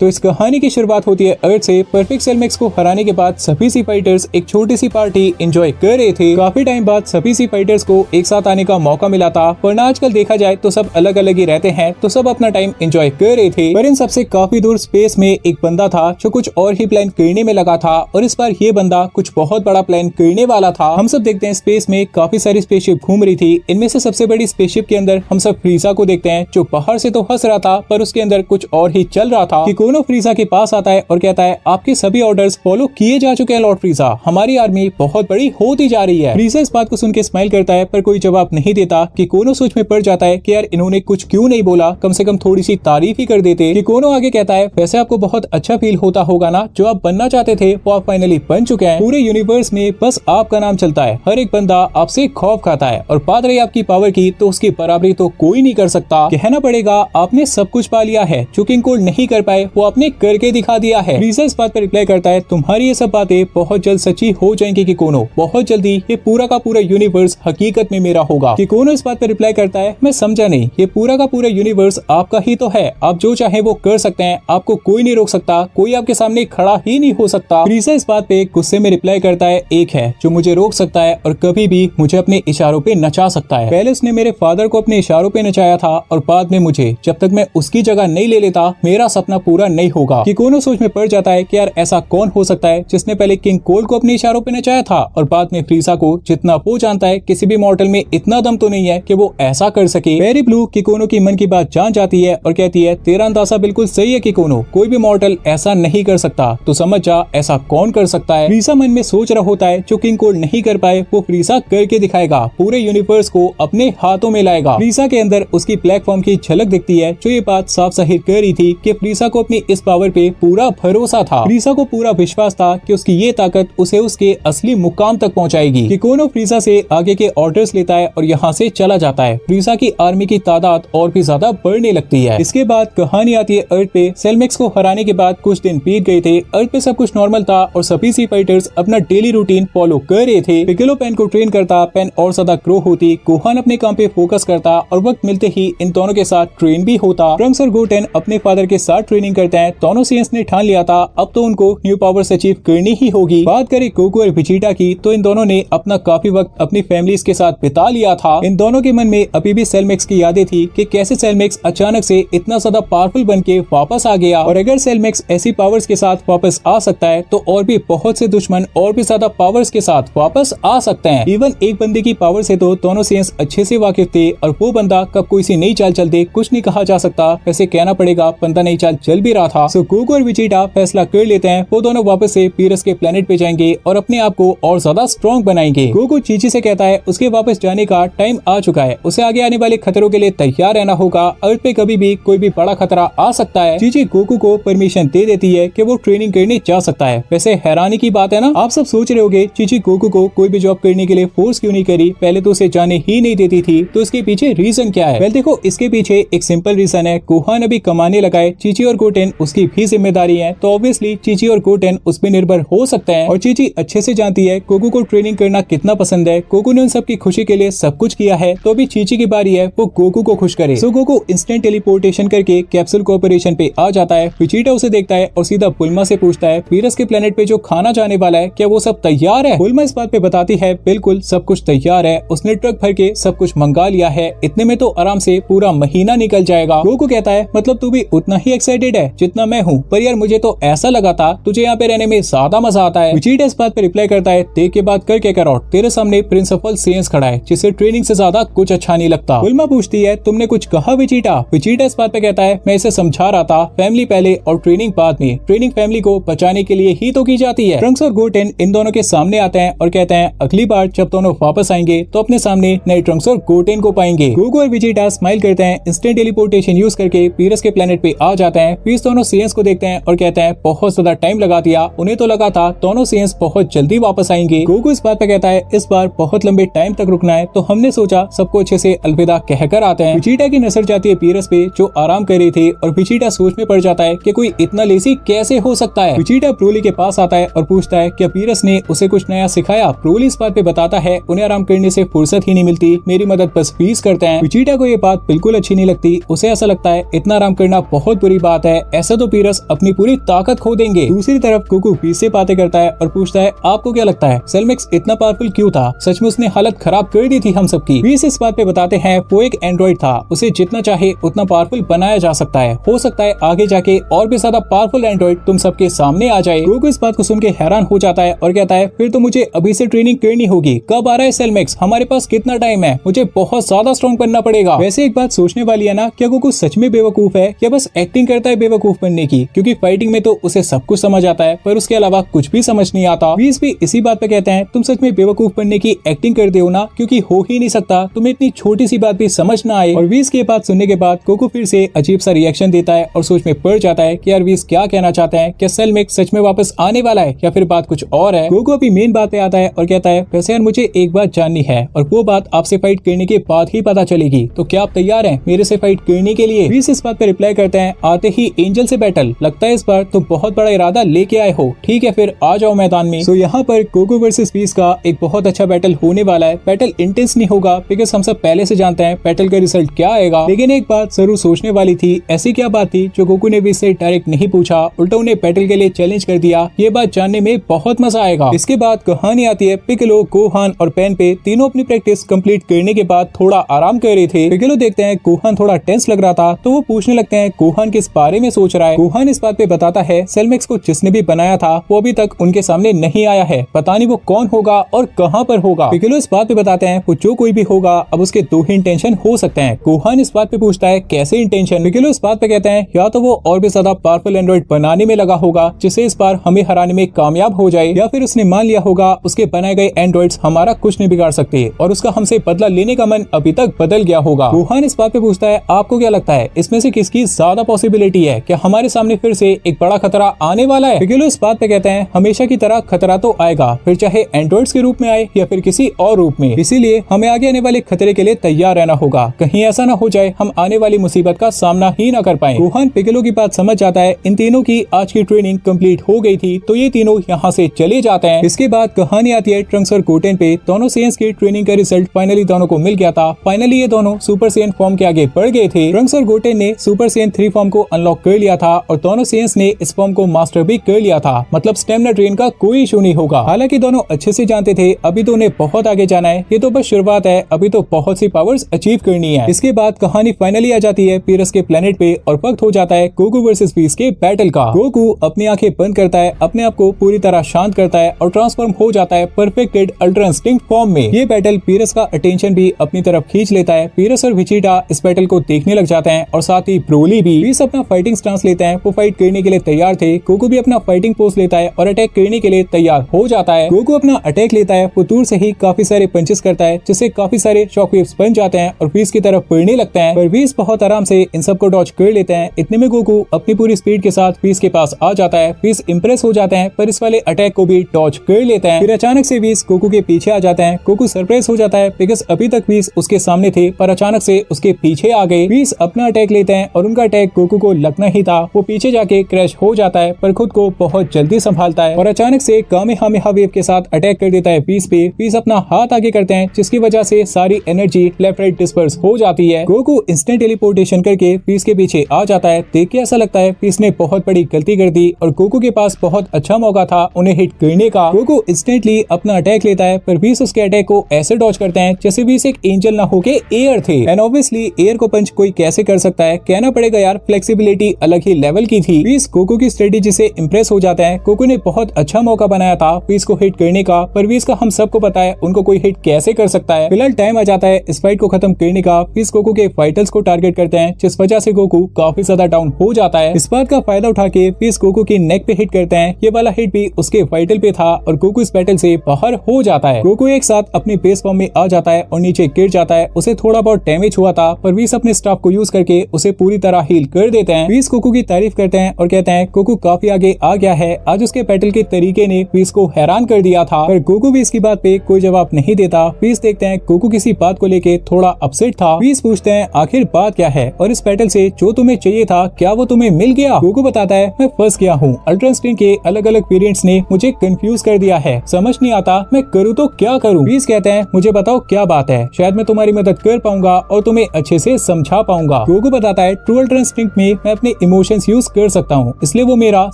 तो इस कहानी की शुरुआत होती है अर्थ से। परफेक्ट सेलमेक्स को हराने के बाद सभी सी फाइटर्स एक छोटी सी पार्टी एंजॉय कर रहे थे। काफी टाइम बाद सभी सी फाइटर्स को एक साथ आने का मौका मिला था, वरना आजकल देखा जाए तो सब अलग अलग ही रहते हैं, तो सब अपना टाइम एंजॉय कर रहे थे। पर इन सबसे काफी दूर स्पेस में एक बंदा था जो कुछ और ही प्लान करने में लगा था, और इस बार ये बंदा कुछ बहुत बड़ा प्लान करने वाला था। हम सब देखते हैं स्पेस में काफी सारी स्पेसशिप घूम रही थी। इनमें से सबसे बड़ी स्पेसशिप के अंदर हम सब फ्रीजा को देखते हैं, जो बाहर से तो हंस रहा था पर उसके अंदर कुछ और ही चल रहा था। किकोनो फ्रीजा के पास आता है और कहता है, आपके सभी ऑर्डर्स फॉलो किए जा चुके हैं लॉर्ड फ्रीजा, हमारी आर्मी बहुत बड़ी होती जा रही है। फ्रीजा इस बात को सुन के स्माइल करता है पर कोई जवाब नहीं देता। किकोनो सोच में पड़ जाता है कि यार इन्होंने कुछ क्यों नहीं बोला, कम से कम थोड़ी सी तारीफ ही कर देते। किकोनो आगे कहता है, वैसे आपको बहुत अच्छा फील होता होगा ना, जो आप बनना चाहते थे वो आप फाइनली बन चुके हैं। पूरे यूनिवर्स में बस आपका नाम चलता है, हर एक बंदा आपसे खौफ खाता है, और बात रही आपकी पावर की तो उसकी बराबरी तो कोई नहीं कर सकता। कहना पड़ेगा आपने सब कुछ पा लिया है, जो किंग कोल्ड नहीं कर पाए वो आपने करके दिखा दिया है। फ्रीजा इस बात पर रिप्लाई करता है, तुम्हारी ये सब बातें बहुत जल्द सच्ची हो जाएंगी किकोनो, बहुत जल्दी ये पूरा का पूरा यूनिवर्स हकीकत में मेरा होगा। किकोनो इस बात पर रिप्लाई करता है, मैं समझा नहीं, ये पूरा का पूरा यूनिवर्स आपका ही तो है, आप जो चाहे वो कर सकते हैं, आपको कोई नहीं रोक सकता, कोई आपके सामने खड़ा ही नहीं हो सकता। फ्रीजा इस बात पे गुस्से में रिप्लाई करता है, एक है जो मुझे रोक सकता है और कभी भी मुझे अपने इशारों पे नचा सकता है। पहले उसने मेरे फादर को अपने इशारों पे नचाया था, और बाद में मुझे, जब तक मैं उसकी जगह नहीं ले लेता मेरा सपना पूरा नहीं होगा। किकोनो सोच में पड़ जाता है कि यार ऐसा कौन हो सकता है जिसने पहले किंग कोल्ड को अपने इशारों पे नचाया था, और बाद में फ्रीजा को, जितना वो जानता है किसी भी मॉर्टल में इतना दम तो नहीं है कि वो ऐसा कर सके। वेरी ब्लू किकोनो की मन की बात जान जाती है और कहती है, तेरा अंदाजा बिल्कुल सही है किकोनो, कोई भी मॉर्टल ऐसा नहीं कर सकता, तो समझ जा ऐसा कौन कर सकता है। फ्रीजा मन में सोच रहा होता है, जो किंग कोल्ड नहीं कर पाए वो फ्रीजा करके दिखाएगा, पूरे यूनिवर्स को अपने हाथों में लाएगा। फ्रीजा के अंदर उसकी प्लेटफॉर्म की झलक दिखती है, जो ये बात साफ जाहिर कर रही थी कि फ्रीजा को अपनी इस पावर पे पूरा भरोसा था। फ्रीजा को पूरा विश्वास था कि उसकी ये ताकत उसे उसके असली मुकाम तक पहुंचाएगी। किकोनो फ्रीजा से आगे के ऑर्डर्स लेता है और यहाँ से चला जाता है। फ्रीजा की आर्मी की तादाद और भी ज्यादा बढ़ने लगती है। इसके बाद कहानी आती है अर्थ पे। सेलमेक्स को हराने के बाद कुछ दिन बीत गए थे, अर्थ पे सब कुछ नॉर्मल था और सभी सी फाइटर्स अपना डेली रूटीन फॉलो कर रहे थे। पिग्गलो पेन को ट्रेन करता, पेन और ज्यादा ग्रो होती, गोहान अपने काम पे फोकस करता, और वक्त मिलते ही इन दोनों के साथ ट्रेन भी होता। ट्रंक्स और गोटेन अपने फादर के साथ ट्रेनिंग करते हैं। दोनों सीएंस ने ठान लिया था अब तो उनको न्यू पावर्स अचीव करनी ही होगी। बात करें गोकू और वेजिटा की, तो इन दोनों ने अपना काफी वक्त अपनी फैमिलीज के साथ बिता लिया था। इन दोनों के मन में अभी भी सेलमेक्स की यादें थी कि कैसे सेलमेक्स अचानक से इतना ज्यादा पावरफुल बन के वापस आ गया, और अगर सेलमेक्स ऐसी पावर्स के साथ वापस आ सकता है तो और भी बहुत से दुश्मन और भी ज्यादा पावर्स के साथ वापस आ सकते हैं। इवन एक बंदे की पावर से तो दोनों सीएंस अच्छे से वाकिफ थे, और वो बंदा कब कोई सी नई चाल चल दे कुछ नहीं कहा जा सकता। वैसे कहना पड़ेगा बंदा नई चाल चल भी रहा था। सो गोकू और वेजिटा फैसला कर लेते हैं वो दोनों वापस से पीरस के प्लेनेट पे जाएंगे और अपने आप को और ज्यादा स्ट्रॉन्ग बनाएंगे। गोकू चीची से कहता है उसके वापस जाने का टाइम आ चुका है, उसे आगे आने वाले खतरों के लिए तैयार रहना होगा। अर्थ पे कभी भी कोई भी बड़ा खतरा आ सकता है। चीची गोकू को परमिशन दे देती है कि वो ट्रेनिंग करने जा सकता है। वैसे हैरानी की बात है ना, आप सब सोच रहे होगे चीची गोकू को कोई भी जॉब करने के लिए फोर्स क्यों नहीं करी, पहले तो उसे जाने ही नहीं देती थी, तो इसके पीछे रीजन क्या है? वेल देखो, इसके पीछे एक सिंपल रीजन है, गोहान अभी कमाने लगा है, चीची और गोटेन उसकी भी जिम्मेदारी है, तो ऑब्वियसली चीची और गोटेन उस पर निर्भर हो सकते हैं। और चीची अच्छे से जानती है गोकू को ट्रेनिंग करना कितना पसंद है। गोकू ने उन सबकी खुशी के लिए सब कुछ किया है, तो अभी चीची की बारी है वो गोकू को खुश करे। सो गोकू इंस्टेंट टेलीपोर्टेशन करके कैप्सूल कॉर्पोरेशन पे आ जाता है। वेजिटा उसे देखता है और सीधा बुल्मा से पूछता है, पीरस के प्लेनेट पे जो खाना जाने वाला है क्या वो सब तैयार है? बुल्मा इस बात पे बताती है, बिल्कुल सब कुछ तैयार है, उसने ट्रक भर के सब कुछ मंगा लिया है, इतने में तो आराम से पूरा महीना निकल जाएगा। गोकू कहता है, मतलब तू भी उतना ही एक्साइटेड है जितना मैं हूँ, पर यार मुझे तो ऐसा लगा था तुझे यहाँ पे रहने में ज्यादा मजा आता है। वेजिटा इस बात पे रिप्लाई करता है, देख के बात कर क्या करो, तेरे सामने प्रिंसिपल सेंस खड़ा है जिसे ट्रेनिंग से ज्यादा कुछ अच्छा नहीं लगता। बुल्मा पूछती है, तुमने कुछ कहा वेजिटा? वेजिटा इस बात पे कहता है, मैं इसे समझा रहा था, फैमिली पहले और ट्रेनिंग बाद में, ट्रेनिंग फैमिली को बचाने के लिए ही तो की जाती है। ट्रंक्स और गोटेन इन दोनों के सामने आते हैं और कहते हैं अगली बार जब दोनों वापस आएंगे तो अपने सामने नए ट्रंक्स और गोटेन को पाएंगे। गोकू और वेजिटा स्माइल करते हैं, इंस्टेंट टेलीपोर्टेशन यूज करके पीरस के प्लेनेट पे आ जाते हैं। पीरस दोनों सीएंस को देखते हैं और कहते हैं बहुत ज्यादा टाइम लगा दिया, उन्हें तो लगा था दोनों सीएंस बहुत जल्दी वापस आएंगे। गोकू इस बात पे कहता है, इस बार बहुत लंबे टाइम तक रुकना है, तो हमने सोचा सबको अच्छे से अलविदा कहकर आते हैं। वेजिटा की नजर जाती है पीरस पे जो आराम कर रही थी, और वेजिटा सोच में पड़ जाता है कि कोई इतना लेजी कैसे हो सकता है। वेजिटा ब्रोली के पास आता है और पूछता है क्या पीरस ने उसे कुछ नया सिखाया। ब्रोली इस बात पे बताता है, उन्हें आराम करने से फुर्सत ही नहीं मिलती, मेरी मदद बस प्लीज करते हैं। वेजिटा को ये बात बिल्कुल अच्छी नहीं लगती, उसे ऐसा लगता है इतना आराम करना बहुत बुरी बात है, ऐसा तो पीरस अपनी पूरी ताकत खो देंगे। दूसरी तरफ गोकू वीज से बातें करता है और पूछता है आपको क्या लगता है सेलमेक्स इतना पावरफुल क्यों था? सच में उसने हालत खराब कर दी थी हम सबकी। वीज इस बात पे बताते हैं वो एक एंड्रॉइड था, उसे जितना चाहे उतना पावरफुल बनाया जा सकता है। हो सकता है आगे जाके और भी ज्यादा पावरफुल एंड्रॉइड तुम सबके सामने आ जाए। गोकू इस बात को सुन के हैरान हो जाता है और कहता है फिर तो मुझे अभी से ट्रेनिंग करनी होगी। कब आ रहा है सेलमेक्स? हमारे पास कितना टाइम है? मुझे बहुत ज्यादा स्ट्रॉन्ग बनना पड़ेगा। वैसे एक बात सोचने वाली है ना, क्या गोकू सच में बेवकूफ है या बस एक्टिंग करता है बेवकूफ बनने की? क्योंकि फाइटिंग में तो उसे सब कुछ समझ आता है पर उसके अलावा कुछ भी समझ नहीं आता। वीज भी इसी बात पे कहते हैं तुम सच में बेवकूफ बनने की एक्टिंग करते हो ना, क्योंकि हो ही नहीं सकता तुम्हें इतनी छोटी सी बात भी समझ ना आए। और वीज की बात सुनने के बाद गोकू फिर से अजीब सा रिएक्शन देता है और सोच में पड़ जाता है कि यार वीज क्या कहना चाहते हैं, क्या सेलमेक्स सच में वापस आने वाला है या फिर बात कुछ और है। गोकू अभी मेन बात पे आता है और कहता है वैसे यार मुझे एक बात जाननी है और वो बात आपसे फाइट करने के बाद ही पता चलेगी, तो क्या आप तैयार हैं मेरे से फाइट करने के लिए? वीज इस बात पे रिप्लाई करते हैं आते ही एंजल से बैटल, लगता है इस बार तुम बहुत बड़ा इरादा लेके आए हो। ठीक है फिर आ जाओ मैदान में। तो यहाँ पर गोकू वर्सेस वीज का एक बहुत अच्छा बैटल होने वाला है। बैटल इंटेंस नहीं होगा बिकॉज हम सब पहले से जानते हैं बैटल का रिजल्ट क्या आएगा, लेकिन एक बात जरूर सोचने वाली थी। ऐसी क्या बात थी जो गोकू ने वीज से डायरेक्ट नहीं पूछा, उल्टा उन्हें बैटल के लिए चैलेंज कर दिया? ये बात जानने में बहुत मजा आएगा। इसके बाद कहानी आती है पिक्कोलो, गोहान और पेन पे। तीनों अपनी प्रैक्टिस कंप्लीट करने के बाद थोड़ा आराम कर रहे थे। पिक्कोलो देखते हैं गोहान थोड़ा टेंस लग रहा था तो वो पूछने लगते हैं गोहान किस बारे में सोच रहा है। गोहान इस बात पे बताता है सेलमेक्स को जिसने भी बनाया था वो अभी तक उनके सामने नहीं आया है, पता नहीं वो कौन होगा और कहां पर होगा। पिक्कोलो इस बात पे बताते हैं वो जो कोई भी होगा अब उसके दो ही इंटेंशन हो सकते हैं। गोहान इस बात पे पूछता है कैसे इंटेंशन? पिक्कोलो इस बात पे कहते हैं या तो वो और भी ज्यादा पावरफुल एंड्रॉइड बनाने में लगा होगा जिससे इस बार हमें हराने में कामयाब हो जाए, या फिर उसने मान लिया होगा उसके बनाए गए एंड्रॉइड्स हमारा कुछ नहीं बिगाड़ सकते और उसका हमसे बदला लेने का मन अभी तक बदल गया होगा। गोहान इस बात पे पूछता है आपको क्या लगता है इसमें से किसकी ज्यादा पॉसिबिलिटी है, क्या हमारे सामने फिर से एक बड़ा खतरा आने वाला है? पिक्कोलो इस बात पे कहते हैं हमेशा की तरह खतरा तो आएगा, फिर चाहे एंड्रॉइड्स के रूप में आए या फिर किसी और रूप में, इसीलिए हमें आगे आने वाले खतरे के लिए तैयार रहना होगा। कहीं ऐसा ना हो जाए हम आने वाली मुसीबत का सामना ही ना कर पाए। गोहान पिक्कोलो की बात समझ जाता है। इन तीनों की आज की ट्रेनिंग कंप्लीट हो गई थी तो ये तीनों यहाँ से चले जाते हैं। इसके बाद कहानी आती है ट्रंक्स और गोटेन पे। दोनों सेयन्स की ट्रेनिंग का रिजल्ट फाइनली दोनों को मिल गया था। फाइनली ये दोनों सुपर सेयन फॉर्म के आगे बढ़ गए थे। ट्रंक्स और गोटेन ने सुपर सेयन 3 फॉर्म को अनलॉक कर लिया था और दोनों सेयन्स ने इस फॉर्म को मास्टर भी कर लिया था, मतलब स्टेमिना ड्रेन का कोई इशू नहीं होगा। हालांकि दोनों अच्छे से जानते थे अभी तो उन्हें बहुत आगे जाना है, ये तो बस शुरुआत है, अभी तो बहुत सी पावर्स अचीव करनी है। इसके बाद कहानी फाइनली आ जाती है पीरस के प्लेनेट पे और वक्त हो जाता है गोकू वर्सेस वीज के बैटल का। गोकू अपनी आंखें बंद करता है, अपने आप को पूरी तरह शांत करता है और ट्रांसफॉर्म हो जाता है परफेक्टेड अल्ट्रा इंस्टिंक्ट फॉर्म में। ये बैटल पीरस का अटेंशन भी अपनी तरफ खींच लेता है। पीरस और विजिटा इस बैटल को देखने लग जाते हैं और साथ ही ब्रोली भी। पीरस अपना फाइटिंग स्टांस लेते हैं, वो फाइट करने के लिए तैयार थे। गोकू भी अपना फाइटिंग पोज लेता है और अटैक करने के लिए तैयार हो जाता है। गोकू अपना अटैक लेता है, वो दूर से ही काफी सारे पंचेस करता है जिससे काफी सारे शॉकवेव्स बन जाते हैं और वीज की तरफ पड़ने लगते हैं, पर वीज बहुत आराम से इन सबको डॉज कर लेते हैं। इतने में गोकू अपनी पूरी स्पीड के साथ वीज के पास आ जाता है। वीज इंप्रेस हो जाते हैं पर इस वाले अटैक को भी डॉज कर लेते हैं। फिर अचानक से वीज गोकू के पीछे आ जाते हैं। गोकू सरप्राइज हो जाता है बिकॉज अभी तक वीज उसके सामने थे पर अचानक से उसके पीछे आ गए। वीज अपना अटैक लेते हैं और उनका अटैक गोकू को लगना ही था, वो पीछे जाके क्रैश हो जाता है पर खुद को बहुत जल्दी संभालता है और अचानक से कामेहामेहा वेव के साथ अटैक कर देता है वीज पे। वीज अपना हाथ आगे करते हैं जिसकी वजह से सारी एनर्जी लेफ्ट राइट डिस्पर्स हो जाती है। गोकू इंस्टेंट टेलीपोर्टेशन करके वीज के पीछे आ जाता है। देख के ऐसा लगता है वीज ने बहुत बड़ी गलती कर दी और गोकू के पास बहुत अच्छा मौका था उन्हें हिट करने का। गोकू इंस्टेंटली अपना अटैक लेता है पर वीज उसके अटैक को ऐसे डॉज करते हैं जैसे वीज एक एंजल ना होके एयर थे। एंड ऑब्वियसली एयर को पंच कोई कैसे कर सकता है, कहना पड़ेगा यार फ्लेक्सिबिलिटी अलग ही लेवल की थी। वीज गोकू की स्ट्रेटेजी से इंप्रेस हो जाता है। गोकू ने बहुत अच्छा मौका बनाया था वीज को हिट करने का, पर वीज का हम सबको पता है उनको कोई हिट कैसे कर सकता है। फिलहाल टाइम आ जाता है इस फाइट को खत्म करने का। वीज गोकू के फाइटर्स को टारगेट करते हैं जिस वजह से गोकू काफी ज्यादा डाउन हो जाता है। इस बात का फायदा उठा के वीज गोकू की नेक पे हिट करते हैं। ये वाला हिट भी उसके वाइटल पे था और गोकू इस बैटल से बाहर हो जाता है। गोकू एक साथ अपने बेस फॉर्म में आ जाता है और नीचे गिर जाता है। उसे थोड़ा बहुत डैमेज हुआ था पर वीज अपने स्टाफ को यूज करके उसे पूरी तरह हील कर देते हैं। वीज गोकू की तारीफ करते हैं और कहते हैं गोकू काफी आगे आ गया है। आज उसके बैटल के तरीके ने वीज को हैरान कर दिया था, पर गोकू भी इसकी बात पे कोई जवाब नहीं देता। वीज देखते हैं गोकू किसी बात को लेके थोड़ा अपसेट था। वीज पूछते हैं आखिर बात क्या है और इस बैटल से जो तुम्हें चाहिए था क्या वो तुम्हें मिल गया? गोकू बताता है मैं फंस गया हूँ। अल्ट्रा इंस्टिंक्ट के अलग अलग वेरिएंट्स ने मुझे कंफ्यूज कर दिया है, समझ नहीं आता मैं करूँ तो क्या करूँ। वीज कहते हैं मुझे बताओ क्या बात है, शायद मैं तुम्हारी मदद कर पाऊंगा और तुम्हें अच्छे से समझा पाऊंगा। गोकू बताता है ट्रू अल्ट्रा इंस्टिंक्ट में मैं अपने इमोशंस यूज कर सकता हूँ, इसलिए वो मेरा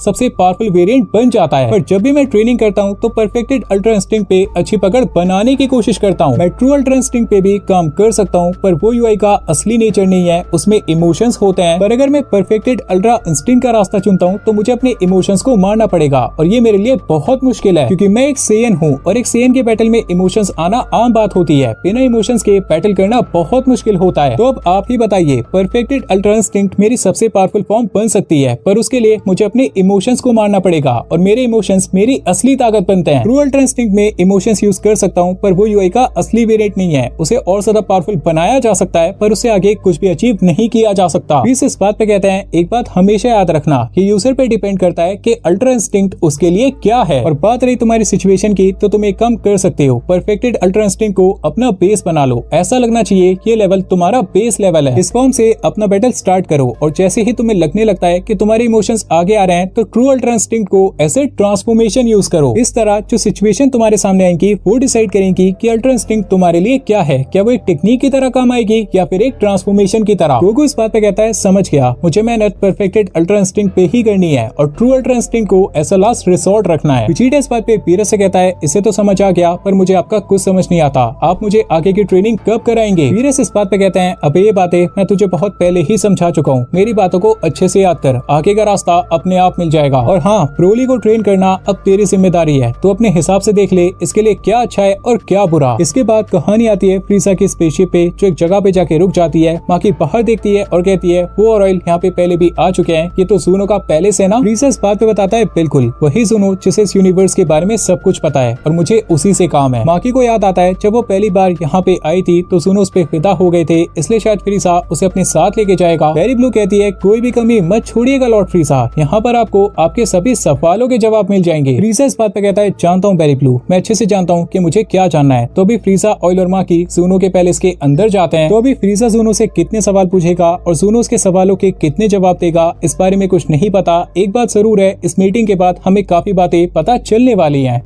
सबसे पावरफुल वेरिएंट बन जाता है। पर जब भी मैं ट्रेनिंग करता हूँ तो परफेक्टेड अल्ट्रा इंस्टिंक्ट पे अच्छी पकड़ बनाने की कोशिश करता हूँ। मैं ट्रू अल्ट्रा इंस्टिंक्ट पे भी काम कर सकता हूँ, पर वो यूआई का असली नेचर नहीं है, उसमें इमोशंस होते हैं। पर अगर मैं परफेक्टेड अल्ट्रा इंस्टिंक्ट का रास्ता चुनता हूँ तो मुझे अपने इमोशंस को मारना पड़ेगा, और ये मेरे लिए बहुत मुश्किल है क्योंकि मैं एक सेयन हूँ और एक सेयन के बैटल में इमोशंस आना आम बात होती है। बिना इमोशंस के बैटल करना बहुत मुश्किल होता है। तो अब आप ही बताइए, परफेक्टेड अल्ट्रा इंस्टिंक्ट मेरी सबसे पावरफुल फॉर्म बन सकती है, पर उसके लिए मुझे अपने इमोशंस को मारना पड़ेगा और मेरे इमोशंस मेरी असली ताकत बनते हैं। ट्रू अल्ट्रा इंस्टिंक्ट में इमोशंस यूज कर सकता हूँ, पर वो यूआई का असली वेरिएंट नहीं है। उसे और ज्यादा पावरफुल बनाया जा सकता है, पर उससे आगे कुछ भी अचीव नहीं किया जा सकता। इस बात पे कहते हैं, एक बात हमेशा याद रखना कि यूजर पे डिपेंड करता है कि अल्ट्रा इंस्टिंक्ट उसके लिए क्या है। और बात रही तुम्हारी सिचुएशन की, तो तुम एक काम कर सकते हो, परफेक्टेड अल्ट्रा इंस्टिंक्ट को अपना बेस बना लो। ऐसा लगना चाहिए ये लेवल तुम्हारा बेस लेवल है। इस फॉर्म से अपना बैटल स्टार्ट करो और जैसे ही तुम्हें लगने लगता है कि तुम्हारे इमोशंस आगे आ रहे हैं, तो ट्रू अल्ट्रा इंस्टिंक्ट को ऐसे ट्रांसफॉर्मेशन यूज करो। इस तरह जो सिचुएशन तुम्हारे सामने आएंगी वो डिसाइड करेंगी कि अल्ट्रा इंस्टिंक्ट तुम्हारे लिए क्या है। क्या वो एक टेक्निक की तरह काम आएगी या फिर एक ट्रांसफॉर्मेशन की तरह। गोकू इस बात पे कहता है, समझ गया, मुझे मेहनत परफेक्टेड अल्ट्रा इंस्टिंक्ट पे ही करनी है और ट्रू अल्ट्रा इंस्टिंक्ट को ऐसा लास्ट रिसोर्ट रखना है। विजीटा इस बात पे वीरस से कहता है, इसे तो समझ आ गया, पर मुझे आपका कुछ समझ नहीं आता, आप मुझे आगे की ट्रेनिंग कब कराएंगे। वीरस इस बात पे कहते हैं, अब ये बातें मैं तुझे बहुत पहले ही समझा चुका हूँ, मेरी बातों को अच्छे से याद कर, आगे का रास्ता अपने आप मिल जाएगा। और हाँ, ब्रोली को ट्रेन करना अब तेरी जिम्मेदारी है, तो अपने हिसाब से देख ले इसके लिए क्या अच्छा है और क्या बुरा। इसके बाद कहानी आती है फ्रीजा की स्पेसशिप पे, जो एक जगह पे जाके रुक जाती है। माकी बाहर देखती है और कहती है, वो और ऑयल यहाँ पे पहले भी आ चुके हैं, ये तो ज़ूनो का पैलेस है ना। फ्रीजा इस बात पे बताता है, बिल्कुल वही ज़ूनो जिसे इस यूनिवर्स के बारे में सब कुछ पता है और मुझे उसी से काम है। माकी को याद आता है जब वो पहली बार यहाँ पे आई थी तो ज़ूनो उस पे फिदा हो गए थे, इसलिए शायद फ्रीजा उसे अपने साथ लेके जाएगा। बेरी ब्लू कहती है, कोई भी कमी मत छोड़िएगा लॉर्ड फ्रीजा, यहाँ पर आपको आपके सभी सवालों के जवाब मिल जाएंगे। फ्रीजा इस बात पे कहता है, जानता हूँ बेरी ब्लू, मैं अच्छे से जानता हूँ कि मुझे क्या जानना है। तो अभी फ्रीजा, ऑयल और माकी ज़ूनो के पैलेस के अंदर जाते हैं। तो अभी फ्रीजा ज़ूनो से कितने सवाल पूछेगा और ज़ूनो उसके सवालों के कितने जवाब देगा, इस बारे में कुछ नहीं पता। एक बात जरूर है, इस मीटिंग के बाद हमें काफी बातें पता चलने वाली हैं।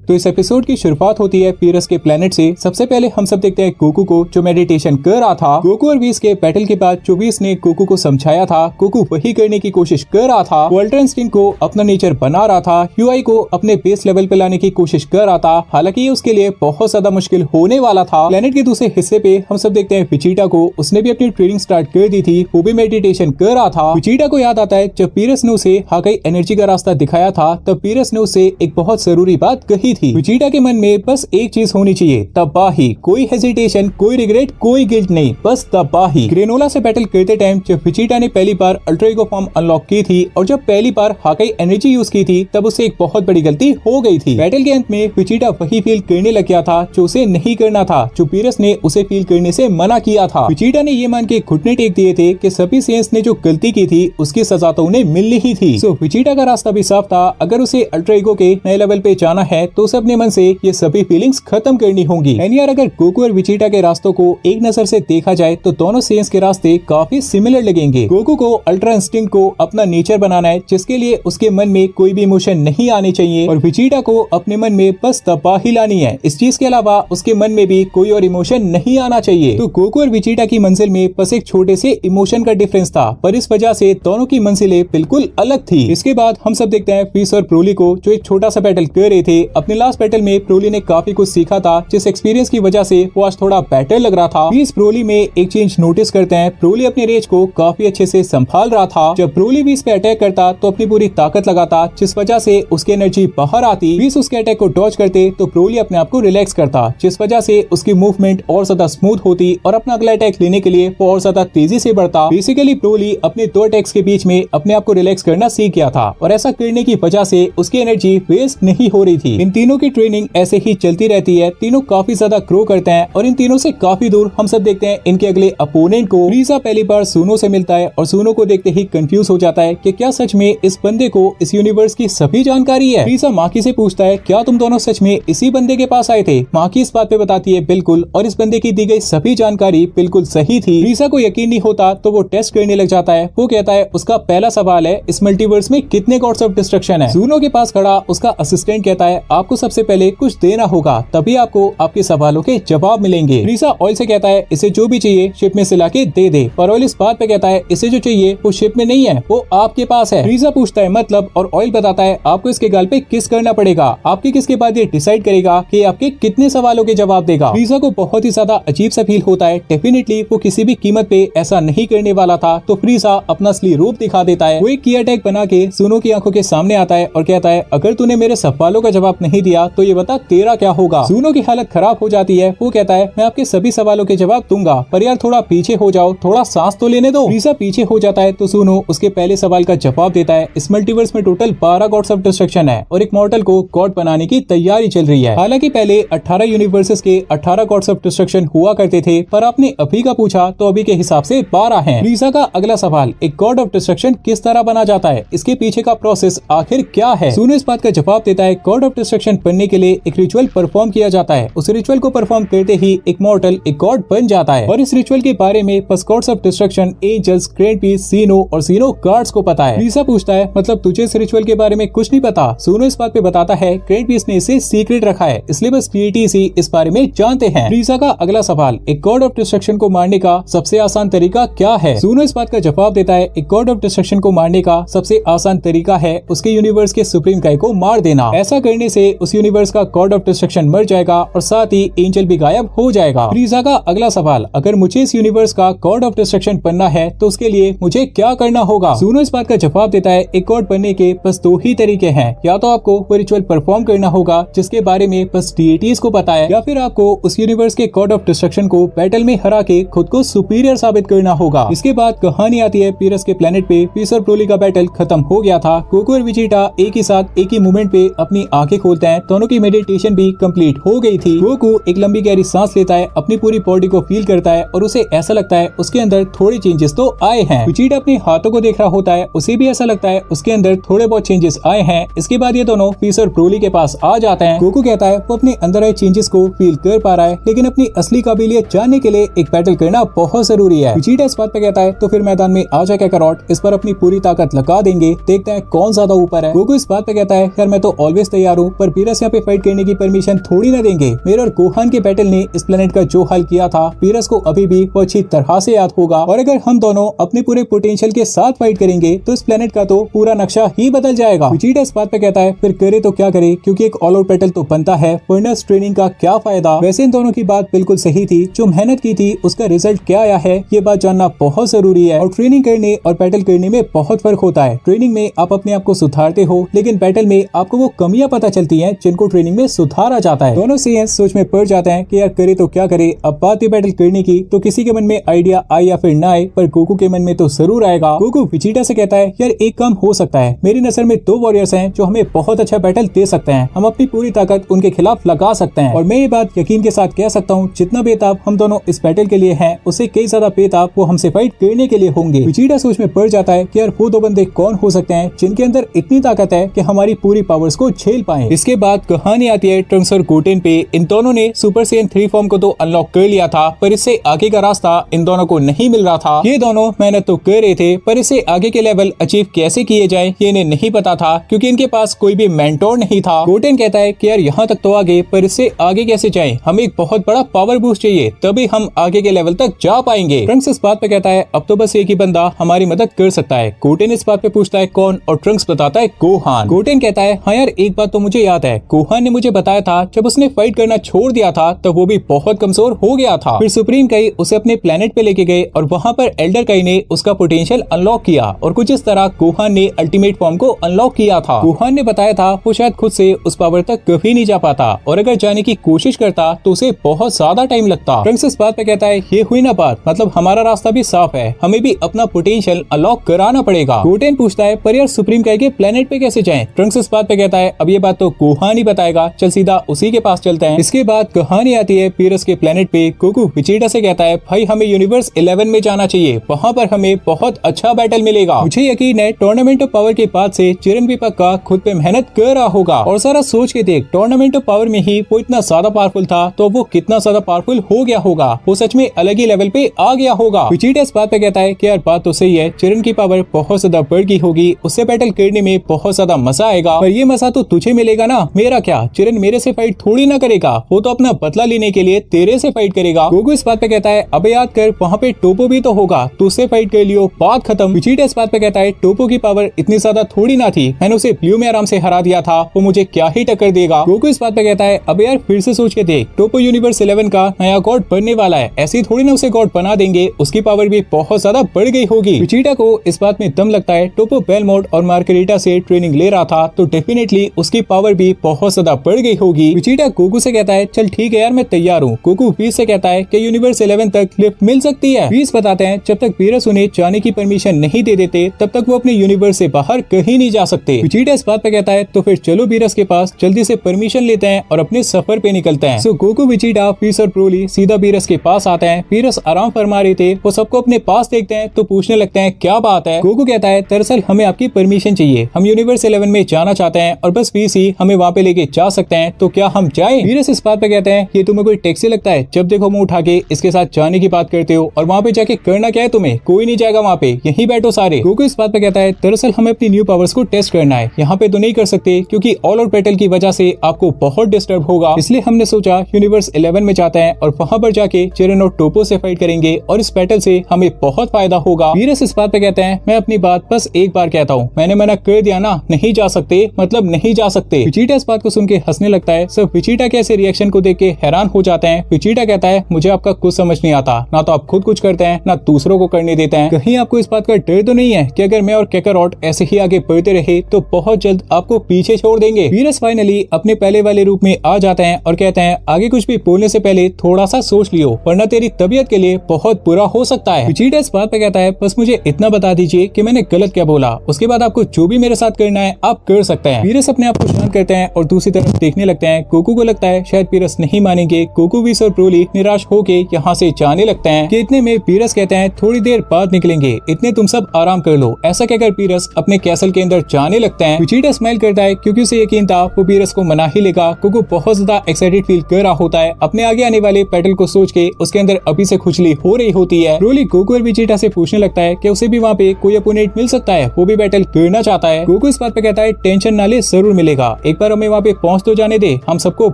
तो इस एपिसोड की शुरुआत होती है पीरस के प्लेनेट से। सबसे पहले हम सब देखते हैं गोकू को, जो मेडिटेशन कर रहा था। गोकू और वीस के बैटल के बाद जो वीस ने गोकू को समझाया था, गोकू वही करने की कोशिश कर रहा था। वो अल्ट्रा इंस्टिंक्ट को अपना नेचर बना रहा था, यूआई को अपने बेस लेवल पे लाने की कोशिश कर रहा था। हालांकि ये उसके लिए बहुत ज्यादा मुश्किल होने वाला था। प्लेनेट के दूसरे हिस्से पे हम सब देखते हैं विजीटा को, उसने भी अपनी ट्रेनिंग स्टार्ट कर दी थी, वो भी मेडिटेशन कर रहा था। विजीटा को याद आता है जब पीरस ने उसे हाकाई एनर्जी का रास्ता दिखाया था, तब पीरस ने उसे एक बहुत जरूरी बात कही थी। विजीटा के मन में बस एक चीज होनी चाहिए, तबाही। कोई हेजिटेशन, कोई रिग्रेट, कोई गिल्ट नहीं, बस तबाही। ग्रेनोला से बैटल करते टाइम जब विजीटा ने पहली बार अल्ट्रा ईगो फॉर्म अनलॉक की थी और जब पहली बार हाकाई एनर्जी यूज की थी, तब उसे एक बहुत बड़ी गलती हो गई थी। बैटल के अंत में विजीटा वही फील करने लग गया था जो उसे नहीं करना था, जो पीरस ने उसे फील करने से मना किया था। विजीटा ने ये मान के घुटने टेक दिए थे कि सभी सेंस ने जो गलती की थी उसकी सजा तो उन्हें मिलनी ही थी। सो विजीटा का रास्ता भी साफ था, अगर उसे अल्ट्रा ईगो के नए लेवल पे जाना है तो उसे अपने मन से ये सभी फीलिंग्स खत्म करनी होंगी। यार अगर गोकू और विजीटा के रास्तों को एक नजर से देखा जाए तो दोनों सेंस के रास्ते काफी सिमिलर लगेंगे। गोकू को अल्ट्रा इंस्टिंक्ट को अपना नेचर बनाना है, जिसके लिए उसके मन में कोई भी इमोशन नहीं आनी चाहिए, और विजीटा को अपने मन में बस तबाही लानी है। इस चीज के अलावा उसके मन में भी कोई और इमोशन नहीं आना चाहिए। तो गोकू और विजीटा की मंजिल में बस एक छोटे से इमोशन का डिफरेंस था, पर इस वजह से दोनों की मंजिलें बिल्कुल अलग थी। इसके बाद हम सब देखते हैं फीस और ब्रोली को, जो एक छोटा सा बैटल कर रहे थे। अपने लास्ट बैटल में ब्रोली ने काफी कुछ सीखा था, जिस एक्सपीरियंस की वजह से वो आज थोड़ा बेटर लग रहा था। वीस ब्रोली में एक चेंज नोटिस करते हैं। ब्रोली अपने रेज को काफी अच्छे से संभाल रहा था। जब ब्रोली वीस पे अटैक करता तो अपनी पूरी ताकत लगाता, जिस वजह से उसकी एनर्जी बाहर आती। वीस उसके अटैक को डॉज करते तो ब्रोली अपने आप को रिलैक्स करता, जिस वजह से उसकी मूवमेंट और ज्यादा स्मूथ होती और अपना अगला अटैक लेने के लिए वो और ज्यादा तेजी से बढ़ता। बेसिकली ब्रोली अपने दो अटैक्स के बीच में अपने आप को रिलैक्स करना सीख गया था, और ऐसा करने की वजह से उसकी एनर्जी वेस्ट नहीं हो रही थी। इन तीनों की ट्रेनिंग ऐसे ही चलती रहती है, तीनों काफी ज्यादा ग्रो करते हैं, और इन तीनों से काफी दूर हम सब देखते हैं इनके अगले अपोनेंट को। फ्रीजा पहली बार ज़ूनो से मिलता है और ज़ूनो को देखते ही कंफ्यूज हो जाता है कि क्या सच में इस बंदे को इस यूनिवर्स की सभी जानकारी है। फ्रीजा माकी से पूछता है, क्या तुम दोनों सच में इसी बंदे के पास आए थे? माकी इस बात पे बताती है, बिल्कुल, और इस बंदे की दी गई सभी जानकारी बिल्कुल सही थी। फ्रीजा को यकीन नहीं होता तो वो टेस्ट करने लग जाता है। वो कहता है उसका पहला सवाल है, इस मल्टीवर्स में कितने गॉड्स ऑफ डिस्ट्रक्शन है? ज़ूनो के पास खड़ा उसका असिस्टेंट कहता है, आप आपको सबसे पहले कुछ देना होगा, तभी आपको आपके सवालों के जवाब मिलेंगे। फ्रीजा ऑयल से कहता है इसे जो भी चाहिए शिप में से लाके दे दे, पर ऑयल इस बात पे कहता है इसे जो चाहिए वो शिप में नहीं है, वो आपके पास है। फ्रीजा पूछता है मतलब, और ऑयल बताता है आपको इसके गाल पे किस करना पड़ेगा, आपके किस के बाद ये डिसाइड करेगा कि आपके कितने सवालों के जवाब देगा। फ्रीजा को बहुत ही ज्यादा अजीब सा फील होता है, डेफिनेटली वो किसी भी कीमत पे ऐसा नहीं करने वाला था। तो फ्रीजा अपना असली रूप दिखा देता है, वो एक किया टैग बना के सुनो की आंखों के सामने आता है और कहता है अगर तूने मेरे सवालों का जवाब नहीं दिया तो ये बता तेरा क्या होगा। सुनो की हालत खराब हो जाती है, वो कहता है मैं आपके सभी सवालों के जवाब दूंगा, पर यार थोड़ा पीछे हो जाओ, थोड़ा सांस तो लेने दो। फ्रीजा पीछे हो जाता है तो सुनो उसके पहले सवाल का जवाब देता है, इस मल्टीवर्स में टोटल 12 गॉड्स ऑफ डिस्ट्रक्शन है और एक मॉर्टल को गॉड बनाने की तैयारी चल रही है। हालांकि पहले 18 यूनिवर्सेस के 18 गॉड्स ऑफ डिस्ट्रक्शन हुआ करते थे, पर आपने अभी का पूछा तो अभी के हिसाब से 12 हैं। फ्रीजा का अगला सवाल, एक गॉड ऑफ डिस्ट्रक्शन किस तरह बना जाता है, इसके पीछे का प्रोसेस आखिर क्या है। सुनो इस बात का जवाब देता है गॉड ऑफ डिस्ट्रक्शन बनने के लिए एक रिचुअल परफॉर्म किया जाता है, उस रिचुअल को परफॉर्म करते ही एक मॉर्टल एक गॉड बन जाता है। और इस रिचुअल के बारे में बस gods of destruction, angels, grand peace, सीनो और सीनो गार्ड्स को पता है। फ्रीजा पूछता है मतलब तुझे इस रिचुअल के बारे में कुछ नहीं पता। सुनो इस बात पे बताता है ग्रैंड पीस ने इसे सीक्रेट रखा है, इसलिए बस डीटीज ही इस बारे में जानते हैं। फ्रीजा का अगला सवाल, एक गॉड ऑफ डिस्ट्रक्शन को मारने का सबसे आसान तरीका क्या है। सुनो इस बात का जवाब देता है एक गॉड ऑफ डिस्ट्रक्शन को मारने का सबसे आसान तरीका है उसके यूनिवर्स के सुप्रीम गाय को मार देना। ऐसा करने से उस यूनिवर्स का गॉड ऑफ डिस्ट्रक्शन मर जाएगा और साथ ही एंजल भी गायब हो जाएगा। फ्रीजा का अगला सवाल, अगर मुझे इस यूनिवर्स का गॉड ऑफ डिस्ट्रक्शन बनना है तो उसके लिए मुझे क्या करना होगा। सुनो इस बात का जवाब देता है एक गॉड बनने के बस 2 ही तरीके हैं, या तो आपको वो रिचुअल परफॉर्म करना होगा जिसके बारे में बस डीटीज को पता है, या फिर आपको उस यूनिवर्स के गॉड ऑफ डिस्ट्रक्शन को बैटल में हरा के खुद को सुपीरियर साबित करना होगा। इसके बाद कहानी आती है पीरस के प्लेनेट पे पीस और ब्रोली का बैटल खत्म हो गया था। गोकू और विजिटा एक ही साथ एक ही मोमेंट पे अपनी आंखें खोलते हैं, दोनों की मेडिटेशन भी कंप्लीट हो गई थी। गोकू एक लंबी गहरी सांस लेता है, अपनी पूरी बॉडी को फील करता है और उसे ऐसा लगता है उसके अंदर थोड़े चेंजेस तो आए हैं। विजिटा अपने हाथों को देख रहा होता है, उसे भी ऐसा लगता है उसके अंदर थोड़े बहुत चेंजेस आए हैं। इसके बाद ये दोनों पीस और ब्रोली के पास आ जाते हैं। गोकू कहता है वो अपने अंदर आए चेंजेस को फील कर पा रहा है, लेकिन अपनी असली काबिलियत जानने के लिए एक बैटल करना बहुत जरूरी है। विजिटा इस बात पे कहता है तो फिर मैदान में आ जा कैकारोट, इस पर अपनी पूरी ताकत लगा देंगे, देखते हैं कौन ज्यादा ऊपर है। गोकू इस बात पे कहता है यार मैं तो ऑलवेज तैयार हूँ, पर पीरस यहाँ पे फाइट करने की परमिशन थोड़ी ना देंगे। मेरे और गोहान के बैटल ने इस प्लेनेट का जो हाल किया था पीरस को अभी भी वो अच्छी तरह से याद होगा, और अगर हम दोनों अपने पूरे पोटेंशियल के साथ फाइट करेंगे तो इस प्लेनेट का तो पूरा नक्शा ही बदल जाएगा। विजिटा इस बात पे कहता है फिर करे तो क्या करे, क्योंकि एक ऑल आउट बैटल तो बनता है, वरना ट्रेनिंग का क्या फायदा। वैसे इन दोनों की बात बिल्कुल सही थी, जो मेहनत की थी उसका रिजल्ट क्या आया है ये बात जानना बहुत जरूरी है। और ट्रेनिंग करने और बैटल करने में बहुत फर्क होता है। ट्रेनिंग में आप अपने आप को सुधारते हो, लेकिन बैटल में आपको वो कमियां पता चलती हैं जिनको ट्रेनिंग में सुधारा जाता है। दोनों से सोच में पड़ जाते हैं कि यार करे तो क्या करे। अब बात है बैटल करने की, तो किसी के मन में आइडिया आए या फिर ना आए, पर गोकू के मन में तो जरूर आएगा। गोकू विजिटा से कहता है यार एक काम हो सकता है, मेरी नजर में 2 वॉरियर्स हैं जो हमें बहुत अच्छा बैटल दे सकते हैं, हम अपनी पूरी ताकत उनके खिलाफ लगा सकते हैं। और मैं ये बात यकीन के साथ कह सकता हूँ जितना बेताब हम दोनों इस बैटल के लिए हैं, उससे कई ज्यादा बेताब वो हमसे फाइट करने के लिए होंगे। विजिटा सोच में पड़ जाता है कि यार वो 2 बंदे कौन हो सकते हैं जिनके अंदर इतनी ताकत है कि हमारी पूरी पावर्स को झेल पाए। इसके बाद कहानी आती है ट्रंक्स और गोटेन पे। इन दोनों ने सुपर सैयन 3 फॉर्म को तो अनलॉक कर लिया था, पर इससे आगे का रास्ता इन दोनों को नहीं मिल रहा था। ये दोनों मेहनत तो कर रहे थे, पर इससे आगे के लेवल अचीव कैसे किए जाए ये इन्हें नहीं पता था, क्योंकि इनके पास कोई भी मेंटोर नहीं था। गोटेन कहता है कि यार यहाँ तक तो आगे, पर इससे आगे कैसे जाएं? हमें एक बहुत बड़ा पावर बूस्ट चाहिए, तभी हम आगे के लेवल तक जा पाएंगे। ट्रंक्स इस बात पे कहता है अब तो बस एक ही बंदा हमारी मदद कर सकता है। गोटेन इस बात पे पूछता है कौन, और ट्रंक्स बताता है गोहान। गोटेन कहता है हाँ यार एक बात तो मुझे याद है, गोहान ने मुझे बताया था जब उसने फाइट करना छोड़ दिया था तब वो भी बहुत कमजोर हो गया था। फिर सुप्रीम काई उसे अपने प्लेनेट पे लेके गए और वहाँ पर एल्डर काई ने उसका पोटेंशियल अनलॉक किया, और कुछ इस तरह गोहान ने अल्टीमेट फॉर्म को अनलॉक किया था। गोहान ने बताया था वो शायद खुद से उस पावर तक कभी नहीं जा पाता, और अगर जाने की कोशिश करता तो उसे बहुत ज्यादा टाइम लगता। ट्रंक्स इस बात पे कहता है ये हुई ना बात, मतलब हमारा रास्ता भी साफ है, हमें भी अपना पोटेंशियल अनलॉक कराना पड़ेगा। गोटेन पूछता है पर यार सुप्रीम काई के प्लेनेट पे कैसे जाएं? ट्रंक्स इस बात पे कहता है अब ये बात तो गोहान ही बताएगा, चल सीधा उसी के पास चलते हैं। इसके बाद कहानी आती है पीरस के प्लेनेट पे। गोकू विजिटा से कहता है भाई हमें यूनिवर्स 11 में जाना चाहिए, वहाँ पर हमें बहुत अच्छा बैटल मिलेगा। मुझे यकीन है टूर्नामेंट ऑफ पावर के बाद से चिरन भी पक्का खुद पे मेहनत कर रहा होगा, और सारा सोच के देख टूर्नामेंट ऑफ पावर में ही वो इतना ज्यादा पावरफुल था, तो वो कितना ज्यादा पावरफुल हो गया होगा, वो सच में अलग ही लेवल पे आ गया होगा। विजिटा इस बात पे कहता है कि यार बात तो सही है, चिरन की पावर बहुत ज्यादा बढ़ गई होगी, उससे बैटल करने में बहुत ज्यादा मजा आएगा, पर ये मजा तो तुझे मिलेगा ना, मेरा क्या, चिरन मेरे से फाइट थोड़ी ना करेगा, वो तो अपना बदला लेने के लिए तेरे से फाइट करेगा। गोकू इस बात पे कहता है अबे याद कर वहाँ पे टोपो भी तो होगा, तो उससे फाइट कर लियो, बात खत्म। विजिटा इस बात पे कहता है टोपो की पावर इतनी ज्यादा थोड़ी ना थी, मैंने उसे ब्लू में आराम से हरा दिया था, वो मुझे क्या ही टक्कर देगा। गोकू इस बात पे कहता है अबे यार फिर से सोच के देख, टोपो यूनिवर्स 11 का नया गॉड बनने वाला है, ऐसी थोड़ी ना उसे गॉड बना देंगे, उसकी पावर भी बहुत ज्यादा बढ़ गई होगी। विजिटा को इस बात में दम लगता है टोपो बेलमोंट और मार्गरीटा से ट्रेनिंग ले रहा था, तो डेफिनेटली उसकी पावर भी बहुत ज्यादा बढ़ गई होगी। विजिटा गोकू से कहता है चल ठीक है यार मैं तैयार हूँ। गोकू व्हीस से कहता है कि यूनिवर्स 11 तक लिफ्ट मिल सकती है। व्हीस बताते हैं जब तक वीरस उन्हें जाने की परमिशन नहीं दे देते तब तक वो अपने यूनिवर्स से बाहर कहीं नहीं जा सकते। विजिटा इस बात पे कहता है तो फिर चलो वीरस के पास जल्दी से परमिशन लेते हैं और अपने सफर पे निकलते हैं। सो गोकू, विजिटा, व्हीस और ब्रोली सीधा वीरस के पास आते हैं। वीरस आराम फरमा रहे थे, वो सबको अपने पास देखते हैं तो पूछने लगते हैं क्या बात है। गोकू कहता है दरअसल हमें आपकी परमिशन चाहिए, हम यूनिवर्स 11 में जाना चाहते हैं और बस व्हीस ही हमें वहाँ पे लेके जा सकते हैं, तो क्या हम जाएं? वीरस इस बात पे कहते हैं ये तुम्हें कोई टैक्सी लगता है, जब देखो मुंह उठा के इसके साथ जाने की बात करते हो, और वहाँ पे जाके करना क्या है तुम्हें, कोई नहीं जाएगा वहाँ पे, यहीं बैठो सारे। गोकू इस बात पे कहता है दरअसल हमें अपनी न्यू पावर्स को टेस्ट करना है, यहाँ पे तो नहीं कर सकते क्योंकि ऑल आउट बैटल की वजह से आपको बहुत डिस्टर्ब होगा, इसलिए हमने सोचा यूनिवर्स 11 में जाते हैं और वहाँ पर जाके चिरन और टोपो से फाइट करेंगे और इस बैटल से हमें बहुत फायदा होगा। वीरस इस बात पे कहते हैं मैं अपनी बात बस एक बार कहता हूँ, मैंने मना कर दिया ना, नहीं जा सकते मतलब नहीं जा सकते। विजिटा इस बात को सुन के हंसने लगता है, सब विजिटा के ऐसे रिएक्शन को देख के हैरान हो जाते हैं। विजिटा कहता है मुझे आपका कुछ समझ नहीं आता, ना तो आप खुद कुछ करते हैं ना दूसरों को करने देते हैं, कहीं आपको इस बात का डर तो नहीं है कि अगर मैं और कैकारोट ऐसे ही आगे बढ़ते रहे तो बहुत जल्द आपको पीछे छोड़ देंगे। वीरस फाइनली अपने पहले वाले रूप में आ जाते हैं और कहते हैं आगे कुछ भी बोलने से पहले थोड़ा सा सोच लियो, वरना तेरी तबीयत के लिए बहुत बुरा हो सकता है। विजिटा इस बात पे कहता है बस मुझे इतना बता दीजिए कि मैंने गलत क्या बोला, उसके बाद आपको जो भी मेरे साथ करना है आप कर सकते हैं। वीरस अपने आप को शांत करते हैं और दूसरी तरफ देखने लगते हैं। गोकू को लगता है शायद वीरस नहीं मानेंगे। गोकू, व्हीस और ब्रोली निराश होके यहाँ से जाने लगते हैं कि इतने में वीरस कहते हैं थोड़ी देर बाद निकलेंगे, इतने तुम सब आराम कर लो। ऐसा कहकर वीरस अपने कैसल के अंदर जाने लगते हैं। विजिटा स्माइल करता है क्योंकि उसे यकीन था वो वीरस को मना ही लेगा। गोकू बहुत ज्यादा एक्साइटेड फील कर रहा होता है, अपने आगे आने वाले बैटल को सोच के उसके अंदर अभी से खुजली हो रही होती है। ब्रोली गोकू और विजिटा से पूछने लगता है कि उसे भी वहाँ पे कोई अपोनेंट मिल सकता है, वो भी बैटल करना चाहता है। गोकू इस बात पे कहता है टेंशन ना ले, जरूर मिलेगा, एक बार हमें वहाँ पे पहुँच तो जाने दे, हम सबको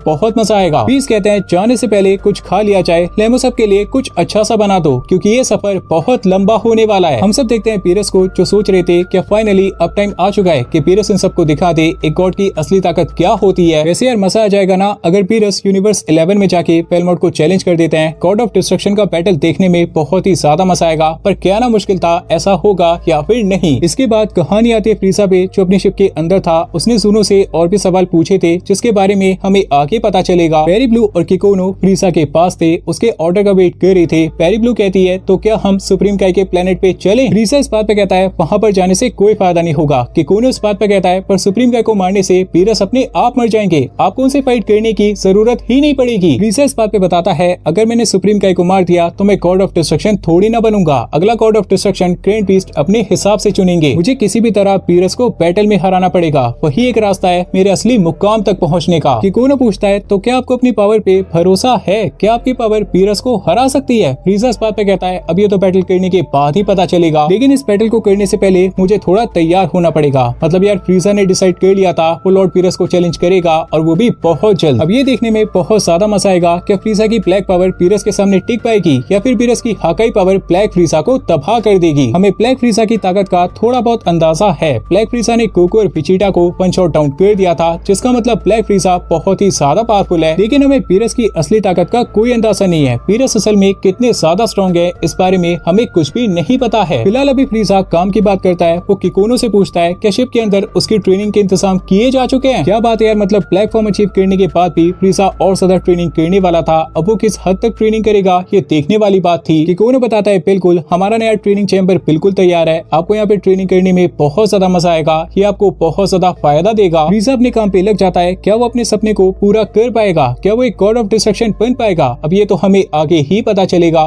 बहुत मजा आएगा। व्हीस कहते हैं जाने से पहले कुछ खा लिया जाए, लेमो सब के लिए कुछ अच्छा सा बना दो क्योंकि ये सफर बहुत लंबा होने वाला है। हम सब देखते हैं वीरस को जो सोच रहे थे कि फाइनली अब टाइम आ चुका है कि वीरस इन सबको दिखा दे एक गॉड की असली ताकत क्या होती है। वैसे यार मजा आ जाएगा ना अगर वीरस यूनिवर्स 11 में जाके बेलमोंट को चैलेंज कर देते हैं। गॉड ऑफ डिस्ट्रक्शन का बैटल देखने में बहुत ही ज्यादा मजा आएगा, पर क्या ना मुश्किल था ऐसा होगा या फिर नहीं। इसके बाद कहानी आती है फ्रीजा पे जो अपनी शिप के अंदर था। उसने ज़ूनो से और भी सवाल पूछे थे जिसके बारे में हमें आगे पता चलेगा। पेरी ब्लू और किकोनो फ्रीजा के पास थे, उसके ऑर्डर का वेट कर रहे थे। पेरी ब्लू कहती है तो क्या हम सुप्रीम काई के प्लेनेट पे चलें? फ्रीजा इस बात पे कहता है वहाँ पर जाने से कोई फायदा नहीं होगा। किकोनो इस बात पे कहता है पर सुप्रीम काई को मारने से वीरस अपने आप मर जाएंगे, आपको उनसे फाइट करने की जरूरत ही नहीं पड़ेगी। फ्रीजा इस बात पे बताता है अगर मैंने सुप्रीम काई को मार दिया तो मैं गॉड ऑफ डिस्ट्रक्शन थोड़ी ना बनूंगा, अगला God of destruction grand beast अपने हिसाब से चुनेंगे, मुझे किसी भी तरह वीरस को बैटल में हराना पड़ेगा, वही एक रास्ता है मेरे असली मुकाम तक पहुँचने का। किकोनो पूछता है तो क्या आपको अपनी पावर पे भरोसा है, क्या आपकी पावर वीरस को हरा सकती है? फ्रीजा इस बात पे कहता है अब ये तो बैटल करने के बाद ही पता चलेगा, लेकिन इस बैटल को करने से पहले मुझे थोड़ा तैयार होना पड़ेगा। मतलब यार फ्रीजा ने डिसाइड कर लिया था वो लॉर्ड वीरस को चैलेंज करेगा और वो भी बहुत जल्द। अब ये देखने में बहुत ज्यादा मजा आएगा कि फ्रीजा की ब्लैक पावर वीरस के सामने टिक पाएगी या फिर वीरस की हाकाई पावर ब्लैक फ्रीजा को तबाह कर देगी। हमें ब्लैक फ्रीजा की ताकत का थोड़ा बहुत अंदाजा है। ब्लैक फ्रीजा ने गोकू और विजिटा को वन शॉट डाउन कर दिया था, जिसका मतलब ब्लैक फ्रीजा बहुत ही ज्यादा पावरफुल है, लेकिन हमें वीरस की असली ताकत का कोई अंदाजा नहीं है। वीरस असल में कितने ज्यादा स्ट्रॉन्ग है इस बारे में हमें कुछ भी नहीं पता है। फिलहाल अभी फ्रीजा काम की बात करता है, वो किकोनो से पूछता है कि शिप के अंदर उसकी ट्रेनिंग के इंतजाम किए जा चुके हैं। क्या बात है यार, मतलब ब्लैक फॉर्म अचीव करने के बाद भी फ्रीजा और ज्यादा ट्रेनिंग करने वाला था, अब वो किस हद तक ट्रेनिंग करेगा ये देखने वाली बात थी। किकोनो बताता है बिल्कुल हमारा नया ट्रेनिंग चैम्बर बिल्कुल तैयार है, आपको यहाँ पे ट्रेनिंग करने में बहुत ज्यादा मजा आएगा, ये आपको बहुत ज्यादा फायदा देगा। फ्रीजा अपने काम पे लग जाता है, क्या वो अपने सपने को पूरा कर पाएगा, क्या वो एक गॉड ऑफ डिस्ट्रक्शन बन पाएगा, अब ये तो हमें आगे ही पता चलेगा।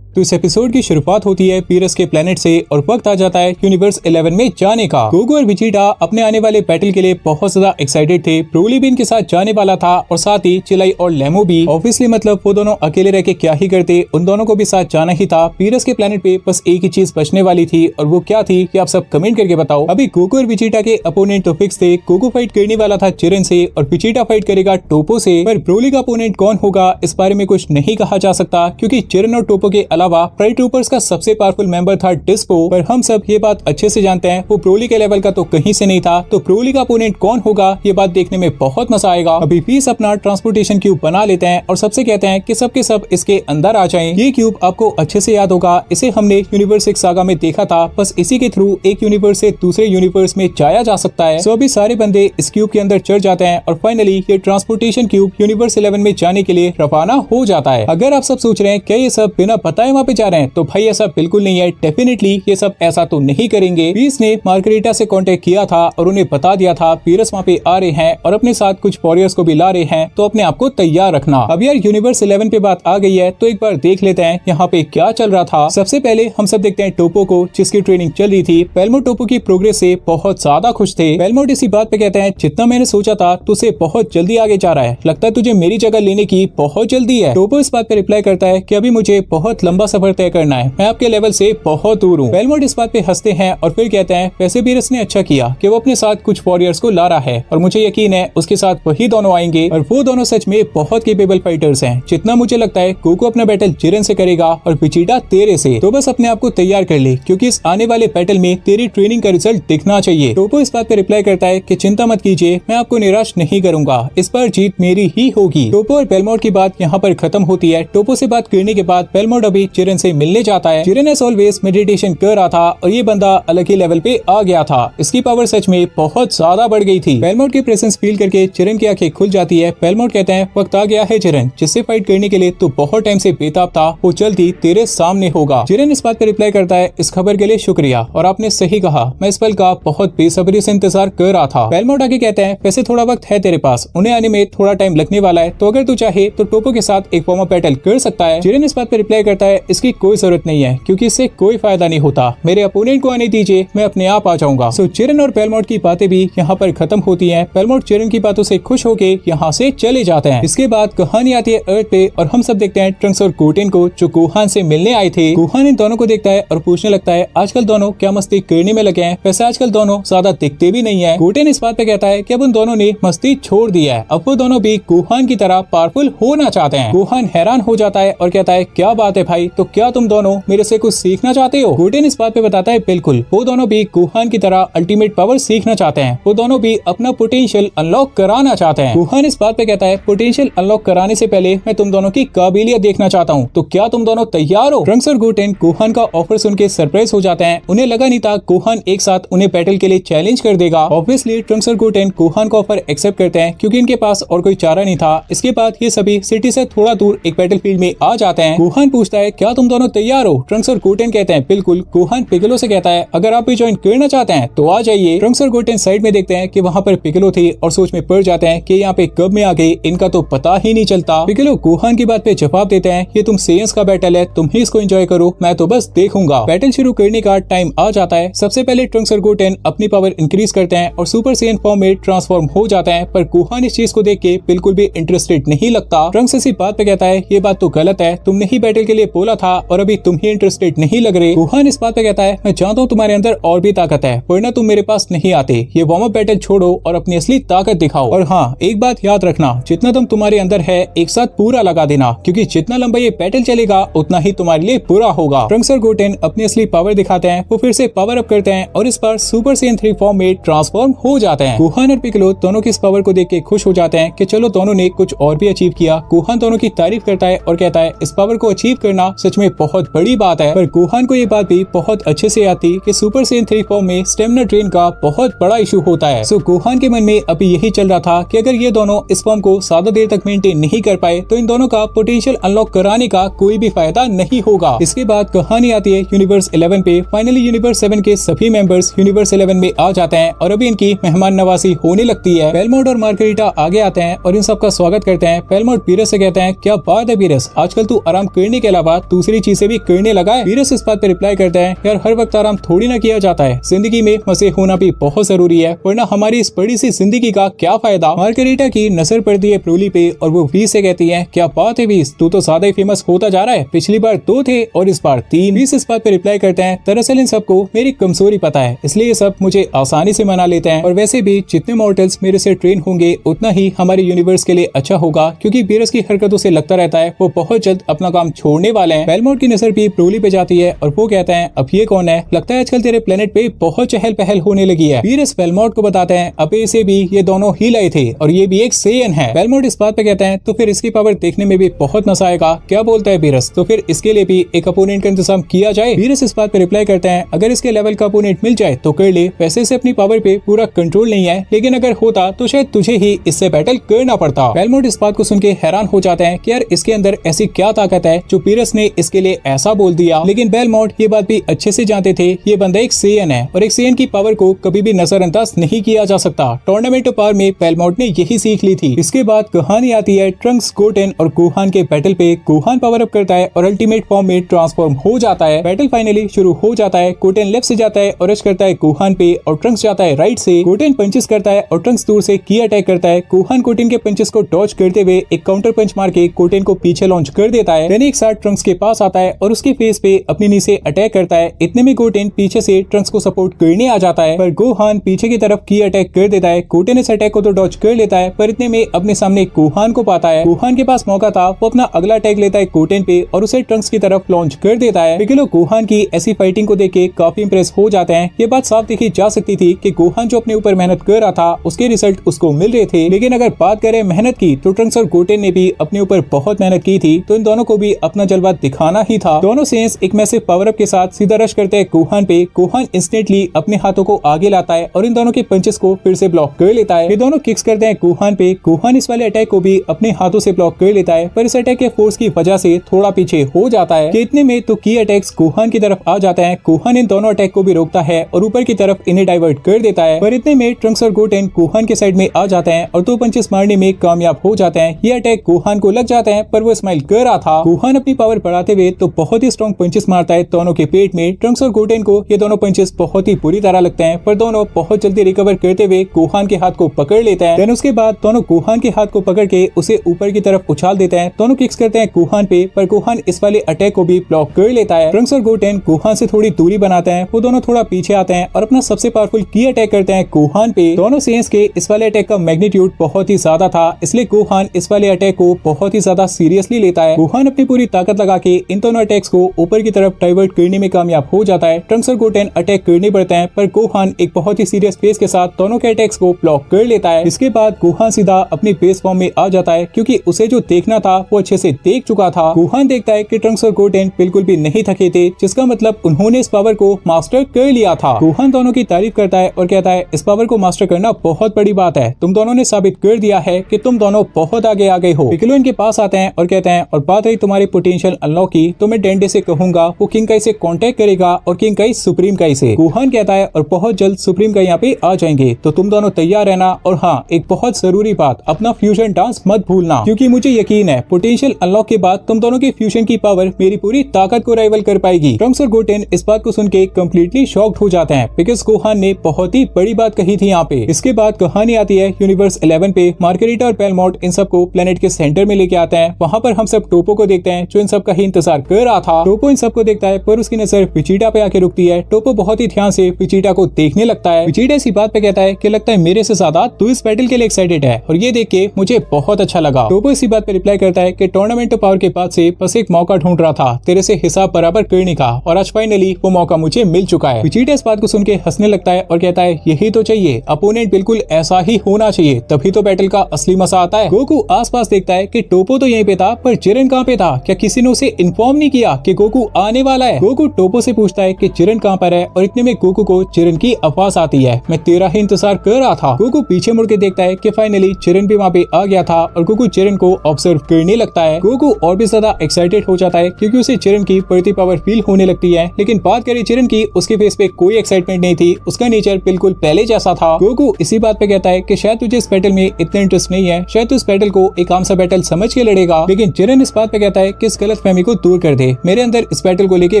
तो इस एपिसोड की शुरुआत होती है पीरस के प्लेनेट से और वक्त आ जाता है यूनिवर्स 11 में जाने का। गोकू और विजिटा अपने आने वाले बैटल के लिए बहुत ज्यादा एक्साइटेड थे। ब्रोली भी इनके साथ जाने वाला था और साथ ही चिलाई और लेमो भी। ऑब्वियसली मतलब वो दोनों अकेले रह के क्या ही करते, उन दोनों को भी साथ जाना ही था। पीरस के प्लेनेट पे बस एक ही चीज बचने वाली थी और वो क्या थी कि आप सब कमेंट करके बताओ। अभी गोकू और विजिटा के अपोनेंट तो फिक्स थे। गोकू फाइट करने वाला था चिरन से और विजिटा फाइट करेगा टोपो से। पर ब्रोली का अपोनेंट कौन होगा इस बारे में कुछ नहीं कहा जा सकता, क्योंकि चिरन और टोपो के अलावा प्राइड ट्रूपर्स का सबसे पावरफुल मेंबर था डिस्पो। पर हम सब ये बात अच्छे से जानते हैं वो ब्रोली के लेवल का तो कहीं से नहीं था। तो ब्रोली का अपोनेंट कौन होगा ये बात देखने में बहुत मजा आएगा। अभी पीस अपना ट्रांसपोर्टेशन क्यूब बना लेते हैं और सबसे कहते हैं कि सबके सब इसके अंदर आ जाएं। ये क्यूब आपको अच्छे से याद होगा, इसे हमने यूनिवर्स 6 सागा में देखा था। बस इसी के थ्रू एक यूनिवर्स से दूसरे यूनिवर्स में जाया जा सकता है। सो अभी सारे बंदे इस क्यूब के अंदर चढ़ जाते हैं और फाइनली ये ट्रांसपोर्टेशन क्यूब यूनिवर्स 11 में जाने के लिए रवाना हो जाता है। अगर आप सब सोच रहे हैं क्या ये सब बिना बताए वहाँ पे जा रहे हैं, तो भाई ऐसा बिल्कुल नहीं है। डेफिनेटली ये सब ऐसा तो नहीं करेंगे। पीस ने मार्गरीटा से कांटेक्ट किया था और उन्हें बता दिया था पीरस वहाँ पे आ रहे हैं और अपने साथ कुछ वॉरियर्स को भी ला रहे हैं, तो अपने आप को तैयार रखना। अब यार यूनिवर्स 11 पे बात आ गई है तो एक बार देख लेते हैं यहाँ पे क्या चल रहा था। सबसे पहले हम सब देखते हैं टोपो को, जिसकी ट्रेनिंग चल रही थी। बेलमोट टोपो की प्रोग्रेस से बहुत ज्यादा खुश थे। बेलमोट इसी बात पे कहते हैं जितना मैंने सोचा था तुझसे बहुत जल्दी आगे जा रहा है, लगता है तुझे मेरी जगह लेने की बहुत जल्दी है। टोपो इस बात पे रिप्लाई करता है कि अभी मुझे बहुत लंबा सफर तय करना है, मैं आपके लेवल से बहुत दूर हूँ। बेलमोट इस बात पे हंसते हैं और फिर कहते हैं वैसे पीरस ने अच्छा किया कि वो अपने साथ कुछ वॉरियर्स को ला रहा है और मुझे यकीन है उसके साथ वही दोनों आएंगे और वो दोनों सच में बहुत केपेबल फाइटर्स हैं। जितना मुझे लगता है गोकू अपना बैटल जिरन से करेगा और विजिटा तेरे से। तो बस अपने आप को तैयार कर ले, क्योंकि इस आने वाले बैटल में तेरी ट्रेनिंग का रिजल्ट दिखना चाहिए। टोपो इस बात पे रिप्लाई करता है कि चिंता मत कीजिए, मैं आपको निराश नहीं करूंगा, इस बार जीत मेरी ही होगी। टोपो और बेलमोट की बात यहाँ पर खत्म होती है। टोपो से बात करने के बाद बेलमोट अभी चिरन से मिलने जाता है। चिरन एज ऑलवेज मेडिटेशन कर रहा था और ये बंदा अलग ही लेवल पे आ गया था। इसकी पावर सच में बहुत ज्यादा बढ़ गई थी। बेलमोट की प्रेजेंस फील करके चिरन की आंखें खुल जाती है। बेलमोट कहते हैं वक्त आ गया है चिरन, जिससे फाइट करने के लिए तू बहुत टाइम से बेताब था, वो जल्दी तेरे सामने होगा। चिरन इस बात पे रिप्लाई करता है इस खबर के लिए शुक्रिया और आपने सही कहा, मैं इस पल का बहुत बेसब्री से इंतजार कर रहा था। बेलमोट आगे कहते हैं वैसे थोड़ा वक्त है तेरे पास, उन्हें आने में थोड़ा टाइम लगने वाला है, तो अगर तू चाहे तो टोपो के साथ एक वार्म अप बैटल कर सकता है। चिरन इस बात पे रिप्लाई करता है इसकी कोई जरूरत नहीं है, क्योंकि इससे कोई फायदा नहीं होता, मेरे अपोनेंट को आने दीजिए, मैं अपने आप आ जाऊंगा। सो चिरन और बेलमोट की बातें भी यहाँ पर खत्म होती है। बेलमोट चिरन की बातों से खुश होके यहाँ से चले जाते हैं। इसके बाद कहानी आती है अर्थ पे और हम सब देखते हैं ट्रंक्स और गोटेन को, जो गोहान से मिलने आए थे। गोहान इन दोनों को देखता है और पूछने लगता है आजकल दोनों क्या मस्ती करने में लगे हैं, वैसे आजकल दोनों ज्यादा दिखते भी नहीं है। गोटेन इस बात पे कहता है कि अब उन दोनों ने मस्ती छोड़ दी है, अब वो दोनों भी गोहान की तरह पावरफुल होना चाहते हैं। गोहान हैरान हो जाता है और कहता है क्या बात है भाई, तो क्या तुम दोनों मेरे से कुछ सीखना चाहते हो? गोटेन इस बात पे बताता है बिल्कुल, वो दोनों भी गोहान की तरह अल्टीमेट पावर सीखना चाहते हैं, वो दोनों भी अपना पोटेंशियल अनलॉक कराना चाहते हैं। गोहान इस बात पे कहता है पोटेंशियल अनलॉक कराने से पहले मैं तुम दोनों की काबिलियत देखना चाहता हूँ, तो क्या तुम दोनों तैयार हो? ट्रंक्स और गोटेन गोहान का ऑफर सुन के सरप्राइज हो जाते हैं। उन्हें लगा नहीं था गोहान एक साथ उन्हें बैटल के लिए चैलेंज कर देगा। ऑब्वियसली ट्रंक्स और गोटेन गोहान का ऑफर एक्सेप्ट करते हैं, क्योंकि इनके पास और कोई चारा नहीं था। इसके बाद ये सभी सिटी से थोड़ा दूर एक बैटल फील्ड में आ जाते हैं। गोहान पूछता है क्या तुम दोनों तैयार हो? ट्रंक्स और गोटेन कहते हैं बिल्कुल। गोहान पिगलो से कहता है अगर आप भी ज्वाइन करना चाहते हैं तो आ जाइए। ट्रंक्स और गोटेन साइड में देखते हैं कि वहाँ पर पिगलो थे और सोच में पड़ जाते हैं कि यहाँ पे कब में आ गए, इनका तो पता ही नहीं चलता। पिगलो गोहान की बात पे जवाब देते हैं ये तुम सेयंस का बैटल है, तुम ही इसको एंजॉय करो, मैं तो बस देखूंगा। बैटल शुरू करने का टाइम आ जाता है। सबसे पहले ट्रंक्स और गोटेन अपनी पावर इंक्रीज करते हैं और सुपर सेयन फॉर्म में ट्रांसफॉर्म हो जाते हैं, पर गोहान इस चीज को देख के बिल्कुल भी इंटरेस्टेड नहीं लगता। ट्रंक्स इसी बात पे कहता है ये बात तो गलत है, तुमने ही बैटल के लिए बोला था और अभी तुम ही इंटरेस्टेड नहीं लग रहे। गोहान इस बात पे कहता है मैं जानता हूँ तुम्हारे अंदर और भी ताकत है, वरना तुम मेरे पास नहीं आते। ये वार्म अप बैटल छोड़ो और अपनी असली ताकत दिखाओ। और हाँ, एक बात याद रखना, जितना तुम तुम्हारे अंदर है एक साथ पूरा लगा देना, क्योंकि जितना लंबा ये बैटल चलेगा उतना ही तुम्हारे लिए बुरा होगा। ट्रंक्स और गोटेन अपनी असली पावर दिखाते हैं, वो फिर से पावर अप करते हैं और इस बार सुपर सेयन 3 फॉर्म में ट्रांसफॉर्म हो जाते हैं। गोहान और पिगलो दोनों की इस पावर को देख के खुश हो जाते हैं कि चलो दोनों ने कुछ और भी अचीव किया। गोहान दोनों की तारीफ करता है और कहता है इस पावर को अचीव करना सच में बहुत बड़ी बात है। पर गोहान को ये बात भी बहुत अच्छे से आती कि सुपर सेयन 3 फॉर्म में स्टेमिना ड्रेन का बहुत बड़ा इशू होता है। सो गोहान के मन में अभी यही चल रहा था कि अगर ये दोनों इस फॉर्म को ज्यादा देर तक मेंटेन नहीं कर पाए तो इन दोनों का पोटेंशियल अनलॉक कराने का कोई भी फायदा नहीं होगा। इसके बाद कहानी आती है यूनिवर्स 11 पे। फाइनली यूनिवर्स 7 के सभी मेंबर्स यूनिवर्स 11 में आ जाते हैं और अभी इनकी मेहमान नवाजी होने लगती है। बेलमोट और मार्गरीटा आगे आते हैं और इन सबका स्वागत करते हैं। बेलमोट पीरस से कहते हैं क्या बात है पीरस, आजकल तू आराम करने के अलावा दूसरी चीजें भी करने लगा है। वीरस इस बात पे रिप्लाई करता है, यार हर वक्त आराम थोड़ी ना किया जाता है, जिंदगी में मजे होना भी बहुत जरूरी है, वरना हमारी इस बड़ी सी जिंदगी का क्या फायदा। मार्गरेटा की नजर पड़ती है ब्रोली पे और वो वीस से कहती है, क्या बात है वीस, तू तो ज्यादा ही फेमस होता जा रहा है, पिछली बार 2 थे और इस बार 3। वीस इस बात पे रिप्लाई करते हैं, दरअसल इन सबको मेरी कमजोरी पता है, इसलिए ये सब मुझे आसानी से मना लेते हैं, और वैसे भी जितने मॉर्टल्स मेरे से ट्रेन होंगे उतना ही हमारे यूनिवर्स के लिए अच्छा होगा, क्योंकि वीरस की हरकतों से लगता रहता है वो बहुत जल्द अपना काम छोड़ने वाले हैं। बेलमोंट की नजर भी ब्रोली पे जाती है और वो कहता है, अब ये कौन है, लगता है आजकल तेरे प्लेनेट पे बहुत चहल पहल होने लगी है। वीरस बेलमोंट को बताते हैं, अबे इसे भी ये दोनों ही लाए थे और ये भी एक सेयन है। बेलमोंट इस बात पे कहता है, तो फिर इसकी पावर देखने में भी बहुत मजा आएगा, क्या बोलता है वीरस, तो फिर इसके लिए भी एक अपोनेंट का इंतजाम किया जाए। वीरस इस बात पे रिप्लाई करता है, अगर इसके लेवल का अपोनेंट मिल जाए तो कर ले, वैसे इसे अपनी पावर पे पूरा कंट्रोल नहीं है, लेकिन अगर होता तो शायद तुझे ही इससे बैटल करना पड़ता। बेलमोंट इस बात को सुन के हैरान हो जाते हैं कि यार इसके अंदर ऐसी क्या ताकत है जो वीरस ने इसके लिए ऐसा बोल दिया। लेकिन बेलमोंट ये बात भी अच्छे से जानते थे, ये बंदा एक सेयन है और एक सेयन की पावर को कभी भी नजरअंदाज नहीं किया जा सकता। टूर्नामेंट ऑफ पावर में बेलमोंट ने यही सीख ली थी। इसके बाद कहानी आती है ट्रंक्स, गोटेन और गोहान के बैटल पे। गोहान पावर अप करता है और अल्टीमेट फॉर्म में ट्रांसफॉर्म हो जाता है। बैटल फाइनली शुरू हो जाता है। गोटेन लेफ्ट से जाता है और रश करता है गोहान पे और ट्रंक्स जाता है राइट से। गोटेन पंचेस करता है और ट्रंक्स दूर से की अटैक करता है। गोहान गोटेन के पंचेस को डॉज करते हुए एक काउंटर पंच मार के गोटेन को पीछे लॉन्च कर देता है। देन एक साथ ट्रंक्स के पास आता है और उसके फेस पे अपनी नी से अटैक करता है। इतने में गोटेन पीछे से ट्रंक्स को सपोर्ट करने आ जाता है, पर गोहान पीछे की तरफ की अटैक कर देता है। गोटेन इस अटैक को तो डॉज कर लेता है, पर इतने में अपने सामने गोहान को पाता है। गोहान के पास मौका था, वो अपना अगला अटैक लेता है गोटेन पे और उसे ट्रंक्स की तरफ लॉन्च कर देता है। पिग्गलो गोहान की ऐसी फाइटिंग को देख के काफी इंप्रेस हो जाते हैं। ये बात साफ देखी जा सकती थी कि गोहान जो अपने ऊपर मेहनत कर रहा था उसके रिजल्ट उसको मिल रहे थे, लेकिन अगर बात करें मेहनत की तो ट्रंक्स और गोटेन ने भी अपने ऊपर बहुत मेहनत की थी, तो इन दोनों को भी अपना जलवा दिखाना ही था। दोनों सेंस एक मैसिव पावर अप के साथ सीधा रश करते हैं गोहान पे। गोहान इंस्टेंटली अपने हाथों को आगे लाता है और इन दोनों के पंचेस को फिर से ब्लॉक कर लेता है। ये दोनों किक्स करते हैं गोहान पे। गोहान इस वाले अटैक को भी अपने हाथों से ब्लॉक कर लेता है, पर इस अटैक के फोर्स की वजह से थोड़ा पीछे हो जाता है। इतने में तो की अटैक्स गोहान की तरफ आ जाते हैं। गोहान इन दोनों अटैक को भी रोकता है और ऊपर की तरफ इन्हें डाइवर्ट कर देता है, पर इतने में ट्रंक्स और गोटेन गोहान के साइड में आ जाते हैं और 2 पंचेस मारने में कामयाब हो जाते हैं। ये अटैक गोहान को लग जाते हैं, पर वो स्माइल कर रहा था। गोहान अपनी पावर बढ़ाते हुए तो बहुत ही स्ट्रॉन्ग पंचेस मारता है दोनों के पेट में। ट्रंक्स और गोटेन को ये दोनों पंचेस बहुत ही बुरी तरह लगते हैं, पर दोनों बहुत जल्दी रिकवर करते हुए गोहान के हाथ को पकड़ लेते हैं। देन उसके बाद दोनों गोहान के हाथ को पकड़ के उसे ऊपर की तरफ उछाल देते हैं। दोनों किक्स करते हैं गोहान पे, पर गोहान इस वाले अटैक को भी ब्लॉक कर लेता है। ट्रंक्स और गोटेन गोहान से थोड़ी दूरी बनाते हैं। वो दोनों थोड़ा पीछे आते हैं और अपना सबसे पावरफुल की अटैक करते हैं गोहान पे। दोनों सेंस के इस वाले अटैक का मैग्नीट्यूड बहुत ही ज्यादा था, इसलिए गोहान इस वाले अटैक को बहुत ही ज्यादा सीरियसली लेता है। गोहान अपनी पूरी ताकत लगा के इन दोनों अटैक्स को ऊपर की तरफ डाइवर्ट करने में कामयाब हो जाता है। ट्रंक्स और गोटेन अटैक करने पड़ते हैं, पर गोहान एक बहुत ही सीरियस फेस के साथ दोनों के अटैक्स को ब्लॉक कर लेता है। इसके बाद गोहान सीधा अपनी बेस फॉर्म में आ जाता है, क्योंकि उसे जो देखना था वो अच्छे से देख चुका था। गोहान देखता है कि ट्रंक्स और गोटेन बिल्कुल भी नहीं थके थे, जिसका मतलब उन्होंने इस पावर को मास्टर कर लिया था। गोहान दोनों की तारीफ करता है और कहता है, इस पावर को मास्टर करना बहुत बड़ी बात है, तुम दोनों ने साबित कर दिया है कि तुम दोनों बहुत आगे आ गए हो। पिग्गलो इनके पास आते हैं और कहते हैं, और बात रही तुम्हारी पोटेंशियल अनलॉक की, तो मैं डेंडे से कहूंगा वो किंग काई से कांटेक्ट करेगा और किंग काई सुप्रीम काई से। गोहान कहता है, और बहुत जल्द सुप्रीम काई यहाँ पे आ जाएंगे, तो तुम दोनों तैयार रहना। और हाँ, एक बहुत जरूरी बात, अपना फ्यूजन डांस मत भूलना, क्योंकि मुझे यकीन है पोटेंशियल अनलॉक के बाद तुम दोनों के फ्यूजन की पावर मेरी पूरी ताकत को राइवल कर पाएगी। ट्रंक्स और गोटेन इस बात को सुन के कम्प्लीटली शॉक्ड हो जाते हैं, बिकॉज गोहान ने बहुत ही बड़ी बात कही थी यहाँ पे। इसके बाद कहानी आती है यूनिवर्स 11 पे। मार्गरेटा और बेलमोंट इन सबको प्लेनेट के सेंटर में लेके आते हैं। वहाँ पर हम सब टोपो को देखते हैं, जो इन सब का ही इंतजार कर रहा था। टोपो इन सबको देखता है, पर उसकी नजर विजिटा पे आके रुकती है। टोपो बहुत ही ध्यान से विजिटा को देखने लगता है। विजिटा इसी बात पे कहता है कि लगता है मेरे से ज्यादा तू इस बैटल के लिए एक्साइटेड है, और ये देख के मुझे बहुत अच्छा लगा। टोपो इसी बात पे रिप्लाई करता है कि टूर्नामेंट ऑफ पावर के बाद से बस एक मौका ढूंढ रहा था तेरे से हिसाब बराबर करने का, और आज फाइनली वो मौका मुझे मिल चुका है। विजिटा इस बात को सुन के हंसने लगता है और कहता है, यही तो चाहिए, अपोनेंट बिल्कुल ऐसा ही होना चाहिए, तभी तो बैटल का असली मजा आता है। गोकू आसपास देखता है कि टोपो तो यहीं पे था, पर जिरन कहाँ पे था? क्या किसी ने उसे इन्फॉर्म नहीं किया कि गोकू आने वाला है? गोकू टोपो से पूछता है कि जिरन कहाँ पर है, और इतने में गोकू को जिरन की आवाज आती है, मैं तेरा ही इंतजार कर रहा था। गोकू पीछे मुड़ के देखता है कि फाइनली जिरन भी वहाँ पे आ गया था, और गोकू जिरन को ऑब्जर्व करने लगता है। गोकू और भी ज्यादा एक्साइटेड हो जाता है, क्योंकि उसे जिरन की बढ़ती पावर फील होने लगती है। लेकिन बात करें जिरन की, उसके फेस पे कोई एक्साइटमेंट नहीं थी, उसका नेचर बिल्कुल पहले जैसा था। गोकू इसी बात पे कहता है कि शायद तुझे इस बैटल में इतना इंटरेस्ट नहीं है, शायद तू इस बैटल को एक आम सा बैटल समझ के लड़ेगा। लेकिन जिरन इस बात पे कहता है कि इस गलत गलतफहमी को दूर कर दे। मेरे अंदर इस बैटल को लेके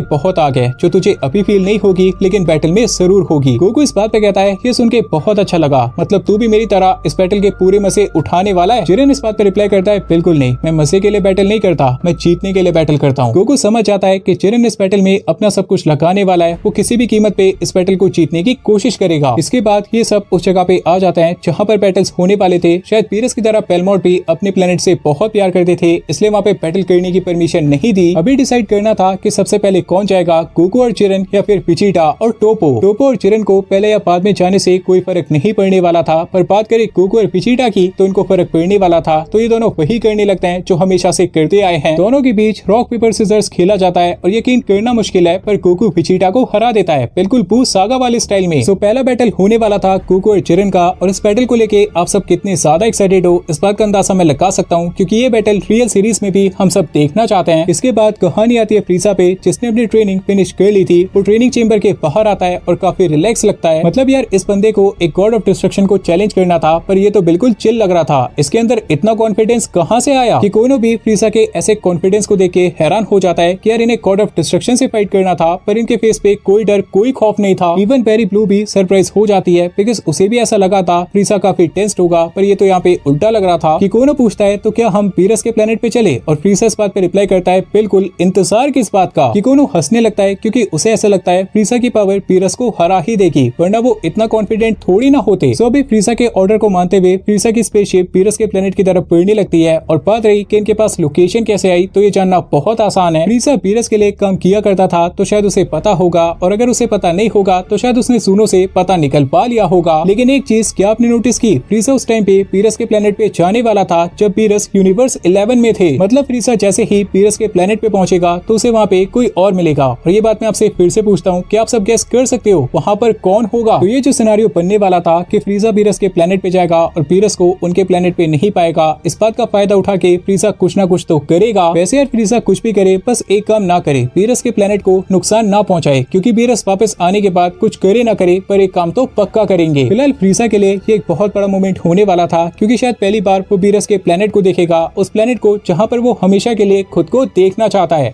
बहुत आग है जो तुझे अभी फील नहीं होगी लेकिन बैटल में जरूर होगी। गोकू इस बात पे कहता है ये सुन के बहुत अच्छा लगा, मतलब तू भी मेरी तरह इस बैटल के पूरे मजे उठाने वाला है। जिरेन इस बात पे रिप्लाई करता है बिल्कुल नहीं, मैं मजे के लिए बैटल नहीं करता, मैं जीतने के लिए बैटल करता हूँ। गोकू समझ जाता है कि जिरेन इस बैटल में अपना सब कुछ लगाने वाला है, वो किसी भी कीमत पे इस बैटल को जीतने की कोशिश करेगा। इसके बाद ये सब उस जगह पे आ जाते हैं जहाँ पर बैटल्स होने वाले थे। शायद पीरस की तरह पेलमोट भी अपने प्लेनेट से बहुत प्यार करते थे, इसलिए वहाँ पे बैटल करने की परमिशन नहीं दी। अभी डिसाइड करना था कि सबसे पहले कौन जाएगा, गोकू और जिरेन या फिर विजिटा और टोपो। टोपो और जिरेन को पहले या बाद में जाने से कोई फर्क नहीं पड़ने वाला था, पर बात करें गोकू और विजिटा की तो उनको फर्क पड़ने वाला था। तो ये दोनों वही करने लगते हैं जो हमेशा से करते आए हैं। दोनों के बीच रॉक पेपर सिजर्स खेला जाता है और यकीन करना मुश्किल है पर गोकू विजिटा को हरा देता है, बिल्कुल बू सागा वाले स्टाइल में। सो पहला बैटल होने वाला था गोकू और जिरेन का, और इस बैटल को लेके आप सब कितने ज्यादा एक्साइटेड हो इस बात का अंदाजा मैं लगा सकता हूँ, क्योंकि ये बैटल रियल सीरीज में भी हम सब देखना चाहते हैं। इसके बाद कहानी आती है फ्रीजा पे, जिसने अपनी ट्रेनिंग फिनिश कर ली थी। वो ट्रेनिंग चेंबर के बाहर आता है और काफी रिलैक्स लगता है। मतलब यार इस बंदे को एक गॉड ऑफ डिस्ट्रक्शन को चैलेंज करना था, पर ये तो बिल्कुल चिल लग रहा था। इसके अंदर इतना कॉन्फिडेंस कहाँ से आया कि कोई भी फ्रीजा के ऐसे कॉन्फिडेंस को देख के हैरान हो जाता है कि यार इन्हें गॉड ऑफ डिस्ट्रक्शन से फाइट करना था, पर इनके फेस पे कोई डर कोई खौफ नहीं था। इवन बेरी ब्लू भी सरप्राइज हो जाती है, बिकॉज उसे भी ऐसा लगा था फ्रीजा काफी टेंस्ड होगा, पर ये तो यहाँ पे उल्टा लग रहा था। कि कोई पूछता है तो क्या हम पीरस के प्लेनेट पे चले, और फ्रीजा इस बात पे रिप्लाई करता है बिल्कुल, इंतजार किस बात का। कि कोनो हंसने लगता है क्योंकि उसे ऐसा लगता है फ्रीजा की पावर पीरस को हरा ही देगी, वरना वो इतना कॉन्फिडेंट थोड़ी ना होते। सो अभी फ्रीजा के ऑर्डर को मानते हुए फ्रीजा की स्पेसशिप पीरस के प्लेनेट की तरफ बढ़ने लगती है। और बात रही कि इनके पास लोकेशन कैसे आई, तो ये जानना बहुत आसान है। फ्रीजा पीरस के लिए काम किया करता था तो शायद उसे पता होगा, और अगर उसे पता नहीं होगा तो शायद उसने सुनो से पता निकल पा लिया होगा। लेकिन एक चीज क्या आपने नोटिस की, फ्रीजा उस टाइम पे पीरस के प्लेनेट पे जाने वाला था जब पीरस यूनिवर्स 11 में थे। मतलब फ्रीजा जैसे ही पीरस के प्लेनेट पे पहुंचेगा तो उसे वहाँ पे कोई और मिलेगा। और ये बात मैं आपसे फिर से पूछता हूँ, क्या आप सब गेस कर सकते हो वहाँ पर कौन होगा? तो ये जो सिनेरियो बनने वाला था कि फ्रीजा पीरस के प्लेनेट पे जाएगा और पीरस को उनके प्लेनेट पे नहीं पाएगा, इस बात का फायदा उठा के फ्रीजा कुछ ना कुछ तो करेगा। वैसे यार फ्रीजा कुछ भी करे, बस एक काम ना करे, पीरस के प्लेनेट को नुकसान ना पहुंचाए, क्योंकि पीरस वापस आने के बाद कुछ करे ना करे पर एक काम तो पक्का करेंगे। फिलहाल फ्रीजा के लिए ये एक बहुत बड़ा मोमेंट होने वाला था, क्योंकि शायद पहली बार वो पीरस के प्लेनेट को देखेगा, उस प्लेनेट को जहाँ पर वो हमेशा के लिए खुद को देखना चाहता है।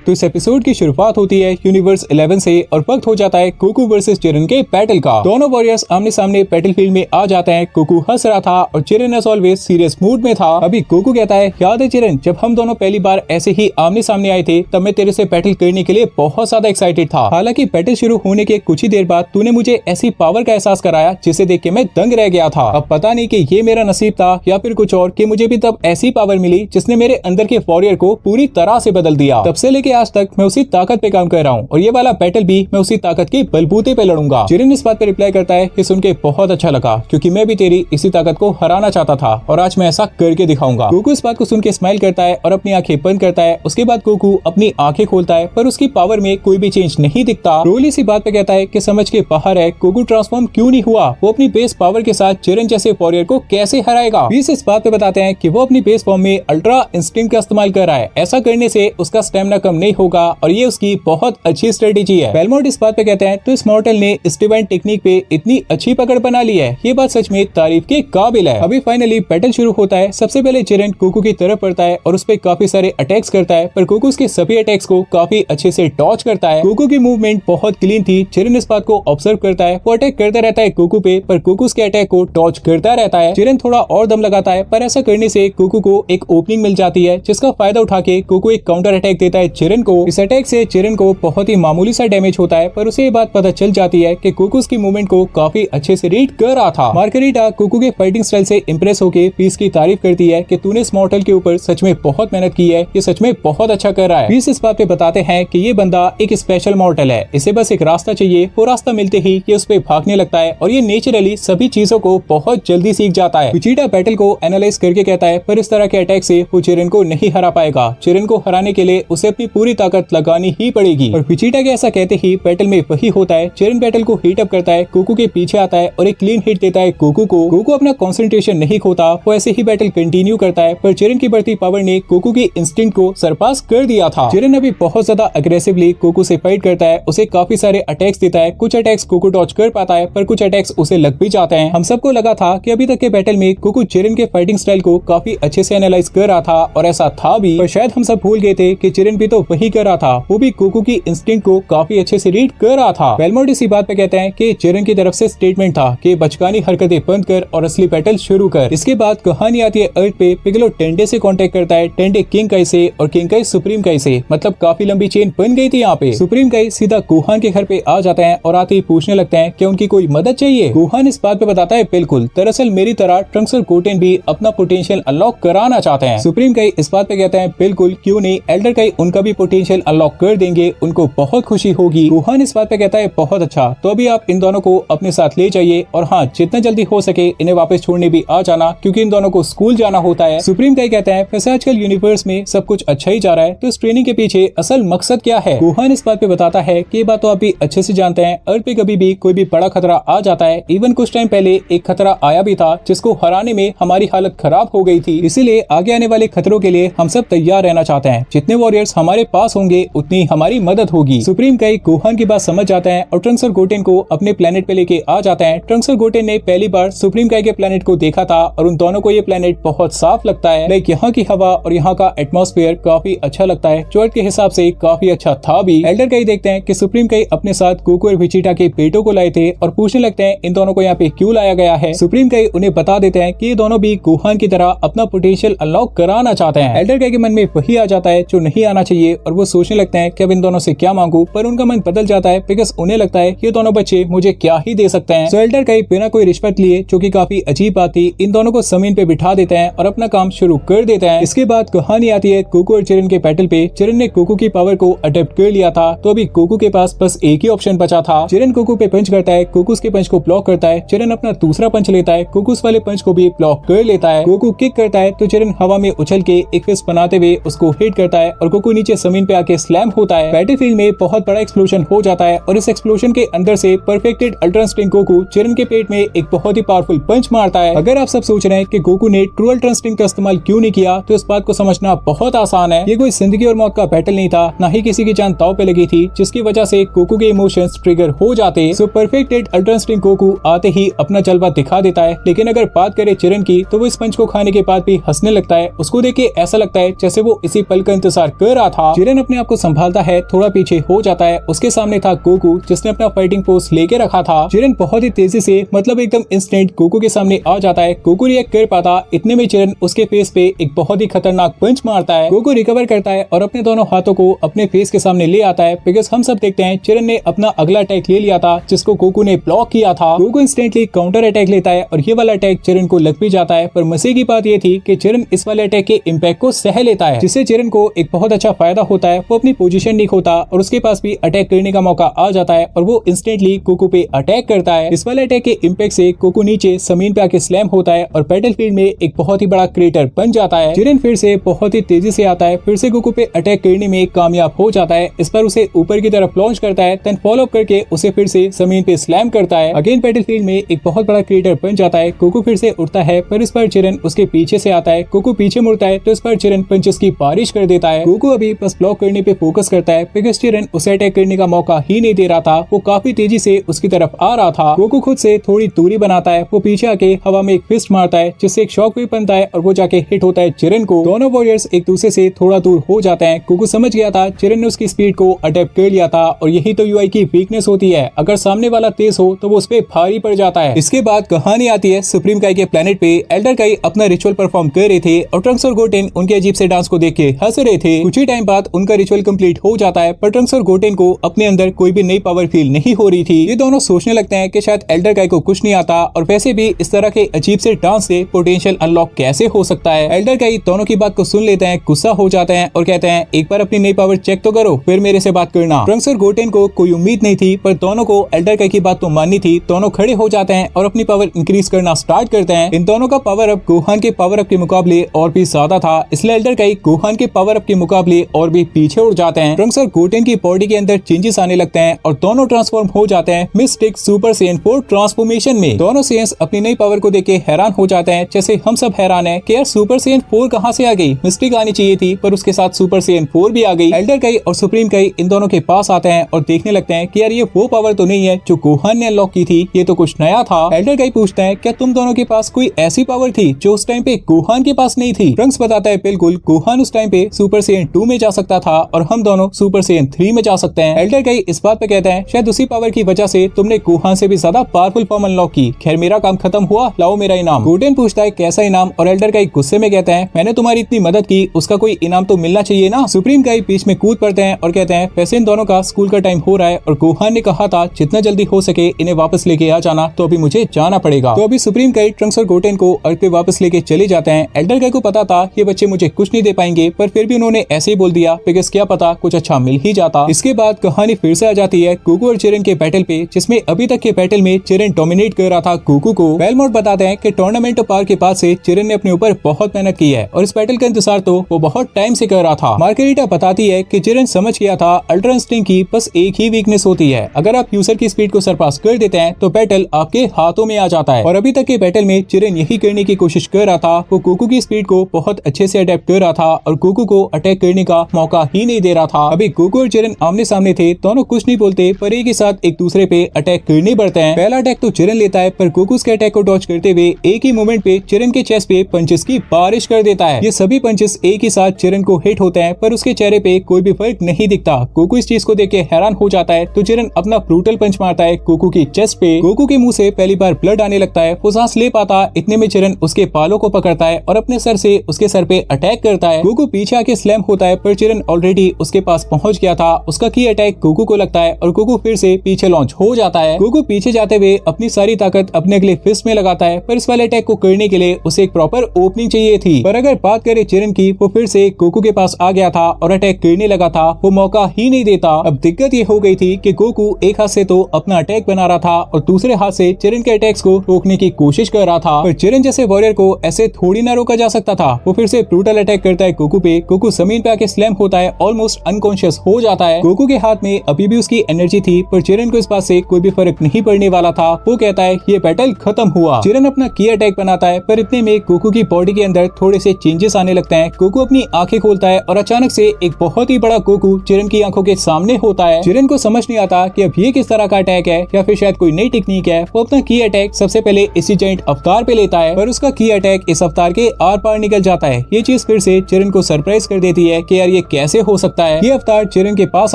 तो इस एपिसोड की शुरुआत होती है यूनिवर्स 11 से और वक्त हो जाता है गोकू वर्सेस जिरेन के बैटल का। दोनों वॉरियर्स आमने सामने बैटलफील्ड में आ जाते हैं। गोकू हंस रहा था और Jiren as always serious mood में था। अभी गोकू कहता है, याद है जिरेन, जब हम दोनों पहली बार ऐसे ही आमने सामने आए थे तब मैं तेरे से बैटल करने के लिए बहुत ज्यादा एक्साइटेड था। हालांकि बैटल शुरू होने के कुछ ही देर बाद तूने मुझे ऐसी पावर का एहसास कराया जिसे देख के मैं दंग रह गया था। अब पता नहीं कि ये मेरा नसीब था या फिर कुछ और, कि मुझे भी तब ऐसी पावर मिली जिसने मेरे अंदर के वॉरियर को पूरी तरह से बदल दिया। तब से लेके आज तक मैं उसी ताकत पे काम कर रहा हूँ और ये वाला बैटल भी मैं उसी ताकत के बलबूते पे लड़ूंगा। जिरेन इस बात पे रिप्लाई करता है, ये सुन के बहुत अच्छा लगा, क्योंकि मैं भी तेरी इसी ताकत को हराना चाहता था और आज मैं ऐसा करके दिखाऊंगा। गोकू इस बात को सुन के स्माइल करता है और अपनी आंखें बंद करता है। उसके बाद गोकू अपनी आंखें खोलता है पर उसकी पावर में कोई भी चेंज नहीं दिखता। रोली इसी बात पे कहता है कि समझ के बाहर है, गोकू ट्रांसफॉर्म क्यों नहीं हुआ, वो अपनी बेस पावर के साथ जिरेन जैसे वॉरियर को कैसे हराएगा। बीस इस बात पे बताते हैं कि वो अपनी बेस फॉर्म में अल्ट्रा इंस्टिंक्ट का इस्तेमाल कर रहा है। ऐसा करने से उसका स्टेमिना कम नहीं होगा और ये उसकी बहुत अच्छी स्ट्रेटेजी है। बेलमोट इस बात पे कहते हैं, तो इस मॉर्टल ने इस डिवाइन टेक्निक पे इतनी अच्छी पकड़ बना ली है, ये बात सच में तारीफ के काबिल है। अभी फाइनली बैटल शुरू होता है। सबसे पहले जिरेन गोकू की तरफ पड़ता है और उस पे काफी सारे अटैक्स करता है, पर गोकू उसके सभी अटैक्स को काफी अच्छे से डॉज करता है। गोकू की मूवमेंट बहुत क्लीन थी। जिरेन इस बात को ऑब्जर्व करता है, वो अटैक करता रहता है गोकू पे, पर गोकू उसके अटैक को डॉज करता रहता है। जिरेन थोड़ा और दम लगाता है, पर ऐसा करने से गोकू को एक ओपनिंग मिल जाती है, जिसका फायदा उठा के गोकू एक काउंटर अटैक देता है जिरेन को। इस अटैक से जिरेन को बहुत ही मामूली सा डैमेज होता है, पर उसे ये बात पता चल जाती है कि गोकू उसकी मूवमेंट को काफी अच्छे से रीड कर रहा था। मार्गरीटा गोकू के फाइटिंग स्टाइल से इंप्रेस होकर पीस की तारीफ करती है कि तूने इस मॉर्टल के ऊपर सच में बहुत मेहनत की है, ये सच में बहुत अच्छा कर रहा है। पीस इस बात पे बताते हैं कि ये बंदा एक स्पेशल मॉर्टल है, इसे बस एक रास्ता चाहिए, वो रास्ता मिलते ही ये उस पे भागने लगता है और ये नेचुरली सभी चीजों को बहुत जल्दी सीख जाता है। विजिटा बैटल को एनालाइज करके कहता है, पर इस तरह के अटैक से वो जिरेन को नहीं हरा पाएगा। जिरेन को हराने के लिए उसे अपनी पूरी पूरी ताकत लगानी ही पड़ेगी। और विजिटा के ऐसा कहते ही बैटल में वही होता है। जिरेन बैटल को हीट अप करता है, गोकू के पीछे आता है और एक क्लीन हिट देता है गोकू को। गोकू अपना कंसंट्रेशन नहीं खोता, वो ऐसे ही बैटल कंटिन्यू करता है, पर जिरेन की बढ़ती पावर ने गोकू की इंस्टिंक्ट को सरपास कर दिया था। जिरेन अभी बहुत ज्यादा अग्रेसिवली गोकू से फाइट करता है, उसे काफी सारे अटैक्स देता है। कुछ अटैक्स गोकू डॉज कर पाता है, पर कुछ अटैक्स उसे लग भी जाते हैं। हम सबको लगा था कि अभी तक के बैटल में गोकू जिरेन के फाइटिंग स्टाइल को काफी अच्छे से एनालाइज कर रहा था, और ऐसा था भी, पर शायद हम सब भूल गए थे कि जिरेन भी तो वही कर रहा था, वो भी गोकू की इंस्टिंक्ट को काफी अच्छे से रीड कर रहा था। बेलमोंट इसी बात पे कहते हैं कि जिरेन की तरफ से स्टेटमेंट था कि बचकानी हरकतें बंद कर और असली बैटल शुरू कर। इसके बाद कहानी आती है अर्थ पे। पिगलो टेंडे से कांटेक्ट करता है, टेंडे किंग काई से और किंग काई सुप्रीम काई से, मतलब काफी लंबी चेन बन गई थी यहाँ पे। सुप्रीम काई सीधा गोहान के घर पे आ जाते हैं और आते ही पूछने लगते हैं कि उनकी कोई मदद चाहिए। गोहान इस बात पे बताता है बिल्कुल, दरअसल मेरी तरह ट्रंक्स और गोटेन भी अपना पोटेंशियल अनलॉक कराना चाहते हैं। सुप्रीम काई इस बात पे कहते हैं बिल्कुल, क्यों नहीं, एल्डर काई उनका भी पोटेंशियल अनलॉक कर देंगे, उनको बहुत खुशी होगी। गोहान इस बात पे कहता है बहुत अच्छा, तो अभी आप इन दोनों को अपने साथ ले जाइए, और हाँ, जितना जल्दी हो सके इन्हें वापस छोड़ने भी आ जाना, क्योंकि इन दोनों को स्कूल जाना होता है। सुप्रीम काई कहता है वैसे आजकल यूनिवर्स में सब कुछ अच्छा ही जा रहा है, तो इस ट्रेनिंग के पीछे असल मकसद क्या है। गोहान इस बात पे बताता है कि ये बात तो आप भी अच्छे से जानते हैं, अर्थ पे कभी भी कोई भी बड़ा खतरा आ जाता है। इवन कुछ टाइम पहले एक खतरा आया भी था जिसको हराने में हमारी हालत खराब हो गई थी, इसीलिए आगे आने वाले खतरों के लिए हम सब तैयार रहना चाहते हैं। जितने वॉरियर्स हमारे पास होंगे उतनी हमारी मदद होगी। सुप्रीम काई गोहान की बात समझ जाता है और ट्रंक्स और गोटेन को अपने प्लेनेट पे लेके आ जाते हैं। ट्रंक्स और गोटेन ने पहली बार सुप्रीम काई के प्लेनेट को देखा था और उन दोनों को ये प्लेनेट बहुत साफ लगता है। लाइक यहाँ की हवा और यहाँ का एटमॉस्फेयर काफी अच्छा लगता है, जो अर्थ के हिसाब से काफी अच्छा था भी। एल्डर काई देखते हैं कि सुप्रीम काई अपने साथ गोकू और विजिटा के बेटों को लाए थे और पूछने लगते हैं इन दोनों को यहाँ पे क्यों लाया गया है। सुप्रीम काई उन्हें बता देते हैं कि ये दोनों भी गोहान की तरह अपना पोटेंशियल अनलॉक कराना चाहते हैं। एल्डर काई के मन में वही आ जाता है जो नहीं आना चाहिए, और वो सोचने लगते हैं कि अब इन दोनों से क्या मांगू, पर उनका मन बदल जाता है बिकॉज उन्हें लगता है ये दोनों बच्चे मुझे क्या ही दे सकते हैं। सो एल्डर काई बिना कोई रिश्वत लिए, जो कि काफी अजीब बात थी, इन दोनों को जमीन पे बिठा देते हैं और अपना काम शुरू कर देते हैं। इसके बाद कहानी आती है गोकू और जिरेन के बैटल पे। जिरेन ने गोकू की पावर को अडेप्ट कर लिया था, तो अभी गोकू के पास बस एक ही ऑप्शन बचा था। जिरेन गोकू पे पंच करता है, गोकू उसके पंच को ब्लॉक करता है। जिरेन अपना दूसरा पंच लेता है, गोकू उस वाले पंच को भी ब्लॉक कर लेता है। गोकू किक करता है तो जिरेन हवा में उछल के एक फिस्ट बनाते हुए उसको हिट करता है और गोकू नीचे जमीन पे आके स्लैम होता है। बैटलफील्ड में बहुत बड़ा एक्सप्लोजन हो जाता है और इस एक्सप्लोजन के अंदर से perfected ultra instinct Goku Jiren के पेट में एक बहुत ही पावरफुल पंच मारता है। अगर आप सब सोच रहे हैं कि गोकू ने ट्रू अल्ट्रा इंस्टिंक्ट का इस्तेमाल क्यों नहीं किया, तो इस बात को समझना बहुत आसान है। ये कोई जिंदगी और मौत का बैटल नहीं था, ना ही किसी की जान दांव पे लगी थी, जिसकी वजह से गोकू के इमोशंस ट्रिगर हो जाते। सो परफेक्टेड अल्ट्रा इंस्टिंक्ट गोकू आते ही अपना जलवा दिखा देता है। लेकिन अगर बात करें जिरेन की, तो वो इस पंच को खाने के बाद भी हंसने लगता है। उसको देख के ऐसा लगता है जैसे वो इसी पल का इंतजार कर रहा था। जिरेन अपने आप को संभालता है, थोड़ा पीछे हो जाता है। उसके सामने था गोकू, जिसने अपना फाइटिंग पोज लेके रखा था। जिरेन बहुत ही तेजी से, मतलब एकदम इंस्टेंट गोकू के सामने आ जाता है। गोकू रिएक्ट कर पाता, इतने में जिरेन उसके फेस पे एक बहुत ही खतरनाक पंच मारता है। गोकू रिकवर करता है और अपने दोनों हाथों को अपने फेस के सामने ले आता है, बिकॉज हम सब देखते हैं जिरेन ने अपना अगला अटैक ले लिया था, जिसको गोकू ने ब्लॉक किया था। गोकू इंस्टेंटली काउंटर अटैक लेता है और ये वाला अटैक जिरेन को लग भी जाता है, पर मजे की बात ये थी कि जिरेन इस वाले अटैक के इम्पैक्ट को सह लेता है, जिससे जिरेन को एक बहुत अच्छा फायदा होता है। वो अपनी पोजीशन नहीं खोता और उसके पास भी अटैक करने का मौका आ जाता है और वो इंस्टेंटली गोकू पे अटैक करता है। इस वाले अटैक के इम्पैक्ट से गोकू नीचे जमीन पे आके स्लैम होता है और बैटलफील्ड में एक बहुत ही बड़ा क्रेटर बन जाता है। जिरेन फिर से बहुत ही तेजी से आता है, फिर से गोकू पे अटैक करने में कामयाब हो जाता है। इस पर उसे ऊपर की तरफ लॉन्च करता है, देन फॉलो अप करके उसे फिर से जमीन पे स्लैम करता है। अगेन बैटलफील्ड में एक बहुत बड़ा क्रेटर बन जाता है। गोकू फिर से उठता है, पर इस बार जिरेन उसके पीछे से आता है। गोकू पीछे मुड़ता है तो इस बार जिरेन पंचेस की बारिश कर देता है। गोकू अभी बस ब्लॉक करने पे फोकस करता है, बिकॉज़ जिरेन उसे अटैक करने का मौका ही नहीं दे रहा था। वो काफी तेजी से उसकी तरफ आ रहा था। गोकू खुद से थोड़ी दूरी बनाता है, वो पीछे आके हवा में एक फिस्ट मारता है, जिससे एक शॉक वेव बनता है और वो जाके हिट होता है जिरेन को। दोनों वॉरियर्स एक दूसरे से थोड़ा दूर हो जाते हैं। गोकू समझ गया था जिरेन ने उसकी स्पीड को अडेप्ट कर लिया था, और यही तो यूआई की वीकनेस होती है। अगर सामने वाला तेज हो तो वो उस पे भारी पड़ जाता है। इसके बाद कहानी आती है सुप्रीम काई के प्लेनेट पे। एल्डर काई अपना रिचुअल परफॉर्म कर रहे थे और ट्रंक्स और गोटेन उनके अजीब से डांस को देख के हंस रहे थे। कुछ ही टाइम बाद उनका रिचुअल कंप्लीट हो जाता है, पर ट्रंक्स और गोटेन को अपने अंदर कोई भी नई पावर फील नहीं हो रही थी। ये दोनों सोचने लगते हैं कि शायद एल्डर काई को कुछ नहीं आता, और वैसे भी इस तरह के अजीब से डांस से पोटेंशियल अनलॉक कैसे हो सकता है। एल्डर काई दोनों की बात को सुन लेते हैं, गुस्सा हो जाते हैं और कहते हैं एक बार अपनी नई पावर चेक तो करो, फिर मेरे से बात करना। ट्रंक्स और गोटेन को कोई उम्मीद नहीं थी, पर दोनों को एल्डर काई की बात तो माननी थी। दोनों खड़े हो जाते हैं और अपनी पावर इंक्रीज करना स्टार्ट करते हैं। इन दोनों का पावर अप गोहान के पावर अप के मुकाबले और भी ज्यादा था, इसलिए एल्डर काई गोहान के पावर अप के मुकाबले और भी पीछे उड़ जाते हैं। ट्रंक्स और गोटेन की बॉडी के अंदर चेंजेस आने लगते हैं और दोनों ट्रांसफॉर्म हो जाते हैं मिस्टिक सुपर सैयन 4 ट्रांसफॉर्मेशन में। दोनों सेयन्स अपनी नई पावर को देख के हैरान हो जाते हैं, जैसे हम सब हैरान हैं कि यार सुपर सैयन 4 कहां से आ गई। मिस्टिक आनी चाहिए थी पर उसके साथ सुपर सैयन 4 भी आ गई। एल्डर काई और सुप्रीम काई इन दोनों के पास आते हैं और देखने लगते हैं कि यार ये वो पावर तो नहीं है जो गोहान ने अनलॉक की थी, ये तो कुछ नया था। एल्डर काई पूछता है क्या तुम दोनों के पास कोई ऐसी पावर थी जो उस टाइम पे गोहान के पास नहीं थी। ट्रंक्स बताता है बिल्कुल, गोहान उस टाइम पे सुपर सैयन 2 में जा सकता था और हम दोनों सुपर सैयन 3 में जा सकते हैं। एल्डर काई इस बात पे कहते हैं शायद उसी पावर की वजह से तुमने गोहान से भी ज्यादा पावरफुल फॉर्म अनलॉक की। खैर मेरा काम खत्म हुआ, लाओ मेरा इनाम। गोटेन पूछता है कैसा इनाम और एल्डर काई गुस्से में कहते हैं मैंने तुम्हारी इतनी मदद की, उसका कोई इनाम तो मिलना चाहिए ना। सुप्रीम काई बीच में कूद पड़ते हैं और कहते हैं वैसे इन दोनों का स्कूल का टाइम हो रहा है और गोहान ने कहा था जितना जल्दी हो सके इन्हें वापस लेके आ जाना, तो अभी मुझे जाना पड़ेगा। तो अभी सुप्रीम काई ट्रंक्स और गोटेन को अर्थ पे वापस लेके चले जाते हैं। एल्डर काई को पता था ये बच्चे मुझे कुछ नहीं दे पाएंगे, पर फिर भी उन्होंने ऐसे ही बोल दिया बिकॉज़ क्या पता कुछ अच्छा मिल ही जाता। इसके बाद कहानी फिर से आ जाती है गोकू और चिरन के बैटल पे, जिसमें अभी तक के बैटल में चिरन डोमिनेट कर रहा था गोकू को। बेलमोट बताते हैं कि टूर्नामेंट ऑफ पावर के बाद से चिरन ने अपने ऊपर बहुत मेहनत की है और इस बैटल का इंतजार तो वो बहुत टाइम से कर रहा था। मार्गेरिटा बताती है कि चिरन समझ गया था अल्ट्रा इंस्टिंक्ट की बस एक ही वीकनेस होती है, अगर आप यूजर की स्पीड को सरपास कर देते हैं तो बैटल आपके हाथों में आ जाता है। और अभी तक के बैटल में चिरन यही करने की कोशिश कर रहा था, वो गोकू की स्पीड को बहुत अच्छे से अडेप्ट कर रहा था और गोकू को अटैक करने का मौका ही नहीं दे रहा था। अभी गोकू और चिरन आमने सामने थे, दोनों कुछ नहीं बोलते पर एक ही साथ एक दूसरे पे अटैक करने बढ़ते हैं। पहला अटैक तो चिरन लेता है पर गोकू के अटैक को डॉज करते हुए एक ही मोमेंट पे चिरन के चेस्ट पे पंचेस की बारिश कर देता है। ये सभी पंचेस एक ही साथ चिरन को हिट होते हैं पर उसके चेहरे पे कोई भी फर्क नहीं दिखता। गोकू इस चीज को देख के हैरान हो जाता है तो चिरन अपना ब्रूटल पंच मारता है गोकू की चेस्ट पे। गोकू के मुंह से पहली बार ब्लड आने लगता है, वो सांस ले पाता, इतने में चिरन उसके बालों को पकड़ता है और अपने सर से उसके सर पे अटैक करता है। गोकू पीछे आके स्लैम होता है पर चिरन ऑलरेडी उसके पास पहुंच गया था। उसका की अटैक गोकू को लगता है और गोकू फिर से पीछे लॉन्च हो जाता है। गोकू पीछे जाते हुए अपनी सारी ताकत अपने अगले फिस्ट में लगाता है पर इस वाले अटैक को करने के लिए उसे एक प्रॉपर ओपनिंग चाहिए थी। पर अगर बात करें चिरन की, वो फिर से गोकू के पास आ गया था और अटैक करने लगा था, वो मौका ही नहीं देता। अब दिक्कत ये हो गई थी कि गोकू एक हाथ से तो अपना अटैक बना रहा था और दूसरे हाथ से चिरन के अटैक्स को रोकने की कोशिश कर रहा था, पर चिरन जैसे वॉरियर को ऐसे थोड़ी ना रोका जा सकता था। वो फिर से ब्रूटल अटैक करता है गोकू पे। गोकू जमीन पे आके स्लैम होता है, ऑलमोस्ट अनकॉन्शियस हो जाता है। गोकू के हाथ में अभी भी उसकी एनर्जी थी पर चिरन को इस बात से कोई भी फर्क नहीं पड़ने वाला था। वो कहता है ये बैटल खत्म हुआ। चिरन अपना की अटैक बनाता है पर इतने में गोकू की बॉडी के अंदर थोड़े से चेंजेस आने लगते हैं। गोकू अपनी आंखें खोलता है और अचानक से एक बहुत ही बड़ा गोकू चिरन की आंखों के सामने होता है। चिरन को समझ नहीं आता कि अब ये किस तरह का अटैक है या फिर शायद कोई नई टेक्निक है। वो अपना की अटैक सबसे पहले इसी जायंट अवतार पे लेता है पर उसका की अटैक इस अवतार के आर पार निकल जाता है। ये चीज फिर से चिरन को सरप्राइज कर देती है कि यार ये कैसे हो सकता है। ये अवतार चिरन के पास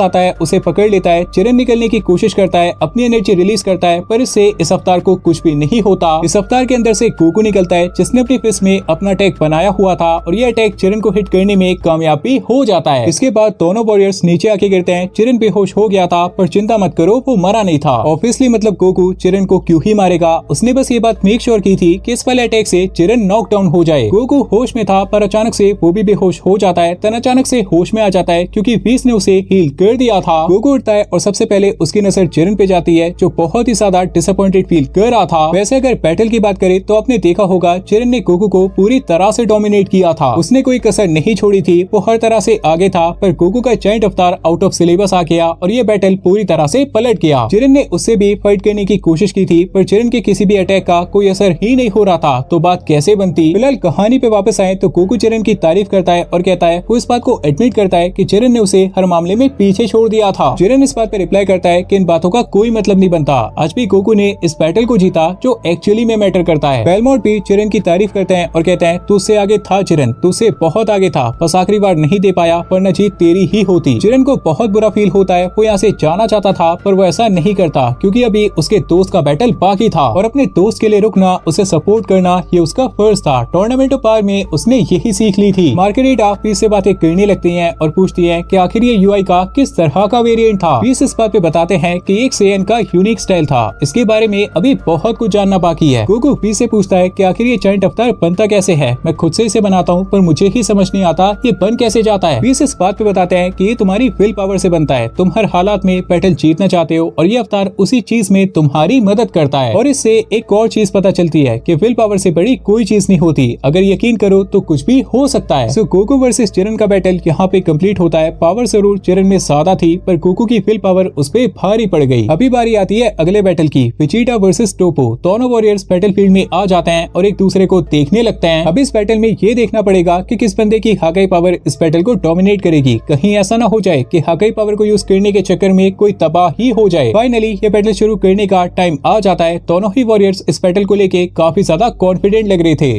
आता है, उसे पकड़ लेता है। चिरन निकलने की कोशिश करता है, अपनी एनर्जी रिलीज करता है पर इससे इस अवतार को कुछ भी नहीं होता। इस अवतार के अंदर से गोकू निकलता है जिसने अपनी फिस्ट में अपना अटैक बनाया हुआ था और ये अटैक चिरन को हिट करने में कामयाब भी हो जाता है। इसके बाद दोनों वॉरियर्स नीचे आके गिरते हैं। चिरन बेहोश हो गया था पर चिंता मत करो, वो मरा नहीं था। ऑब्वियसली मतलब गोकू चिरन को क्यों ही मारेगा, उसने बस ये बात मेक श्योर की थी कि इस वाले अटैक से चिरन नॉकडाउन हो जाए। गोकू होश में था पर अचानक से वो भी बेहोश हो जाता है। तन अचानक से होश में आ जाता है क्योंकि व्हीस ने उसे हील कर दिया था। गोकू उठता है और सबसे पहले उसकी नजर चिरन पे जाती है जो बहुत ही ज्यादा डिसअपॉइंटेड फील कर रहा था। वैसे अगर बैटल की बात करें तो आपने देखा होगा चिरन ने गोकू को पूरी तरह से डोमिनेट किया था, उसने कोई कसर नहीं छोड़ी थी, वो हर तरह से आगे था। पर गोकू का जायंट अवतार आउट ऑफ सिलेबस आ गया और ये बैटल पूरी तरह से पलट गया। चिरन ने उससे भी फाइट करने की कोशिश की थी पर चिरन के किसी भी अटैक का कोई असर ही नहीं हो रहा था, तो बात कैसे बनती। फिलहाल कहानी पे वापस आए तो गोकू चिरन की तारीफ करता है और कहता है वो इस बात को एडमिट करता है कि चिरन ने उसे हर मामले में पीछे छोड़ दिया था। चिरन इस बात पे रिप्लाई करता है कि इन बातों का कोई मतलब नहीं बनता, आज भी गोकू ने इस बैटल को जीता जो एक्चुअली में मैटर करता है। बेलमोट भी चिरन की तारीफ करते हैं और कहते हैं तू उससे आगे था चिरन, तू उससे बहुत आगे था, बस आखिरी बार नहीं दे पाया वरना जीत तेरी ही होती। चिरन को बहुत बुरा फील होता है, वो यहाँ से जाना चाहता था पर वो ऐसा नहीं करता क्योंकि अभी उसके दोस्त का बैटल बाकी था और अपने दोस्त के लिए रुकना, उसे सपोर्ट करना ये उसका फर्ज था। टूर्नामेंट ऑफ पावर में उसने यही सीख ली थी। मार्गेरिटा पीस से बातें करने लगती हैं और पूछती है कि आखिर ये यूआई का किस तरह का वेरिएंट था। पीस इस बात पे बताते हैं कि एक सेयन का यूनिक स्टाइल था, इसके बारे में अभी बहुत कुछ जानना बाकी है। गोकू पीस से पूछता है कि आखिर ये जायंट अवतार बनता कैसे है, मैं खुद से इसे बनाता हूँ पर मुझे ही समझ नहीं आता ये बन कैसे जाता है। पीस इस बात पे बताते हैं कि ये तुम्हारी विल पावर से बनता है, तुम हर हालात में बैटल जीतना चाहते हो और ये अवतार उसी चीज में तुम्हारी मदद करता है। और इससे एक और चीज पता चलती है कि विल पावर से बड़ी कोई चीज नहीं होती, अगर यकीन करो तो कुछ भी हो सकता है। सो गोकू वर्सेस चिरन का बैटल यहाँ यहाँ पे कंप्लीट होता है। पावर जरूर चरण में ज्यादा थी पर गोकू की विल पावर उस पे भारी पड़ गई। अभी बारी आती है अगले बैटल की, वेजिटा वर्सेस टोपो। दोनों वॉरियर्स बैटलफील्ड में आ जाते हैं और एक दूसरे को देखने लगते हैं। अब इस बैटल में ये देखना पड़ेगा कि किस बंदे की हाकाई पावर इस बैटल को डोमिनेट करेगी। कहीं ऐसा ना हो जाए कि हाकाई पावर को यूज करने के चक्कर में कोई तबाह ही हो जाए। फाइनली ये बैटल शुरू करने का टाइम आ जाता है। दोनों ही वॉरियर्स इस बैटल को लेके काफी ज्यादा कॉन्फिडेंट लग रहे थे।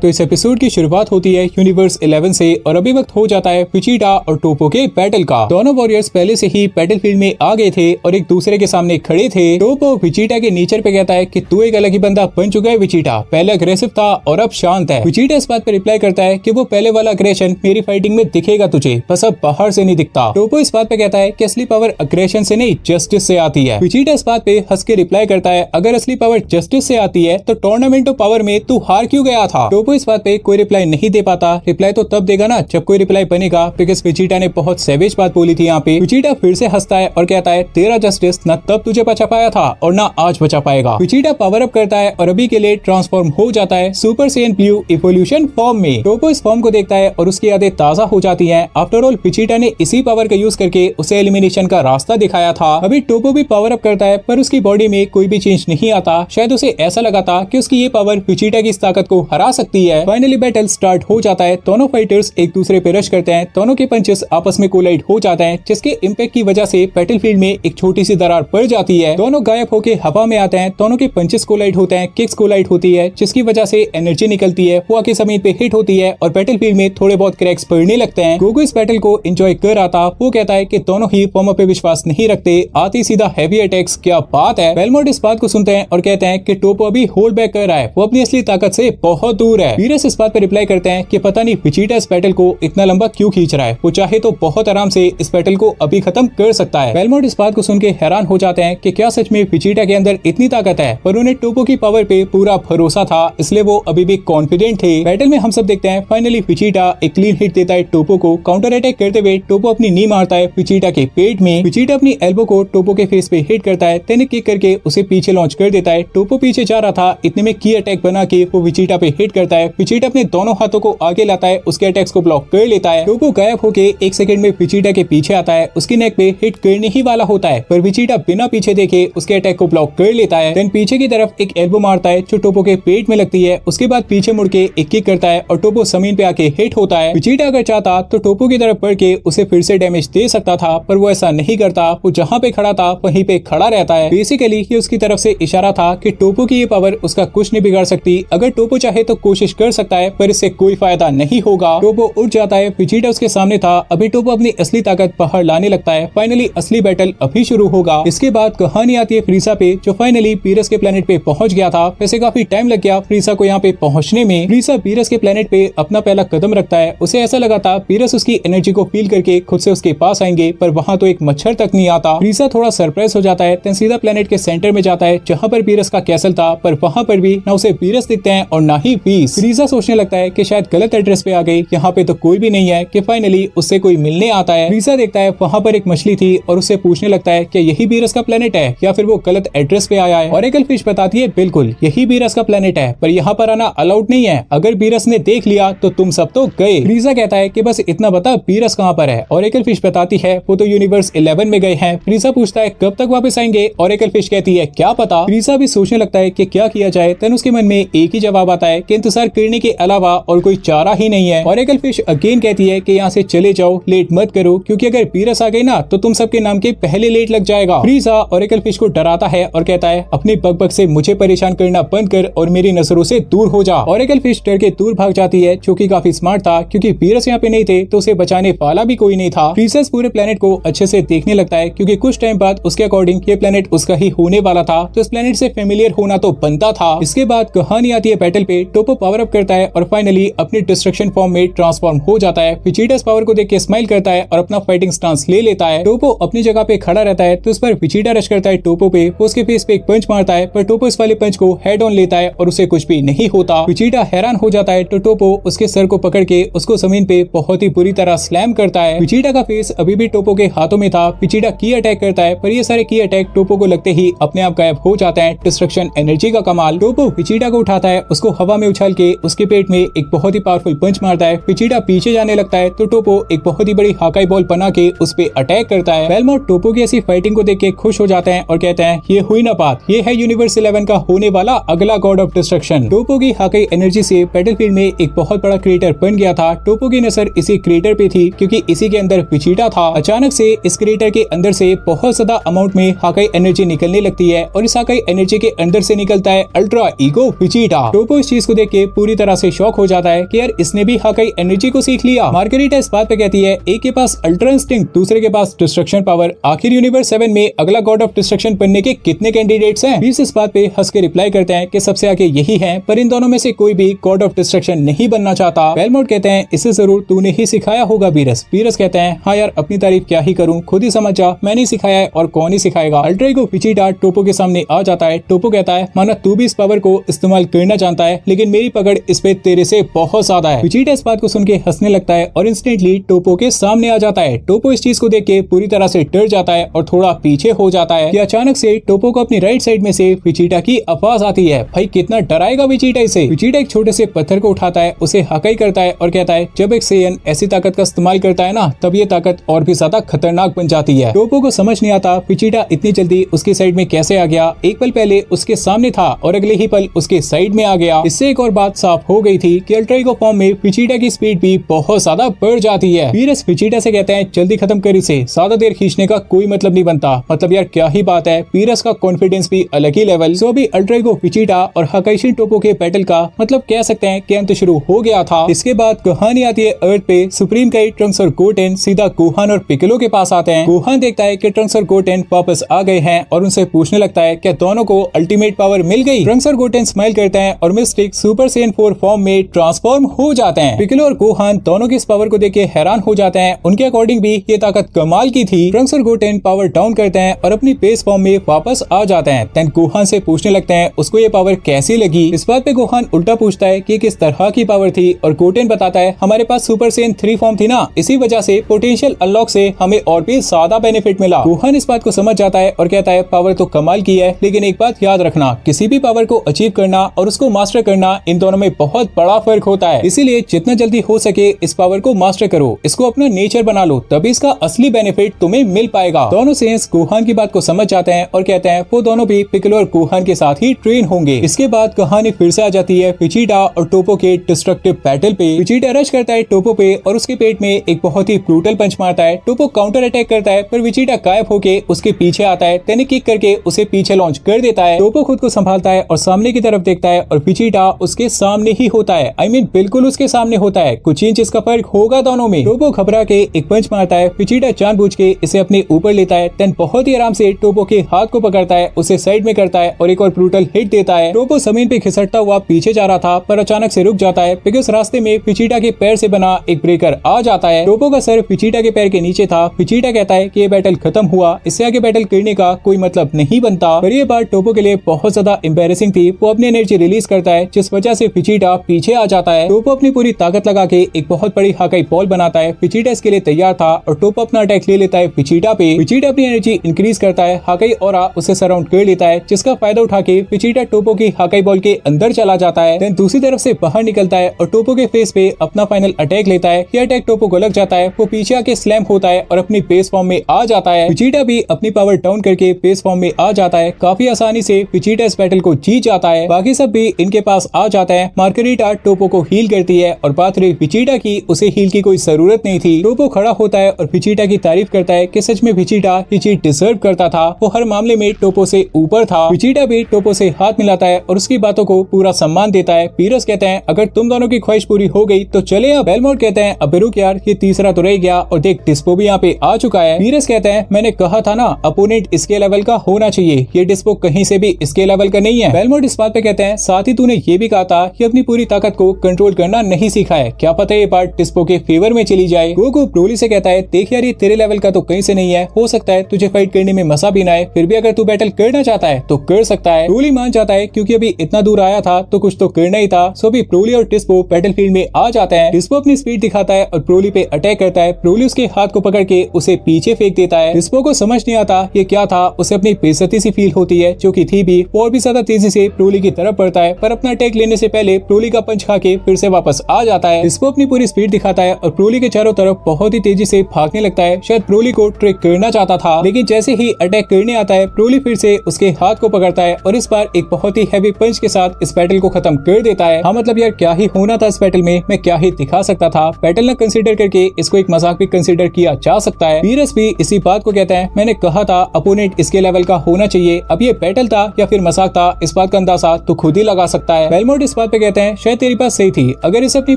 तो इस एपिसोड की शुरुआत होती है यूनिवर्स 11 से और अभी वक्त हो जाता है वेजिटा और टोपो के बैटल का। दोनों वॉरियर्स पहले से ही बैटलफील्ड में आ गए थे और एक दूसरे के सामने खड़े थे। टोपो वेजिटा के नेचर पे कहता है कि तू एक अलग ही बंदा बन चुका है वेजिटा, पहले अग्रेसिव था और अब शांत है। वेजिटा इस बात पर रिप्लाई करता है कि वो पहले वाला अग्रेशन मेरी फाइटिंग में दिखेगा तुझे, बस अब बाहर से नहीं दिखता। टोपो इस बात पे कहता है कि असली पावर अग्रेशन से नहीं जस्टिस से आती है। वेजिटा इस बात पे हंस के रिप्लाई करता है अगर असली पावर जस्टिस से आती है तो टूर्नामेंट ऑफ पावर में तू हार क्यों गया था। टोपो इस बात पे कोई रिप्लाई नहीं दे पाता। रिप्लाई तो तब देगा ना जब कोई रिप्लाई बनेगा, बिकॉज़ वेजिटा ने बहुत सेवेज बात बोली थी यहाँ पे। वेजिटा फिर से हंसता है और कहता है तेरा जस्टिस न तब तुझे बचा पाया था और न आज बचा पाएगा। वेजिटा पावर अप करता है और अभी के लिए ट्रांसफॉर्म हो जाता है super Saiyan blue evolution form में। टोपो इस फॉर्म को देखता है और उसकी यादें ताजा हो जाती है। आफ्टर ऑल वेजिटा ने इसी पावर का यूज करके उसे एलिमिनेशन का रास्ता दिखाया था। अभी टोपो भी पावर अप करता है पर उसकी बॉडी में कोई भी चेंज नहीं आता। शायद उसे ऐसा लगा था कि उसकी ये पावर वेजिटा की इस ताकत को हरा सकती है। फाइनली बैटल स्टार्ट हो जाता है। दोनों फाइटर्स एक दूसरे पे रश करते हैं। दोनों के पंचेस आपस में कोलाइड हो जाते हैं जिसके इम्पैक्ट की वजह से बैटलफील्ड में एक छोटी सी दरार पड़ जाती है। दोनों गायब होकर हवा में आते हैं। दोनों के पंचेस कोलाइड होते हैं, किक्स कोलाइड होती है जिसकी वजह से एनर्जी निकलती है, वो आके जमीन पे हिट होती है और बैटलफील्ड में थोड़े बहुत क्रैक्स पड़ने लगते हैं। गोकू इस बैटल को एंजॉय कर रहा था। वो कहता है कि दोनों ही फॉर्म पे विश्वास नहीं रखते, आते सीधा हैवी अटैक्स, क्या बात है। वेलमोट इस बात को सुनते हैं और कहते हैं कि टोपो अभी होल्ड बैक कर रहा है, वो अपनी असली ताकत से बहुत दूर है। वीरस इस बात पर रिप्लाई करते हैं कि पता नहीं वेजिटा इस बैटल को इतना लंबा क्यों खींच रहा है, वो चाहे तो बहुत आराम से इस बैटल को अभी खत्म कर सकता है। वेलमोट इस बात को सुन के हैरान हो जाते हैं कि क्या सच में वेजिटा के अंदर इतनी ताकत है, पर उन्हें टोपो की पावर पे पूरा भरोसा था, इसलिए वो अभी भी कॉन्फिडेंट थे। बैटल में हम सब देखते हैं फाइनली वेजिटा एक क्लीन हिट देता है टोपो को। काउंटर अटैक करते हुए टोपो अपनी नी मारता है वेजिटा के पेट में। वेजिटा अपनी एल्बो को टोपो के फेस पे हिट करता है, देन किक करके उसे पीछे लॉन्च कर देता है। टोपो पीछे जा रहा था, इतने में की अटैक बना के वो वेजिटा पे हिट करता है। वेजिटा अपने दोनों हाथों को आगे लाता है, उसके अटैक्स को ब्लॉक कर लेता है। टोपो गायब होके एक सेकंड में वेजिटा के पीछे आता है, उसकी नेक पे हिट करने ही वाला होता है पर वेजिटा बिना पीछे देखे उसके अटैक को ब्लॉक कर लेता है। देन पीछे की तरफ एक एल्बो मारता है जो टोपो के पेट में लगती है। उसके बाद पीछे मुड़ के एक किक करता है और टोपो जमीन पे आके हिट होता है। वेजिटा अगर चाहता तो टोपो की तरफ बढ़ के उसे फिर से डैमेज दे सकता था पर वो ऐसा नहीं करता, वो जहाँ पे खड़ा था वहीं पे खड़ा रहता है। बेसिकली ये उसकी तरफ से इशारा था कि टोपो की ये पावर उसका कुछ नहीं बिगाड़ सकती, अगर टोपो चाहे तो कोशिश कर सकता है पर इससे कोई फायदा नहीं होगा। टोपो उठ जाता है, वेजिटा उसके सामने था। अभी टोपो अपनी असली ताकत बाहर लाने लगता है। फाइनली असली बैटल अभी शुरू होगा। इसके बाद कहानी आती है फ्रीसा पे जो फाइनली पीरस के प्लेनेट पे पहुंच गया था। वैसे काफी टाइम लग गया फ्रीसा को यहाँ पे पहुंचने में। फ्रीसा पीरस के प्लेनेट पे अपना पहला कदम रखता है। उसे ऐसा लगा था पीरस उसकी एनर्जी को फील करके खुद से उसके पास आएंगे पर वहाँ तो एक मच्छर तक नहीं आता। फ्रीसा थोड़ा सरप्राइज हो जाता है, देन सीधा प्लेनेट के सेंटर में जाता है जहाँ पर पीरस का कैसल था पर वहाँ पर भी न उसे पीरस दिखते हैं और न ही पीस। फ्रीसा सोचने लगता है कि शायद गलत एड्रेस पे आ गई, यहाँ पे तो कोई भी नहीं है, कि फाइनली उससे कोई मिलने आता है। फ्रीसा देखता है वहाँ पर एक मछली थी और उससे पूछने लगता है कि यही पीरस का प्लेनेट है या फिर वो गलत एड्रेस पे आया है। ऑरेकल फिश बताती है बिल्कुल यही पीरस का प्लेनेट है पर यहाँ पर आना अलाउड नहीं है, अगर पीरस ने देख लिया तो तुम सब तो गए। फ्रीसा कहता है कि बस इतना बता पीरस कहाँ पर है। ऑरेकल फिश बताती है वो तो यूनिवर्स 11 में गए हैं। फ्रीसा पूछता है कब तक वापस आएंगे। ऑरेकल फिश कहती है क्या पता। फ्रीसा भी सोचने लगता है कि क्या किया जाए, तन उसके मन में एक ही जवाब आता है कि इंतजार करने के अलावा और कोई चारा ही नहीं है। ऑरेकल फिश अगेन कहती है कि यहाँ से चले जाओ, लेट मत करो क्योंकि अगर पीरस आ गए ना तो तुम सबके नाम के पहले लेट लग जाएगा। फ्रीसा ऑरेकल फिश को डराता है और कहता है अपनी बकबक से मुझे परेशान करना बंद कर और मेरी नजरों से दूर हो जा। ऑरेकल फिश डर के दूर भाग जाती है जो कि काफी स्मार्ट था क्योंकि पीरस यहाँ पे नहीं थे तो उसे बचाने वाला भी कोई नहीं था। फ्रीसा पूरे प्लेनेट को अच्छे से देखने लगता है क्योंकि कुछ टाइम बाद उसके अकॉर्डिंग ये प्लेनेट उसका ही होने वाला था तो इस प्लेनेट से फेमिलियर होना तो बनता था। इसके बाद कहानी आती है बैटल पे। टोपो पावर अप करता है और फाइनली अपनी डिस्ट्रक्शन फॉर्म में ट्रांसफॉर्म हो जाता है। वेजिटा पावर को देख के स्माइल करता है और अपना फाइटिंग स्टांस ले लेता है। टोपो अपनी जगह पे खड़ा रहता है तो उस पर वेजिटा रश करता है टोपो पे, वो उसके फेस पे एक पंच मारता है पर टोपो इस वाले पंच को हेड ऑन लेता है और उसे कुछ भी नहीं होता। वेजिटा हैरान हो जाता है तो टोपो उसके सर को पकड़ के उसको जमीन पे बहुत ही बुरी तरह स्लैम करता है। वेजिटा का फेस अभी भी टोपो के हाथों में था। वेजिटा की अटैक करता है पर ये सारे की अटैक टोपो को लगते ही अपने आप गायब हो जाते हैं। डिस्ट्रक्शन एनर्जी का कमाल। टोपो वेजिटा को उठाता है, उसको हवा में उछाल के के उसके पेट में एक बहुत ही पावरफुल पंच मारता है। विजिटा पीछे जाने लगता है तो टोपो एक बहुत ही बड़ी हाकाई बॉल बना के उस पे अटैक करता है। बेलमोंट टोपो की ऐसी फाइटिंग को देख के खुश हो जाते हैं और कहते हैं ये हुई ना बात, ये है यूनिवर्स 11 का होने वाला अगला गॉड ऑफ डिस्ट्रक्शन। टोपो की हाकाई एनर्जी से बैटलफील्ड में एक बहुत बड़ा क्रेटर बन गया था। टोपो की नजर इसी क्रेटर पे थी क्योंकि इसी के अंदर विजिटा था। अचानक से इस क्रेटर के अंदर से बहुत ज्यादा अमाउंट में हाकाई एनर्जी निकलने लगती है और इस हाकाई एनर्जी के अंदर से निकलता है अल्ट्रा ईगो विजिटा। टोपो इस चीज को देख के पूरी तरह से शॉक हो जाता है कि यार इसने भी हाकाई एनर्जी को सीख लिया। मार्गरीटा इस बात पे कहती है एक के पास अल्ट्रा इंस्टिंक्ट, दूसरे के पास डिस्ट्रक्शन पावर, आखिर यूनिवर्स 7 में अगला गॉड ऑफ डिस्ट्रक्शन बनने के कितने कैंडिडेट्स हैं? बीस इस बात पे हंस के रिप्लाई करते हैं कि सबसे आगे यही हैं, पर इन दोनों में से कोई भी गॉड ऑफ डिस्ट्रक्शन नहीं बनना चाहता। बेलमोंट कहते हैं इसे जरूर तूने ही सिखाया होगा बीरस। बीरस कहते हैं हाँ यार अपनी तारीफ क्या ही करूं, खुद ही समझ जा, मैंने सिखाया है और कौन ही सिखाएगा। अल्ट्रा ईगो विजिटा टोपो के सामने आ जाता है। टोपो कहता है माना तू भी इस पावर को इस्तेमाल करना जानता है लेकिन मेरी पकड़ इस पे तेरे से बहुत ज्यादा है। विजिटा इस बात को सुन के हंसने लगता है और इंस्टेंटली टोपो के सामने आ जाता है। टोपो इस चीज को देख के पूरी तरह से डर जाता है और थोड़ा पीछे हो जाता है कि अचानक से टोपो को अपनी राइट साइड में से विजिटा की आवाज आती है। भाई कितना डराएगा विजिटा इसे। विजिटा एक छोटे से पत्थर को उठाता है, उसे हाकाई करता है और कहता है जब एक सेयन ऐसी ताकत का इस्तेमाल करता है ना तब ये ताकत और भी ज्यादा खतरनाक बन जाती है। टोपो को समझ नहीं आता विजिटा इतनी जल्दी उसकी साइड में कैसे आ गया। एक पल पहले उसके सामने था और अगले ही पल उसके साइड में आ गया। इससे एक और बात साफ हो गई थी कि अल्ट्रा ईगो फॉर्म में विजिटा की स्पीड भी बहुत ज्यादा बढ़ जाती है। वीरस विजिटा से कहते हैं जल्दी खत्म कर इसे, ज्यादा देर खींचने का कोई मतलब नहीं बनता। मतलब यार क्या ही बात है, वीरस का कॉन्फिडेंस भी अलग ही लेवल। सो अभी अल्ट्रा ईगो विजिटा और हाकाइशी टोपो के बैटल का मतलब कह सकते हैं कि अंत शुरू हो गया था। इसके बाद कहानी आती है अर्थ पे। सुप्रीम काई, ट्रंक्स और गोटेन सीधा गोहान और पिक्कोलो के पास आते हैं। गोहान देखता है कि ट्रंक्स और गोटेन वापस आ गए हैं और उनसे पूछने लगता है क्या दोनों को अल्टीमेट पावर मिल गई। ट्रंक्स और गोटेन स्माइल करते हैं और मिस्टिक सुपर सेन 4 फॉर्म में ट्रांसफॉर्म हो जाते हैं। पिक्कोलो और गोहान दोनों की इस पावर को देख के हैरान हो जाते हैं। उनके अकॉर्डिंग भी ये ताकत कमाल की थी। ट्रंक्स और गोटेन पावर डाउन करते हैं और अपनी बेस फॉर्म में वापस आ जाते हैं। देन गोहान से पूछने लगते हैं उसको ये पावर कैसी लगी। इस बात पे गोहान उल्टा पूछता है कि किस तरह की पावर थी और गोटेन बताता है हमारे पास सुपर सेन 3 फॉर्म थी ना, इसी वजह से पोटेंशियल अनलॉक से हमें और भी ज्यादा बेनिफिट मिला। गोहान इस बात को समझ जाता है और कहता है पावर तो कमाल की है लेकिन एक बात याद रखना, किसी भी पावर को अचीव करना और उसको मास्टर करना इन दोनों में बहुत बड़ा फर्क होता है। इसीलिए जितना जल्दी हो सके इस पावर को मास्टर करो, इसको अपना नेचर बना लो, तभी इसका असली बेनिफिट तुम्हें मिल पाएगा। दोनों सेंस गोहान की बात को समझ जाते हैं और कहते हैं वो दोनों भी पिक्कोलो और गोहान के साथ ही ट्रेन होंगे। इसके बाद कहानी फिर से आ जाती है विजिटा और टोपो के डिस्ट्रक्टिव बैटल पे। विजिटा रश करता है टोपो पे और उसके पेट में एक बहुत ही ब्रूटल पंच मारता है। टोपो काउंटर अटैक करता है पर विजिटा गायब होके उसके पीछे आता है। तेने किक करके उसे पीछे लॉन्च कर देता है। टोपो खुद को संभालता है और सामने की तरफ देखता है और विजिटा उसके सामने ही होता है। I mean, बिल्कुल उसके सामने होता है। कुछ इंच इसका फर्क होगा दोनों में। टोपो घबरा के एक पंच मारता है। विजिटा जानबूझ के इसे अपने ऊपर लेता है। देन बहुत ही आराम से टोपो के हाथ को पकड़ता है, उसे साइड में करता है और एक और ब्रूटल हिट देता है। टोपो जमीन पे खिसकता हुआ पीछे जा रहा था पर अचानक से रुक जाता है क्योंकि उस रास्ते में विजिटा के पैर से बना एक ब्रेकर आ जाता है। टोपो का सर विजिटा के पैर के नीचे था। विजिटा कहता है कि ये बैटल खत्म हुआ, इससे आगे बैटल करने का कोई मतलब नहीं बनता। पर ये बात टोपो के लिए बहुत ज्यादा एम्बैरेसिंग थी। वो अपनी एनर्जी रिलीज करता है जिस वजह से विजिटा पीछे आ जाता है। टोपो अपनी पूरी ताकत लगा के एक बहुत बड़ी हाकाई बॉल बनाता है। विजिटा इसके लिए तैयार था और टोपो अपना अटैक ले लेता है विजिटा पे। विजिटा अपनी एनर्जी इंक्रीज करता है, हाकाई ऑरा उसे सराउंड कर लेता है जिसका फायदा उठा के विजिटा टोपो की हाकाई बॉल के अंदर चला जाता है। देन दूसरी तरफ से बाहर निकलता है और टोपो के फेस पे अपना फाइनल अटैक लेता है। ये अटैक टोपो को लग जाता है, वो पीछे आके स्लैम होता है और अपनी बेस फॉर्म में आ जाता है। विजिटा भी अपनी पावर डाउन करके बेस फॉर्म में आ जाता है। काफी आसानी से विजिटा इस बैटल को जीत जाता है। बाकी सब भी इनके पास आ जाता है। मार्गरीटा टोपो को हील करती है और बात रही विजिटा की, उसे हील की कोई जरूरत नहीं थी। टोपो खड़ा होता है और विजिटा की तारीफ करता है कि सच में विजिटा ये चीज डिजर्व करता था, वो हर मामले में टोपो से ऊपर था। विजिटा भी टोपो से हाथ मिलाता है और उसकी बातों को पूरा सम्मान देता है। पीरस कहते हैं अगर तुम दोनों की ख्वाहिश पूरी हो गई तो चले अब। बेलमोंट कहते हैं अब रुक यार, ये तीसरा तो रह गया और देख डिस्पो भी यहाँ पे आ चुका है। पीरस कहते हैं मैंने कहा था ना अपोनेंट इसके लेवल का होना चाहिए, ये डिस्पो कहीं से भी इसके लेवल का नहीं है। बेलमोंट इस बात पे कहते हैं साथ ही तूने ये भी कहा था कि अपनी पूरी ताकत को कंट्रोल करना नहीं सीखा है, क्या पता ये बात डिस्पो के फेवर में चली जाए। गोकू ब्रोली से कहता है देख यार ये तेरे लेवल का तो कहीं से नहीं है, हो सकता है तुझे फाइट करने में मजा भी ना आए, फिर भी अगर तू बैटल करना चाहता है तो कर सकता है। ब्रोली मान जाता है क्योंकि अभी इतना दूर आया था तो कुछ तो करना ही था। सो अभी ब्रोली और डिस्पो बैटलफील्ड में आ जाते हैं। डिस्पो अपनी स्पीड दिखाता है और ब्रोली पे अटैक करता है। ब्रोली उसके हाथ को पकड़ के उसे पीछे फेंक देता है। डिस्पो को समझ नहीं आता ये क्या था, उसे अपनी बेइज्जती सी फील होती है जो कि थी भी। वो और भी ज्यादा तेजी से ब्रोली की तरफ बढ़ता है पर अपना अटैक लेने से पहले ब्रोली का पंच खा के फिर से वापस आ जाता है। इसको अपनी पूरी स्पीड दिखाता है और ब्रोली के चारों तरफ बहुत ही तेजी से भागने लगता है। शायद ब्रोली को ट्रिक करना चाहता था, लेकिन जैसे ही अटैक करने आता है ब्रोली फिर से उसके हाथ को पकड़ता है और इस बार एक बहुत ही हैवी पंच के साथ इस बैटल को खत्म कर देता है। हाँ मतलब यार क्या ही होना था इस बैटल में, मैं क्या ही दिखा सकता था। बैटल न कंसीडर करके इसको एक मजाक भी कंसीडर किया जा सकता है। वीरस भी इसी बात को कहता है, मैंने कहा था अपोनेंट इसके लेवल का होना चाहिए। अब ये बैटल था या फिर मजाक था, इस बात का अंदाजा तो खुद ही लगा सकता है। बेलमोंट इस बात पे कहते हैं, शायद तेरी बात सही थी, अगर इसे अपनी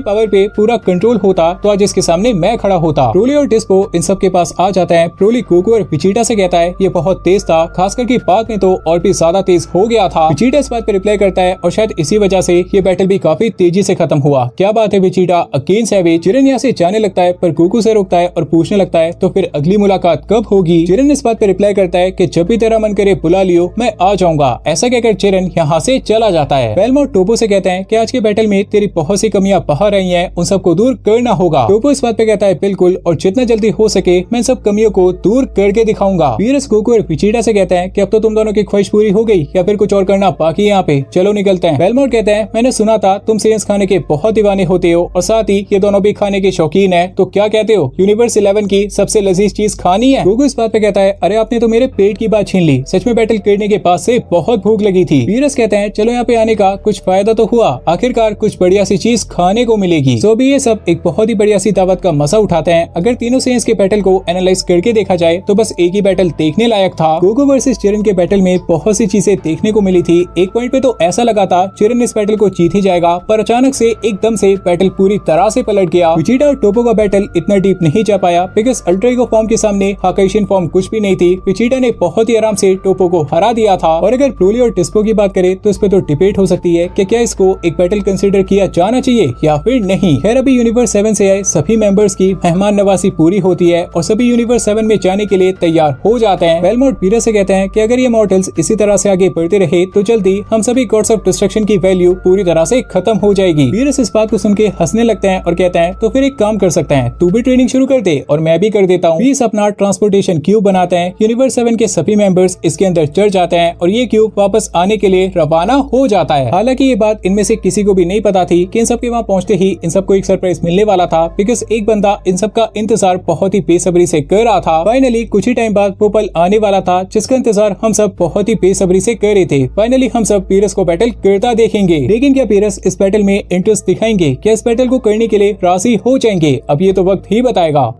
पावर पे पूरा कंट्रोल होता तो आज इसके सामने मैं खड़ा होता। ब्रोली और डिस्पो इन सब के पास आ जाता है। ब्रोली गोकू और विजिटा से कहता है ये बहुत तेज था, खास करके बाद में तो और भी ज्यादा तेज हो गया था। विजिटा इस बात पे रिप्लाई करता है और शायद इसी वजह से ये बैटल भी काफी तेजी से खत्म हुआ। क्या बात है विजिटा अगेन सैवेज। जिरेन यहाँ से जाने लगता है पर गोकू से रोकता है और पूछने लगता है तो फिर अगली मुलाकात कब होगी। जिरेन इस बात पे रिप्लाई करता है कि जब भी तेरा मन करे बुला लियो, मैं आ जाऊंगा। ऐसा कहकर जिरेन यहाँ से चला जाता है। बेलमोंट टोपो से कहते हैं कि आज के बैटल में तेरी बहुत सी कमियां बाहर आई हैं, उन सबको दूर करना होगा। टोपो इस बात पे कहता है बिल्कुल, और जितना जल्दी हो सके मैं सब कमियों को दूर करके दिखाऊंगा। वीरस गोकू और विजिटा से कहते हैं कि अब तो तुम दोनों की ख्वाहिश पूरी हो गई या फिर कुछ और करना बाकी है यहाँ पे, चलो निकलते हैं। बेलमोंट कहते हैं मैंने सुना था तुम सेंस खाने के बहुत दीवाने होते हो और साथ ही ये दोनों भी खाने के शौकीन है, तो क्या कहते हो यूनिवर्स 11 की सबसे लजीज चीज खानी है। गोकू इस बात पे कहता है अरे आपने तो मेरे पेट की बात छीन ली, सच में बैटल करने के बाद से बहुत भूख लगी थी। वीरस कहते हैं चलो यहाँ पे आने का कुछ फायदा तो हुआ, आखिरकार कुछ बढ़िया सी चीज खाने को मिलेगी। सो भी ये सब एक बहुत ही बढ़िया सी दावत का मजा उठाते हैं। अगर तीनों सेंस के बैटल को एनालाइज करके देखा जाए तो बस एक ही बैटल देखने लायक था। गोकू वर्सेस जिरेन के बैटल में बहुत सी चीजें देखने को मिली थी। एक पॉइंट पे तो ऐसा लगा था जिरेन इस बैटल को जीत ही जाएगा, पर अचानक से एकदम से बैटल पूरी तरह से पलट गया। विजिटा और टोपो का बैटल इतना डीप नहीं जा पाया बिकॉज अल्टर ईगो फॉर्म के सामने हाकाइशियन फॉर्म कुछ भी नहीं थी। विजिटा ने बहुत ही आराम से टोपो को हरा दिया था। और अगर ब्रोली और डिस्पो की बात करें तो इस पे तो डिबेट हो सकती है कि क्या इसको एक बैटल कंसीडर किया जाना चाहिए या फिर नहीं। खैर अभी यूनिवर्स 7 से आए सभी मेंबर्स की मेहमान नवाजी पूरी होती है और सभी यूनिवर्स 7 में जाने के लिए तैयार हो जाते हैं। बेलमोंट वीरस से कहते हैं कि अगर ये मॉर्टल्स इसी तरह से आगे बढ़ते रहे तो जल्दी हम सभी गॉड्स ऑफ डिस्ट्रक्शन की वैल्यू पूरी तरह से खत्म हो जाएगी। वीरस इस बात को सुन के हंसने लगते हैं और कहते हैं तो फिर एक काम कर सकते हैं, तू भी ट्रेनिंग शुरू कर दे और मैं भी कर देता हूँ। वीस अपना ट्रांसपोर्टेशन क्यूब बनाते हैं। यूनिवर्स 7 के सभी मेंबर्स इसके अंदर चढ़ जाते हैं और ये क्यूब वापस आने के लिए रवाना हो जाता है। हालांकि ये बात इनमें से किसी को भी नहीं पता थी कि इन सब के वहाँ पहुँचते ही इन सबको एक सरप्राइज मिलने वाला था, बिकॉज एक बंदा इन सब का इंतजार बहुत ही बेसब्री से कर रहा था। फाइनली कुछ ही टाइम बाद वो पल आने वाला था जिसका इंतजार हम सब बहुत ही बेसब्री से कर रहे थे। फाइनली हम सब पीरस को बैटल करता देखेंगे, लेकिन क्या पीरस इस बैटल में इंटरेस्ट दिखाएंगे, क्या इस बैटल को करने के लिए राजी हो जाएंगे, अब ये तो वक्त ही बताएगा।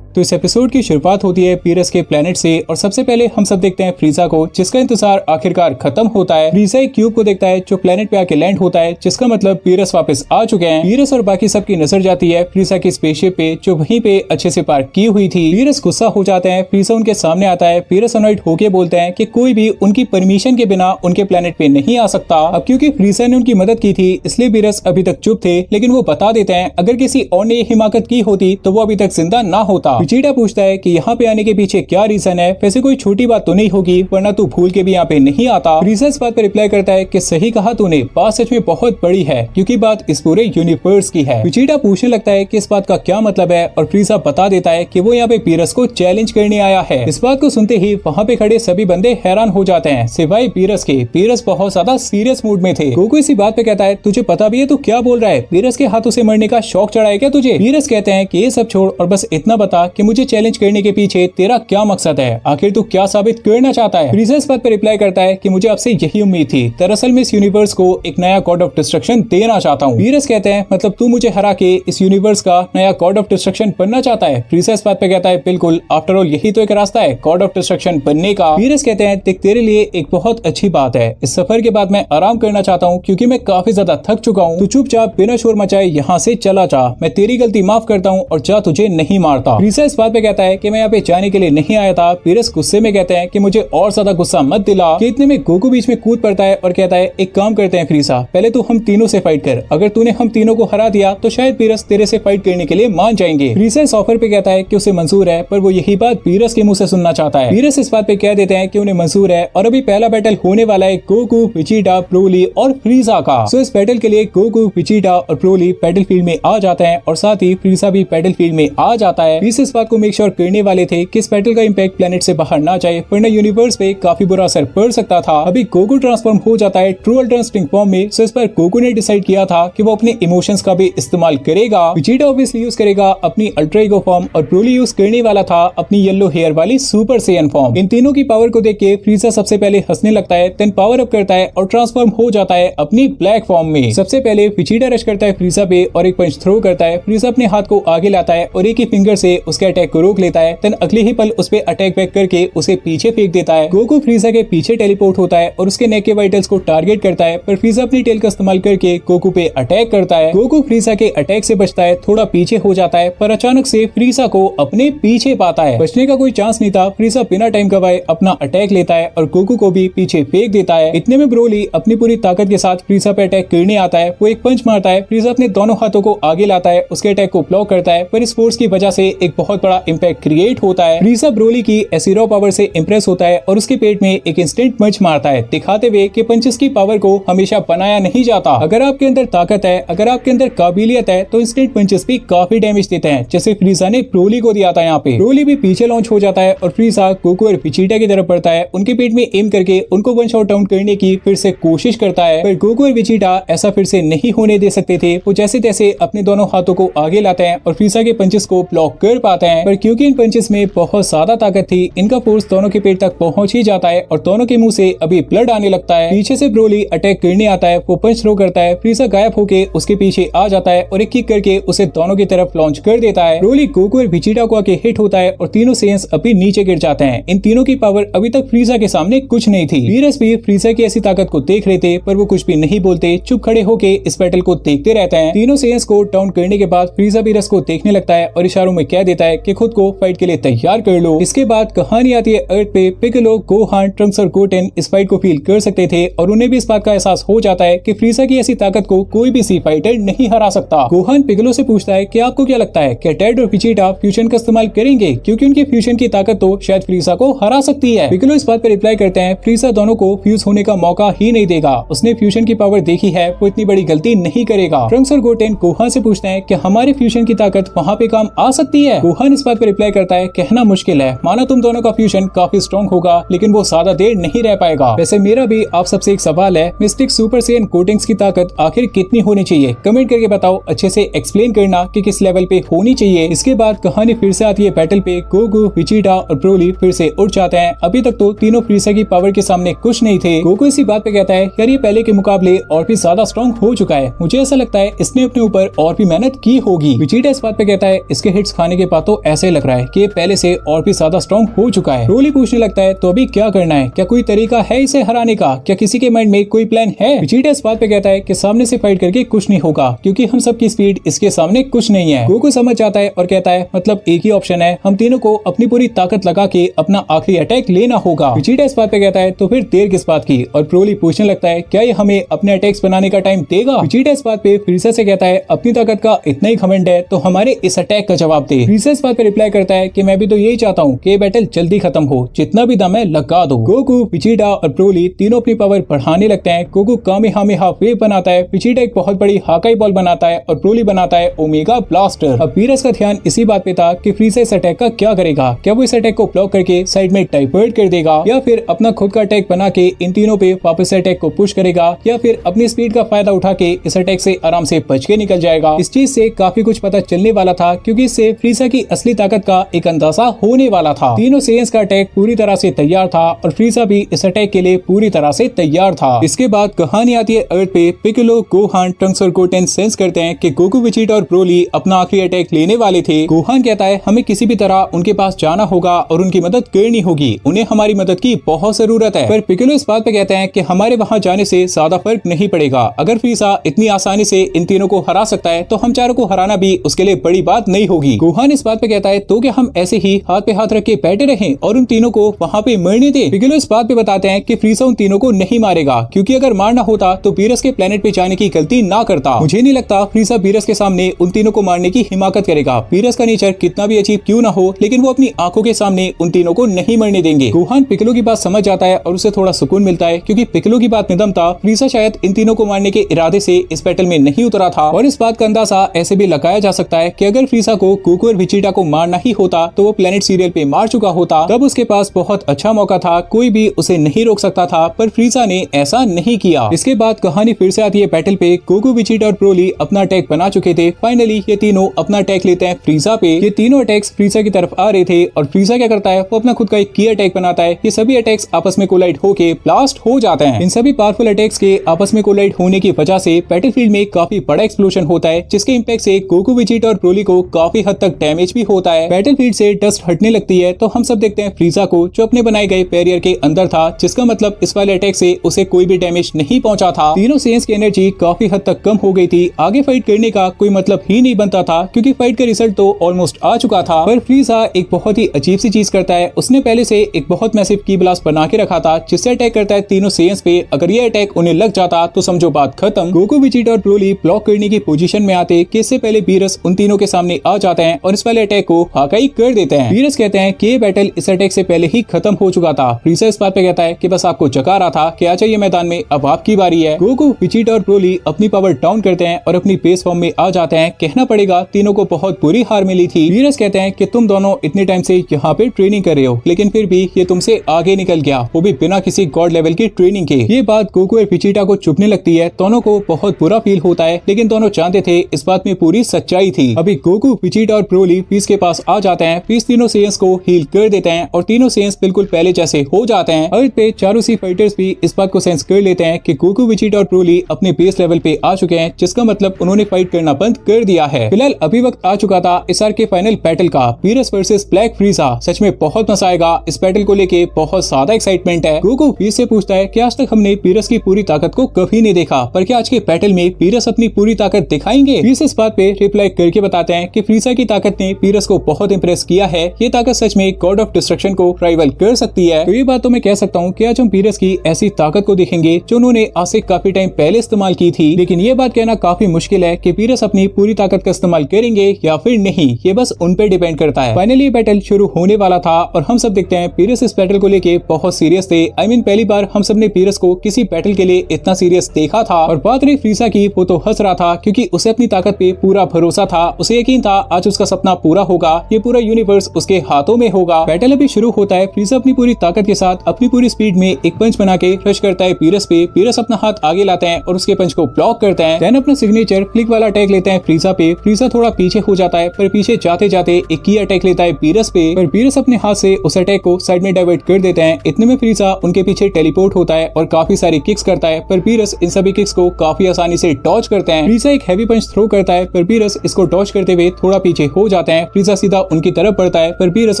तो इस एपिसोड की शुरुआत होती है पीरस के प्लेनेट से और सबसे पहले हम सब देखते हैं फ्रीजा को, जिसका इंतजार आखिरकार खत्म होता है। फ्रीजा एक क्यूब को देखता है जो प्लेनेट पे आके लैंड होता है, जिसका मतलब पीरस वापस आ चुके हैं। पीरस और बाकी सबकी नजर जाती है फ्रीजा की स्पेसशिप पे जो वहीं पे अच्छे से पार्क की हुई थी। पीरस गुस्सा हो जाते हैं, फ्रीजा उनके सामने आता है। पीरस अनॉइड होके बोलते हैं कि कोई भी उनकी परमिशन के बिना उनके प्लेनेट पे नहीं आ सकता। अब क्योंकि फ्रीजा ने उनकी मदद की थी इसलिए पीरस अभी तक चुप थे, लेकिन वो बता देते हैं अगर किसी और ने हिमाकत की होती तो वो अभी तक जिंदा ना होता। विजिटा पूछता है कि यहाँ पे आने के पीछे क्या रीजन है, वैसे कोई छोटी बात तो नहीं होगी वरना तू भूल के भी यहाँ पे नहीं आता। फ्रीजा इस बात पे रिप्लाई करता है कि सही कहा तूने, बात सच में बहुत बड़ी है क्योंकि बात इस पूरे यूनिवर्स की है। विजिटा पूछने लगता है कि इस बात का क्या मतलब है और फ्रीजा बता देता है कि वो यहाँ पे पीरस को चैलेंज करने आया है। इस बात को सुनते ही वहाँ पे खड़े सभी बंदे हैरान हो जाते हैं सिवाय पीरस के। पीरस बहुत ज्यादा सीरियस मूड में थे। गोकू इसी बात पे कहता है तुझे पता भी है तू क्या बोल रहा है, पीरस के हाथों से मरने का शौक चढ़ा है क्या तुझे। पीरस कहते हैं कि ये सब छोड़ और बस इतना बता कि मुझे चैलेंज करने के पीछे तेरा क्या मकसद है, आखिर तू क्या साबित करना चाहता है। फ्रीजा इस बात पर रिप्लाई करता है कि मुझे आपसे यही उम्मीद थी, दरअसल मैं इस यूनिवर्स को एक नया गॉड ऑफ डिस्ट्रक्शन देना चाहता हूँ। पीरस कहते हैं मतलब तू मुझे हरा के इस यूनिवर्स का नया गॉड ऑफ डिस्ट्रक्शन बनना चाहता है। फ्रीजा इस बात पे कहता है बिल्कुल, आफ्टर ऑल यही तो एक रास्ता है गॉड ऑफ डिस्ट्रक्शन बनने का। पीरस कहते हैं देख तेरे लिए एक बहुत अच्छी बात है, इस सफर के बाद मैं आराम करना चाहता हूँ क्योंकि मैं काफी ज्यादा थक चुका हूँ। तू चुपचाप बिना शोर मचाए यहाँ से चला जा, मैं तेरी गलती माफ करता हूँ और जा तुझे नहीं मारता। फ्रीजा इस बात पे कहता है कि मैं यहाँ पे जाने के लिए नहीं आया था। पीरस गुस्से में कहते हैं कि मुझे और ज्यादा गुस्सा मत दिला। कि इतने में गोकू बीच में कूद पड़ता है और कहता है एक काम करते हैं फ्रीजा, पहले तू हम तीनों से फाइट कर, अगर तूने हम तीनों को हरा दिया तो शायद पीरस तेरे से फाइट करने के लिए मान जाएंगे। फ्रीजा इस ऑफर पे कहता है कि उसे मंजूर है, पर वो यही बात पीरस के मुंह से सुनना चाहता है। पीरस इस बात पे कह देते हैं कि उन्हें मंजूर है और अभी पहला बैटल होने वाला है गोकू, विजिटा, ब्रोली और फ्रीजा का। सो इस बैटल के लिए गोकू, विजिटा और ब्रोली बैटल फील्ड में आ जाते हैं और साथ ही फ्रीजा भी बैटल फील्ड में आ जाता है। इस बात को मेक श्योर करने वाले थे कि इस बैटल का इम्पैक्ट प्लेनेट से बाहर ना जाए, वरना यूनिवर्स पे काफी बुरा असर पड़ सकता था। अभी गोकू ट्रांसफॉर्म हो जाता है ट्रू अल्ट्रा इंस्टिंक्ट फॉर्म में। इस पर गोकू ने डिसाइड किया था कि वो अपने इमोशंस का भी इस्तेमाल करेगा। विजिटा ऑब्वियसली यूज करेगा अपनी अल्ट्रा ईगो फॉर्म और ब्रोली यूज करने वाला था अपनी येलो हेयर वाली सुपर सैयन फॉर्म। इन तीनों की पावर को देख के फ्रीजा सबसे पहले हंसने लगता है, देन पावर अप करता है और ट्रांसफॉर्म हो जाता है अपनी ब्लैक फॉर्म में। सबसे पहले विजिटा रश करता है फ्रीजा पे और एक पंच थ्रो करता है। फ्रीजा अपने हाथ को आगे लाता है और एक ही फिंगर से उसके अटैक को रोक लेता है, देन अगले ही पल उस पे अटैक बैक करके उसे पीछे फेंक देता है। गोकू फ्रीजा के पीछे टेलीपोर्ट होता है और उसके नेक के वाइटल्स को टारगेट करता है, पर फ्रीजा अपनी टेल का इस्तेमाल करके गोकू पे अटैक करता है। गोकू फ्रीजा के अटैक से बचता है, थोड़ा पीछे हो जाता है, पर अचानक से फ्रीजा को अपने पीछे पाता है। बचने का कोई चांस नहीं था। फ्रीजा बिना टाइम गवाए अपना अटैक लेता है और गोकू को भी पीछे फेंक देता है। इतने में ब्रोली अपनी पूरी ताकत के साथ फ्रीजा पे अटैक करने आता है। वो एक पंच मारता है। फ्रीजा अपने दोनों हाथों को आगे लाता है, उसके अटैक को ब्लॉक करता है, पर इस फोर्स की वजह से एक बहुत बड़ा इम्पैक्ट क्रिएट होता है। फ्रीजा ब्रोली की ऐसी रॉ पावर से इम्प्रेस होता है और उसके पेट में एक इंस्टेंट पंच मारता है, दिखाते हुए कि पंचेस की पावर को हमेशा बनाया नहीं जाता। अगर आपके अंदर ताकत है, अगर आपके अंदर काबिलियत है, तो इंस्टेंट पंचेस भी काफी डैमेज देते हैं, जैसे फ्रीजा ने ब्रोली को दिया था। यहाँ पे ब्रोली भी पीछे लॉन्च हो जाता है और फ्रीजा गोकू और विजिटा की तरफ बढ़ता है। उनके पेट में एम करके उनको वन शॉट डाउन करने की फिर से कोशिश करता है, पर गोकू और विजिटा ऐसा फिर से नहीं होने दे सकते थे। वो जैसे तैसे अपने दोनों हाथों को आगे लाते हैं और फ्रीजा के पंचेस को ब्लॉक कर पाते हैं, पर क्योंकि इन पंचेस में बहुत ज्यादा ताकत थी, इनका फोर्स दोनों के पेट तक पहुंच ही जाता है और दोनों के मुंह से अभी ब्लड आने लगता है। पीछे से ब्रोली अटैक करने आता है, वो पंच थ्रो करता है। फ्रीजा गायब होके उसके पीछे आ जाता है और एक किक करके उसे दोनों की तरफ लॉन्च कर देता है। ब्रोली गोकू और विजिटा को आके हिट होता है और तीनों सेयंस अभी नीचे गिर जाते हैं। इन तीनों की पावर अभी तक फ्रीजा के सामने कुछ नहीं थी। वीरस भी फ्रीजा की ऐसी ताकत को देख रहे थे, पर वो कुछ भी नहीं बोलते, चुप खड़े होके इस बैटल को देखते रहते हैं। तीनों सेयंस को डाउन करने के बाद फ्रीजा वीरस को देखने लगता है और इशारों में कह देता है कि खुद को फाइट के लिए तैयार कर लो। इसके बाद कहानी आती है अर्थ पे। पिकोलो, गोहान, ट्रंक्स और गोटेन इस फाइट को फील कर सकते थे और उन्हें भी इस बात का एहसास हो जाता है कि फ्रीजा की ऐसी ताकत को कोई भी सी फाइटर नहीं हरा सकता। गोहान पिकोलो से पूछता है कि आपको क्या लगता है, क्या टेड और विजिटा फ्यूजन का इस्तेमाल करेंगे, क्योंकि उनकी फ्यूजन की ताकत तो शायद फ्रीजा को हरा सकती है। पिकोलो इस बात पर रिप्लाई करते हैं, फ्रीजा दोनों को फ्यूज होने का मौका ही नहीं देगा। उसने फ्यूजन की पावर देखी है, वो इतनी बड़ी गलती नहीं करेगा। ट्रंक्स और गोटेन गोहान से पूछते हैं कि हमारे फ्यूजन की ताकत वहाँ पे काम आ सकती है। गोहान इस बात पर रिप्लाई करता है, कहना मुश्किल है, माना तुम दोनों का फ्यूजन काफी स्ट्रॉन्ग होगा, लेकिन वो ज्यादा देर नहीं रह पाएगा। वैसे मेरा भी आप सबसे एक सवाल है, मिस्टिक सुपर सैयन कोटिंग्स की ताकत आखिर कितनी होनी चाहिए? कमेंट करके बताओ, अच्छे से एक्सप्लेन करना कि किस लेवल पे होनी चाहिए। इसके बाद कहानी फिर से आती है बैटल पे। गोकू, विजिटा और ब्रोली फिर से उठ जाते हैं। अभी तक तो तीनों फ्रीजा की पावर के सामने कुछ नहीं थे। गोकू इसी बात पे कहता है, यार ये पहले के मुकाबले और भी ज्यादा स्ट्रॉन्ग हो चुका है, मुझे ऐसा लगता है इसने अपने ऊपर और भी मेहनत की होगी। विजिटा इस बात पे कहता है, इसके हिट्स खाने के बाद तो ऐसे लग रहा है कि पहले से और भी ज्यादा स्ट्रॉन्ग हो चुका है। ब्रोली पूछने लगता है, तो अभी क्या करना है, क्या कोई तरीका है इसे हराने का, क्या किसी के माइंड में कोई प्लान है? विजिटा इस बात पे कहता है कि सामने से फाइट करके कुछ नहीं होगा, क्योंकि हम सबकी स्पीड इसके सामने कुछ नहीं है। गोकू समझ जाता है और कहता है, मतलब एक ही ऑप्शन है, हम तीनों को अपनी पूरी ताकत लगा के अपना आखिरी अटैक लेना होगा। विजिटा इस बात पे कहता है, तो फिर देर किस बात की? और ब्रोली पूछने लगता है, क्या ये हमें अपने अटैक्स बनाने का टाइम देगा? विजिटा इस बात पे फ्रीजा से कहता है, अपनी ताकत का इतना ही घमंड है तो हमारे इस अटैक का जवाब दे। फ्रीजा इस बात पे रिप्लाई करता है कि मैं भी तो यही चाहता हूँ कि बैटल जल्दी खत्म हो, जितना भी दम है लगा दो। गोकू, विजिटा और ब्रोली तीनों अपनी पावर बढ़ाने लगते हैं। गोकू कामेहामेहा वेव बनाता है, विजिटा एक बहुत बड़ी हाकाई बॉल बनाता है और ब्रोली बनाता है ओमेगा ब्लास्टर। अब वीरस का ध्यान इसी बात पे था कि फ्रीजा इस अटैक का क्या करेगा, क्या वो इस अटैक को ब्लॉक करके साइड में डाइवर्ट कर देगा, या फिर अपना खुद का अटैक बना के इन तीनों पे वापस से अटैक को पुश करेगा, या फिर अपनी स्पीड का फायदा उठा के इस अटैक से आराम से बच के निकल जाएगा। इस चीज से काफी कुछ पता चलने वाला था, क्योंकि इससे फ्रीजा की असली ताकत का एक अंदाजा होने वाला था। तीनों सेयंस का अटैक पूरी तरह से तैयार था और फ्रीजा भी इस अटैक के लिए पूरी तरह से तैयार था। इसके बाद कहानी आती है अर्थ पे। पिकोलो, गोहान, ट्रंक्स और गोटेन सेंस करते हैं कि गोकू, विजिटा और ब्रोली अपना आखिरी अटैक लेने वाले थे। गोहान कहता है, हमें किसी भी तरह उनके पास जाना होगा और उनकी मदद करनी होगी, उन्हें हमारी मदद की बहुत जरूरत है। पर पिकोलो इस बात पे कहते हैं कि हमारे वहाँ जाने से ज्यादा फर्क नहीं पड़ेगा, अगर फ्रीजा इतनी आसानी से इन तीनों को हरा सकता है तो हम चारों को हराना भी उसके लिए बड़ी बात नहीं होगी। गोहान इस बात पे कहता है, तो क्या हम ऐसे ही हाथ पे हाथ रख के बैठे रहें और उन तीनों को वहाँ पे मरने दे? पिकोलो इस बात पे बताते हैं कि फ्रीजा उन तीनों को नहीं मारेगा, क्योंकि अगर मारना होता तो वीरस के प्लेनेट पे जाने की गलती ना करता। मुझे नहीं लगता फ्रीजा वीरस के सामने उन तीनों को मारने की हिमाकत करेगा। वीरस का नेचर कितना भी अजीब क्यों ना हो, लेकिन वो अपनी आंखों के सामने उन तीनों को नहीं मरने देंगे। गोहान पिकोलो की बात समझ जाता है और उसे थोड़ा सुकून मिलता है, क्योंकि पिकोलो की बात में दम था। फ्रीजा शायद इन तीनों को मारने के इरादे से इस बैटल में नहीं उतरा था, और इस बात का अंदाजा ऐसे भी लगाया जा सकता है कि अगर फ्रीजा को गोकू और विचिटा को मारना ही होता तो वो प्लेनेट सीरियल पे मार चुका होता। तब उसके पास बहुत अच्छा मौका था, कोई भी उसे नहीं रोक सकता था, पर फ्रीजा ने ऐसा नहीं किया। इसके बाद कहानी फिर से आती है बैटल पे। गोकू, विचिटा और ब्रोली अपना अटैक बना चुके थे। फाइनली ये तीनों अपना अटैक लेते हैं फ्रीजा पे। ये तीनों अटैक्स फ्रीजा की तरफ आ रहे थे और फ्रीजा क्या करता है, वो अपना खुद का एक की अटैक बनाता है। ये सभी अटैक्स आपस में कोलाइड होके ब्लास्ट हो जाते हैं। इन सभी पावरफुल अटैक्स के आपस में कोलाइड होने की वजह से बैटलफील्ड में काफी बड़ा एक्सप्लोजन होता है, जिसके इम्पैक्ट से गोकू, विचिटा और ब्रोली को काफी हद तक डैमेज भी होता है। बैटलफील्ड से डस्ट हटने लगती है तो हम सब देखते हैं फ्रीजा को, जो अपने बनाए गए बैरियर के अंदर था, जिसका मतलब इस वाले अटैक से उसे कोई भी डैमेज नहीं पहुंचा था। तीनों सेंस की एनर्जी काफी हद तक कम हो गई थी। आगे फाइट करने का कोई मतलब ही नहीं बनता था, क्योंकि फाइट का रिजल्ट तो ऑलमोस्ट आ चुका था। पर फ्रीजा एक बहुत ही अजीब सी चीज करता है। उसने पहले से एक बहुत मैसिव की ब्लास्ट बना के रखा था, जिससे अटैक करता है तीनों सेंस पे। अगर ये अटैक उन्हें लग जाता तो समझो बात खत्म। गोकू, विचिटा और ब्रोली ब्लॉक करने की पोजीशन में आते कि इससे पहले बीरस उन तीनों के सामने आ जाते हैं और इस वाले अटैक को हाकाई कर देते हैं। बीरस कहते हैं कि ये बैटल इस अटैक से पहले ही खत्म हो चुका था। फ्रीजा इस बात पे कहता है कि बस आपको जगा रहा था कि आ जाइए मैदान में, अब आपकी बारी है। गोकू, विचिटा और ब्रोली अपनी पावर डाउन करते हैं और अपनी बेस फॉर्म में आ जाते हैं। कहना पड़ेगा तीनों को बहुत बुरी हार मिली थी। बीरस कहते हैं कि तुम दोनों इतने टाइम से यहाँ पे ट्रेनिंग कर रहे हो, लेकिन फिर भी ये तुमसे आगे निकल गया, वो भी बिना किसी गॉड लेवल की ट्रेनिंग के। ये बात गोकू और विचिटा को चुभने लगती है। दोनों को बहुत बुरा फील होता है, लेकिन दोनों जानते थे इस बात में पूरी सच्चाई थी। अभी गोकू, विचिटा और ब्रोली पीस के पास आ जाते हैं। पीस तीनों सेंस को हील कर देते हैं और तीनों सेंस बिल्कुल पहले जैसे हो जाते हैं। अर्थ पे चारों सी फाइटर्स भी इस बात को सेंस कर लेते हैं कि गोकू, विचिटा और ब्रोली अपने बेस लेवल पे आ चुके हैं, जिसका मतलब उन्होंने फाइट करना बंद कर दिया है। फिलहाल अभी वक्त आ चुका था इस आर के फाइनल बैटल का, बीरस वर्सेस ब्लैक फ्रीजा। सच में बहुत मजा आएगा। इस बैटल को लेके बहुत ज्यादा एक्साइटमेंट है। गोकू बीरस से पूछता है कि आज तक हमने बीरस की पूरी ताकत को कभी नहीं देखा, पर क्या आज के बैटल में बीरस अपनी पूरी ताकत दिखाएंगे? बीरस इस बात पे रिप्लाई करके बताते हैं कि फ्रीजा की ताकत ने बीरस को बहुत इंप्रेस किया है। ये ताकत सच में गॉड ऑफ डिस्ट्रक्शन को राइवल कर सकती है। तो ये बात तो मैं कह सकता हूँ कि आज हम बीरस की ऐसी ताकत को देखेंगे जो उन्होंने आज से काफी टाइम पहले इस्तेमाल की थी। लेकिन ये बात कहना काफी मुश्किल है कि बीरस अपनी पूरी ताकत का इस्तेमाल करेंगे या फिर नहीं, ये बस उन पे डिपेंड करता है। फाइनली बैटल शुरू होने वाला था और हम सब देखते हैं बीरस इस बैटल को लेके बहुत सीरियस थे। पहली बार हम सब ने बीरस को किसी बैटल के लिए इतना सीरियस देखा था। और बात रही फ्रीजा की, वो तो हंस रहा था क्योंकि उसे अपनी ताकत पे पूरा भरोसा था। उसे यकीन था आज उसका सपना पूरा होगा, ये पूरा यूनिवर्स उसके हाथों में होगा। बैटल अभी शुरू होता है। फ्रीजा अपनी पूरी ताकत के साथ अपनी पूरी स्पीड में एक पंच बना के रश करता है बीरस पे। बीरस अपना हाथ आगे लाते हैं और उसके पंच को ब्लॉक करते हैं। देन अपना सिग्नेचर फ्लिक वाला अटैक लेते हैं फ्रीजा पे। फ्रीजा थोड़ा पीछे हो जाता है, पर पीछे जाते जाते एक की अटैक लेता है बीरस पे, पर बीरस अपने हाथ से उस अटैक को साइड में डाइवर्ट कर देते हैं। इतने में फ्रीजा उनके पीछे टेलीपोर्ट होता है और काफी सारी किक्स करता है, पर बीरस इन सभी किक्स को काफी आसानी से डॉज करते हैं। फ्रीजा एक हैवी पंच थ्रो करता है, पर बीरस इसको डॉज करते हुए थोड़ा पीछे हो जाते हैं। फ्रीजा सीधा उनकी तरफ बढ़ता है, पर बीरस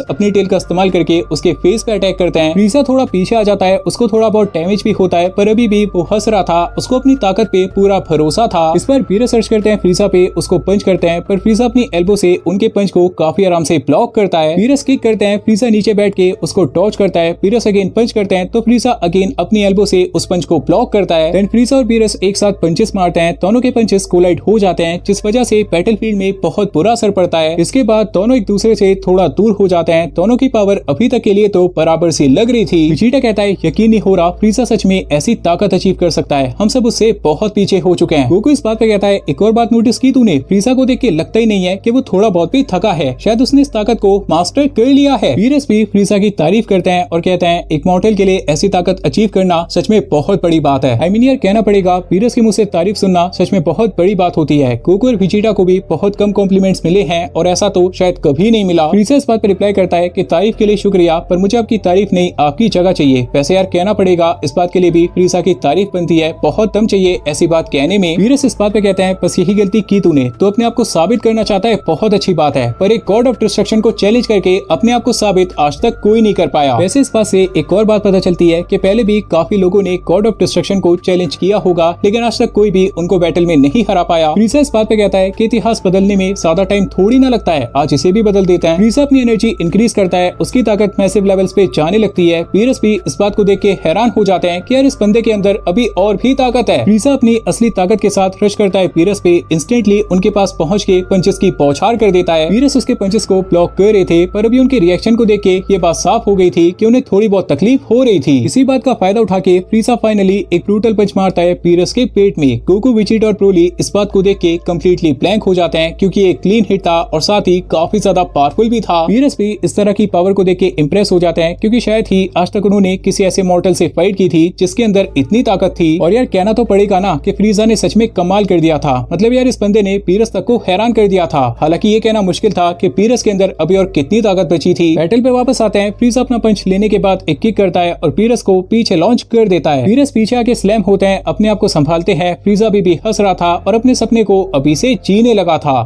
अपनी टेल का इस्तेमाल करके उसके फेस पे अटैक करते हैं। फ्रीजा थोड़ा पीछे आ जाता है, उसको थोड़ा बहुत डैमेज भी होता है, पर अभी भी वो हंस रहा था। उसको अपनी ताकत पे पूरा भरोसा था। इस बार बीरस सर्च करते हैं फ्रीजा पे, उसको पंच करते हैं, पर फ्रीजा अपनी एल्बो से उनके पंच को काफी आराम से ब्लॉक करता है। बीरस किक करते हैं, फ्रीजा नीचे बैठ के उसको डॉज करता है। बीरस अगेन पंच करते हैं, तो फ्रीजा अगेन अपनी एल्बो से उस पंच को ब्लॉक करता है। देन फ्रीजा और बीरस एक साथ पंचेस मारते हैं। दोनों के पंचेस कोलाइड हो जाते हैं, जिस वजह से बैटलफील्ड में बहुत बुरा असर पड़ता है। इसके बाद दोनों एक दूसरे से थोड़ा दूर हो जाते हैं। दोनों की पावर अभी तक के लिए तो बराबर सी लग रही थी। विचिटा कहता है यकीन नहीं हो रहा फ्रीजा सच में ऐसी ताकत अचीव कर सकता है, हम सब उससे बहुत पीछे हो चुके हैं। गोकू इस बात पे कहता है एक और बात नोटिस की तूने, फ्रीजा को देख के लगता ही नहीं है कि वो थोड़ा बहुत भी थका है, शायद उसने इस ताकत को मास्टर कर लिया है। बीरस भी फ्रीजा की तारीफ करते हैं और कहते हैं एक मॉर्टल के लिए ऐसी ताकत अचीव करना सच में बहुत बड़ी बात है। यार कहना पड़ेगा बीरस के मुंह से तारीफ सुनना सच में बहुत बड़ी बात होती है। गोकू और विचिटा को भी बहुत कम कॉम्प्लीमेंट्स मिले हैं और ऐसा तो शायद कभी नहीं मिला। फ्रीजा इस बात पर रिप्लाई करता है कि तारीफ के लिए शुक्रिया, पर मुझे आपकी तारीफ नहीं आपकी जगह चाहिए। वैसे यार कहना पड़ेगा इस बात के लिए भी फ्रीजा की तारीफ बनती है, बहुत दम चाहिए ऐसी बात कहने में। बीरस इस बात पे कहते हैं बस यही गलती की तूने, तो अपने आप को साबित करना चाहता है, बहुत अच्छी बात है, पर एक गॉड ऑफ डिस्ट्रक्शन को चैलेंज करके अपने आप को साबित आज तक कोई नहीं कर पाया। वैसे इस बात से एक और बात पता चलती है कि पहले भी काफी लोगों ने गॉड ऑफ डिस्ट्रक्शन को चैलेंज किया होगा, लेकिन आज तक कोई भी उनको बैटल में नहीं हरा पाया। फ्रीजा इस बात पे कहता है कि इतिहास बदलने में ज्यादा टाइम थोड़ी ना लगता है, आज इसे भी बदल देते हैं। फ्रीजा अपनी एनर्जी इंक्रीज करता है, उसकी ताकत मैसिव लेवल्स पे जाने लगती है। बीरस भी इस बात को देख के हैरान हो जाते हैं कि यार इस बंदे के अंदर अभी और भी ताकत है। फ्रीजा अपनी असली ताकत के साथ रश करता है बीरस पे, इंस्टेंटली उनके पास पहुंच के पंचेस की बौछार कर देता है। बीरस उसके पंचेस को ब्लॉक कर रहे थे, पर अभी उनके रिएक्शन को देख के ये बात साफ हो गई थी कि उन्हें थोड़ी बहुत तकलीफ हो रही थी। इसी बात का फायदा उठा के फ्रीजा फाइनली एक ब्रूटल पंच मारता है बीरस के पेट में। गोकू, विचिटा और ब्रोली इस बात को देख के कम्प्लीटली ब्लैंक हो जाते हैं, क्योंकि एक क्लीन हिट था और साथ साथ ही काफी ज्यादा पावरफुल भी था। वीरस भी इस तरह की पावर को देख के इम्प्रेस हो जाते हैं, क्योंकि शायद ही आज तक उन्होंने किसी ऐसे मॉर्टल से फाइट की थी जिसके अंदर इतनी ताकत थी। और यार कहना तो पड़ेगा ना कि फ्रीजा ने सच में कमाल कर दिया था। मतलब यार इस बंदे ने पीरस तक को हैरान कर दिया था। हालांकि ये कहना मुश्किल था कि पीरस के अंदर अभी और कितनी ताकत बची थी। बैटल पे वापस आते हैं, फ्रीजा अपना पंच लेने के बाद एक किक करता है और पीरस को पीछे लॉन्च कर देता है। पीरस पीछे आके स्लैम होते हैं, अपने आप को संभालते हैं। फ्रीजा भी हंस रहा था और अपने सपने को अभी से जीने लगा था।